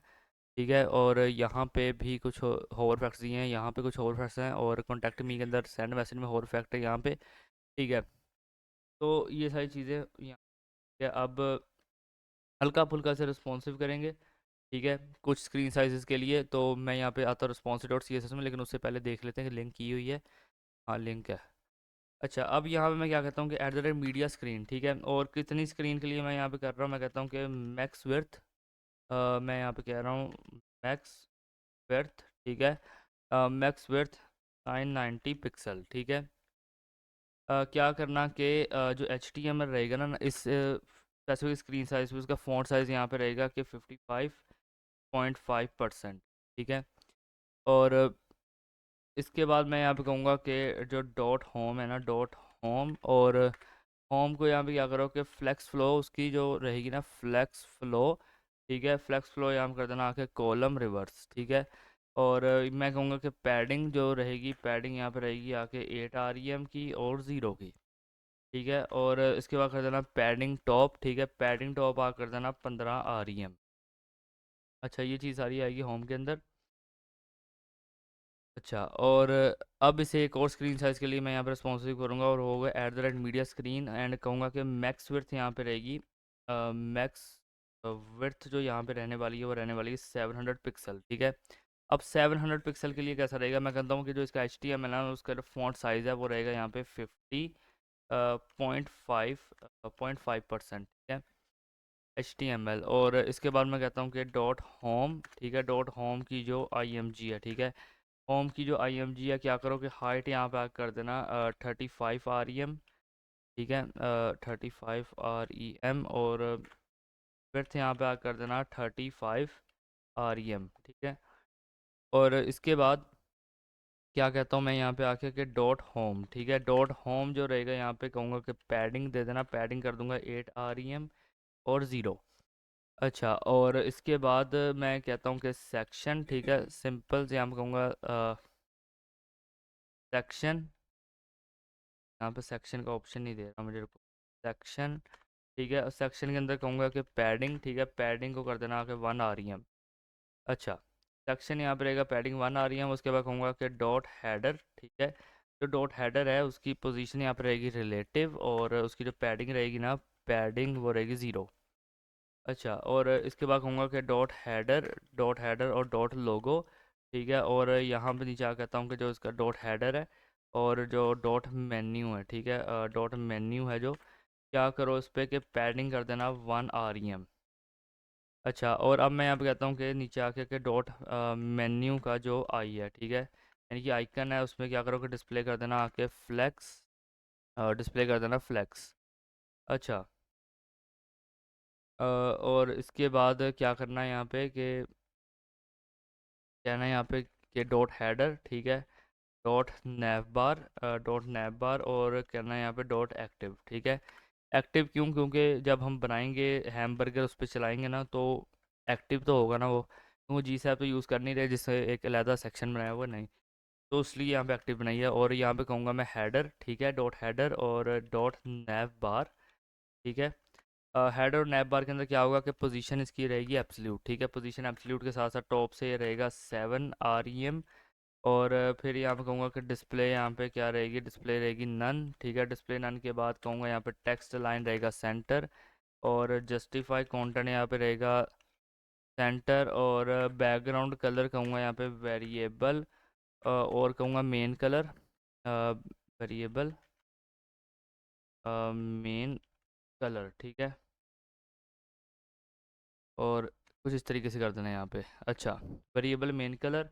ठीक है। और यहाँ पे भी कुछ होवर फैक्ट्स दिए हैं, यहाँ पे कुछ होवर फैक्ट्स हैं, और कॉन्टैक्ट मी के अंदर सेंड मैसेज में होवर फैक्ट है यहाँ पे, ठीक है। तो ये सारी चीज़ें यहाँ पे अब हल्का फुल्का से रिस्पॉन्सिव करेंगे, ठीक है। कुछ स्क्रीन साइजेस के लिए तो मैं यहाँ पे आता हूँ responsive dot C S S में, लेकिन उससे पहले देख लेते हैं कि लिंक की हुई है। हाँ, लिंक है। अच्छा, अब यहाँ पे मैं क्या कहता हूँ कि at the rate media screen, ठीक है। और कितनी स्क्रीन के लिए मैं यहाँ पे कर रहा हूँ, मैं कहता हूँ कि मैक्स विड्थ, मैं यहाँ पे कह रहा हूँ मैक्स विड्थ, ठीक है। मैक्स विड्थ 990 पिक्सल, ठीक है। क्या करना कि जो एच टी एम एल रहेगा ना इस स्पेसिफिक स्क्रीन साइज पे, उसका फ़ॉन्ट साइज़ यहाँ पे रहेगा कि 55.5%, ठीक है। और इसके बाद मैं यहाँ पे कहूँगा कि जो डॉट होम है ना, डॉट होम, और होम को यहाँ पे क्या करो कि फ्लेक्स फ्लो उसकी जो रहेगी ना, फ्लेक्स फ्लो, ठीक है। फ्लेक्स फ्लो यहाँ पे कर देना आके कॉलम रिवर्स, ठीक है। और मैं कहूँगा कि पैडिंग जो रहेगी, पैडिंग यहाँ पे रहेगी आके 8 REM की और 0 की, ठीक है। और इसके बाद कर देना पैडिंग टॉप, ठीक है। पैडिंग टॉप आ कर देना 15 REM। अच्छा, ये चीज़ सारी आएगी होम के अंदर। अच्छा, और अब इसे एक और स्क्रीन साइज़ के लिए मैं यहाँ पर रिस्पॉन्सिव करूँगा, और होगा at the rate media screen, and कहूँगा कि मैक्स विड्थ यहाँ पे रहेगी, मैक्स विड्थ जो यहाँ पे रहने वाली है वो रहने वाली है 700 पिक्सल, ठीक है। अब 700 पिक्सल के लिए कैसा रहेगा, मैं कहता हूँ कि जो इसका एच टी एम एल है उसका जो फॉन्ट साइज़ है वो रहेगा यहाँ पे 50.5%, ठीक है। HTML। और इसके बाद मैं कहता हूँ कि डॉट होम, ठीक है। डॉट होम की जो IMG है, ठीक है। होम की जो IMG है, क्या करो कि हाइट यहाँ पे कर देना 35 REM, ठीक है। 35 REM, और विड्थ यहाँ पे कर देना 35 REM, ठीक है। और इसके बाद क्या कहता हूँ मैं यहाँ पे आके कि डॉट होम, ठीक है। डॉट होम जो रहेगा यहाँ पे कहूँगा कि पैडिंग दे देना, पैडिंग कर दूंगा 8 REM और 0। अच्छा, और इसके बाद मैं कहता हूँ कि सेक्शन, ठीक है। सिंपल से यहाँ पे कहूँगा सेक्शन, यहाँ पे सेक्शन का ऑप्शन नहीं दे रहा मुझे, रुको। सेक्शन, ठीक है। सेक्शन के अंदर कहूँगा कि पैडिंग, ठीक है। पैडिंग को कर देना कि 1 REM। अच्छा, सेक्शन यहाँ पे रहेगा पैडिंग 1 REM। उसके बाद कहूँगा कि डॉट हेडर, ठीक है। जो डॉट हेडर है उसकी पोजीशन यहाँ पे रहेगी रिलेटिव, और उसकी जो पैडिंग रहेगी ना, पैडिंग वो रहेगी 0। अच्छा, और इसके बाद कहूँगा कि डॉट हेडर और डॉट लोगो, ठीक है। और यहाँ पे नीचे आ कहता हूँ कि जो इसका डॉट हेडर है और जो डॉट मेन्यू है, ठीक है। डॉट मेन्यू है जो, क्या करो इस पर कि पैडिंग कर देना 1 REM। अच्छा, और अब मैं यहाँ पे कहता हूँ कि नीचे आके के डॉट मेन्यू का जो आई है, ठीक है, यानी कि आइकन है, उसमें क्या करो कि डिस्प्ले कर देना आके फ्लेक्स, डिस्प्ले कर देना फ्लेक्स। अच्छा, और इसके बाद क्या करना है यहाँ पे कि कहना है यहाँ पे कि डॉट हेडर, ठीक है। डॉट नैव बार, डॉट नैव बार, और कहना है यहाँ पे डॉट एक्टिव, ठीक है। एक्टिव क्यों, क्योंकि जब हम बनाएंगे हैमबर्गर उस पर चलाएंगे ना तो एक्टिव तो होगा ना वो, क्योंकि जी से आप तो यूज़ कर नहीं रहे जिससे एक अलहदा सेक्शन बनाया हुआ नहीं। तो इसलिए यहाँ पे एक्टिव बनाई है। और यहाँ पे कहूँगा मैं हेडर, ठीक है, डॉट हेडर और डॉट नैव बार, ठीक है। हेडर और नैव बार के अंदर क्या होगा कि पोजीशन इसकी रहेगी एब्सोल्यूट, ठीक है। पोजीशन एब्सोल्यूट के साथ साथ टॉप से ये रहेगा 7 REM। और फिर यहाँ पे कहूँगा कि डिस्प्ले यहाँ पे क्या रहेगी, डिस्प्ले रहेगी नन, ठीक है। डिस्प्ले नन के बाद कहूँगा यहाँ पे टेक्स्ट लाइन रहेगा सेंटर, और जस्टिफाई कंटेंट यहाँ पे रहेगा सेंटर, और बैकग्राउंड कलर कहूँगा यहाँ पे वेरिएबल, और कहूँगा main colour, variable main colour, ठीक है। और कुछ इस तरीके से कर देना है यहाँ पे। अच्छा, वेरिएबल मेन कलर,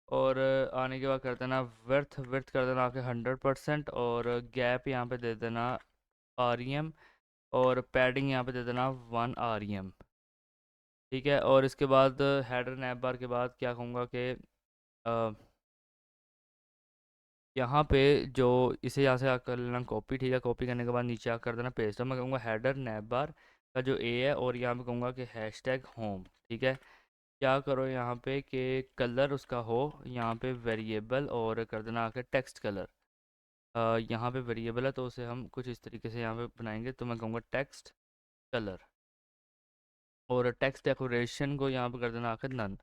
और आने के बाद कर देना वर्थ, वर्थ कर देना आके 100%, और गैप यहाँ पे दे देना REM, और पैडिंग यहाँ पे दे देना 1 REM, ठीक है। और इसके बाद हेडर नैप बार के बाद क्या कहूँगा कि यहाँ पे जो इसे यहाँ से कर लेना कॉपी, ठीक है। कॉपी करने के बाद नीचे आकर कर देना पेस्ट। तो मैं कहूँगा हेडर नैप बार का जो ए है, और यहाँ पे कहूँगा कि हैशटैग होम, ठीक है। क्या करो यहाँ पे कि कलर उसका हो यहाँ पे वेरिएबल, और कर देना आके टेक्स्ट कलर। यहाँ पे वेरिएबल है तो उसे हम कुछ इस तरीके से यहाँ पे बनाएंगे। तो मैं कहूँगा टेक्स्ट कलर, और टेक्स्ट डेकोरेशन को यहाँ पे कर देना आके नन।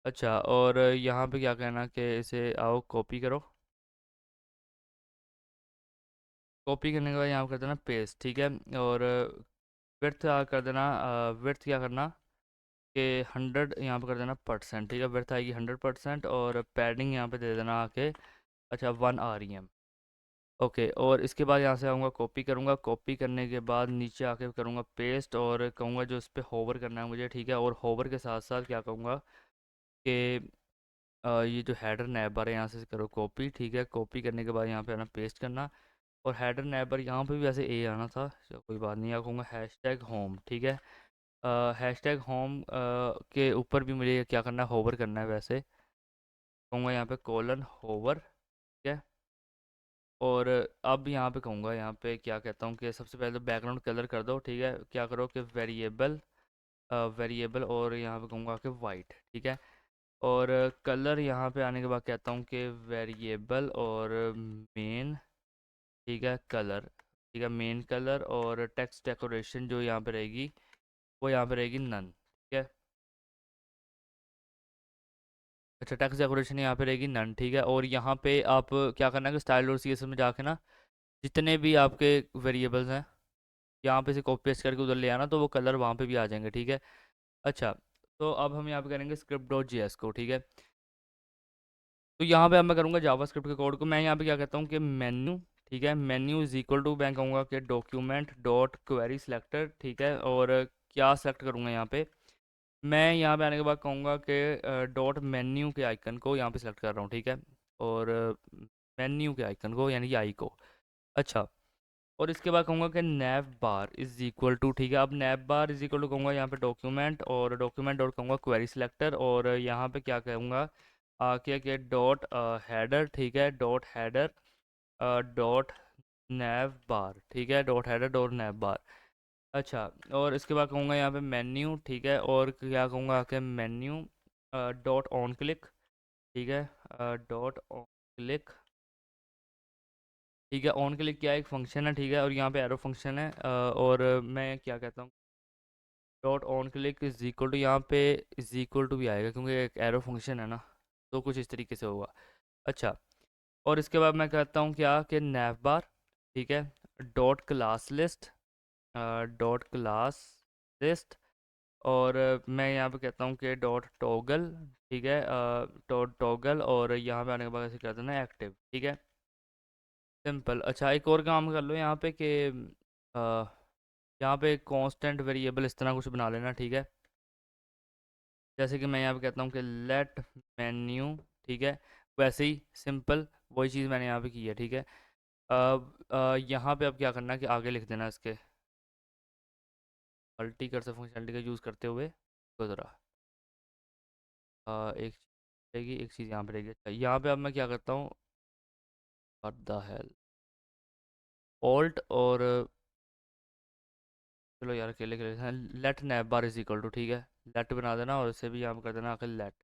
अच्छा, और यहाँ पे क्या कहना कि इसे आओ कॉपी करो। कॉपी करने के बाद यहाँ पे कर देना पेस्ट, ठीक है। और विड्थ कर देना, विड्थ क्या करना कि 100 यहाँ पे कर देना परसेंट, ठीक है। विड्थ आएगी 100%, और पैडिंग यहाँ पे दे देना आके, अच्छा, 1 REM, ओके। और इसके बाद यहाँ से आऊँगा कॉपी करूँगा। कॉपी करने के बाद नीचे आके करूँगा पेस्ट, और कहूँगा जो इस पर होवर करना है मुझे, ठीक है। और होवर के साथ साथ क्या कहूँगा कि ये जो हेडर नैब बार है यहाँ से करो कॉपी, ठीक है। कॉपी करने के बाद यहाँ पे आना पेस्ट करना, और हेडर नैब बार यहाँ पे भी ऐसे ए आना था, चलो कोई बात नहीं। यहाँ कहूँगा हैशटैग होम, ठीक है। हैशटैग होम के ऊपर भी मुझे क्या करना है, होवर करना है। वैसे कहूँगा यहाँ पे कोलन होवर, ठीक है। और अब यहाँ पे कहूँगा, यहाँ पे क्या कहता हूँ कि सबसे पहले तो बैकग्राउंड कलर कर दो, ठीक है। क्या करो कि वेरिएबल, वेरिएबल, और यहाँ पे कहूँगा कि वाइट, ठीक है। और कलर यहाँ पे आने के बाद कहता हूँ कि वेरिएबल और मेन, ठीक है, कलर, ठीक है, मेन कलर। और टेक्स्ट डेकोरेशन जो यहाँ पे रहेगी वो यहाँ पे रहेगी नन, ठीक है। अच्छा, टेक्स्ट डेकोरेशन यहाँ पे रहेगी नन, ठीक है। और यहाँ पे आप क्या करना है कि स्टाइल और CSS में जाके ना जितने भी आपके वेरिएबल्स हैं यहाँ पे से कॉपी पेस्ट करके उधर ले आना, तो वो कलर वहाँ पे भी आ जाएंगे, ठीक है। अच्छा, तो अब हम यहाँ पे करेंगे script.js को, ठीक है। तो यहाँ पे अब मैं करूँगा जावास्क्रिप्ट के कोड को। मैं यहाँ पे क्या कहता हूँ कि मेन्यू, ठीक है, मेन्यू इज इक्वल टू, मैं कहूँगा कि डॉक्यूमेंट डॉट क्वेरी सेलेक्टर, ठीक है। और क्या सेलेक्ट करूँगा यहाँ पे, मैं यहाँ पे आने के बाद कहूँगा कि डॉट मेन्यू के आइकन को यहाँ पे सेलेक्ट कर रहा हूँ, ठीक है। और मेन्यू के आइकन को यानी कि आई को। अच्छा, और इसके बाद कहूँगा कि नैव बार इज इक्वल टू, ठीक है। अब नैव बार इज इक्वल टू कहूँगा यहाँ पे डॉक्यूमेंट, और डॉक्यूमेंट डॉट कहूँगा क्वेरी सिलेक्टर, और यहाँ पे क्या कहूँगा आके कि डॉट हेडर, ठीक है, डॉट हेडर डॉट नैव बार, ठीक है, डॉट हेडर डॉट नैव बार। अच्छा, और इसके बाद कहूँगा यहाँ पे मेन्यू, ठीक है। और क्या कहूँगा आके मेन्यू डॉट ऑन क्लिक, ठीक है, डॉट ऑन क्लिक, ठीक है। ऑन क्लिक क्या एक फंक्शन है, ठीक है। और यहाँ पे एरो फंक्शन है, और मैं क्या कहता हूँ dot on click is equal to, यहाँ पे इज इक्वल टू भी आएगा क्योंकि एक एरो फंक्शन है ना, तो कुछ इस तरीके से होगा। अच्छा, और इसके बाद मैं कहता हूँ क्या कि नैव बार, ठीक है, dot class list, dot class list. और मैं यहाँ पे कहता हूँ कि डॉट टॉगल, ठीक है, डॉट टॉगल। और यहाँ पे आने के बाद ऐसे कर देना एक्टिव, ठीक है, सिंपल। अच्छा, एक और काम कर लो यहाँ पे कि यहाँ पे कांस्टेंट वेरिएबल इस तरह कुछ बना लेना, ठीक है। जैसे कि मैं यहाँ पे कहता हूँ कि लेट मेन्यू, ठीक है, वैसे ही सिंपल वही चीज़ मैंने यहाँ पे की है, ठीक है। अब यहाँ पे अब क्या करना है कि आगे लिख देना इसके मल्टी कर्सर फंक्शनलिटी का यूज़ करते हुए तो ज़रा एक चीज़ रहेगी, एक चीज़ यहाँ पे रहेगी। अच्छा, यहाँ पे अब मैं क्या करता हूँ, व्हाट द हेल, ऑल्ट, और चलो यार अकेले के लिए let navbar is equal to, ठीक है, लेट बना देना, और इसे भी यहाँ पे कर देना आखिर लेट,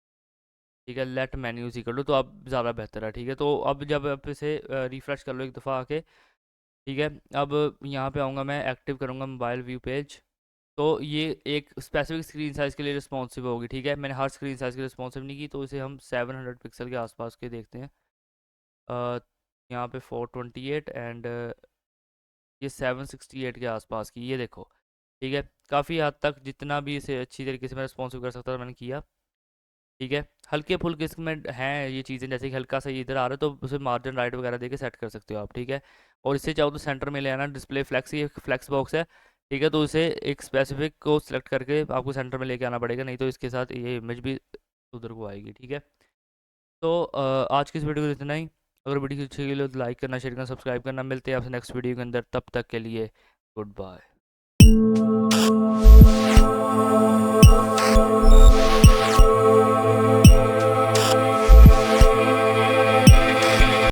ठीक है, लेट मेन्यूज ही कर लो तो अब ज़्यादा बेहतर है। ठीक है, तो अब जब आप इसे रिफ़्रेश कर लो एक दफ़ा आके, ठीक है, अब यहाँ पे आऊँगा, मैं एक्टिव करूँगा मोबाइल व्यू पेज। तो ये एक स्पेसिफिक स्क्रीन साइज़ के लिए रिस्पॉन्सिव होगी। ठीक है, मैंने हर स्क्रीन साइज़ के लिए रिस्पॉन्सिव नहीं की, तो इसे हम 700 पिक्सल के आसपास के देखते हैं। यहाँ पे 428 एंड ये 768 के आसपास की, ये देखो। ठीक है, काफ़ी हद तक जितना भी इसे अच्छी तरीके से मैं रिस्पॉन्सिव कर सकता था मैंने किया। ठीक है, हल्के फुल्के इसमें हैं ये चीज़ें, जैसे कि हल्का सा ये इधर आ रहा है तो उसे मार्जिन राइट वगैरह देके सेट कर सकते हो आप। ठीक है, और इससे चाहो तो सेंटर में ले आना, डिस्प्ले फ्लेक्स, ये फ्लेक्स बॉक्स है। ठीक है, तो इसे एक स्पेसिफिक को सिलेक्ट करके आपको सेंटर में लेके आना पड़ेगा, नहीं तो इसके साथ ये इमेज भी उधर को आएगी। ठीक है, तो आज की इस वीडियो को इतना ही। अगर वीडियो अच्छी लगी तो लाइक करना, शेयर करना, सब्सक्राइब करना। मिलते हैं आपसे नेक्स्ट वीडियो के अंदर, तब तक के लिए गुड बाय।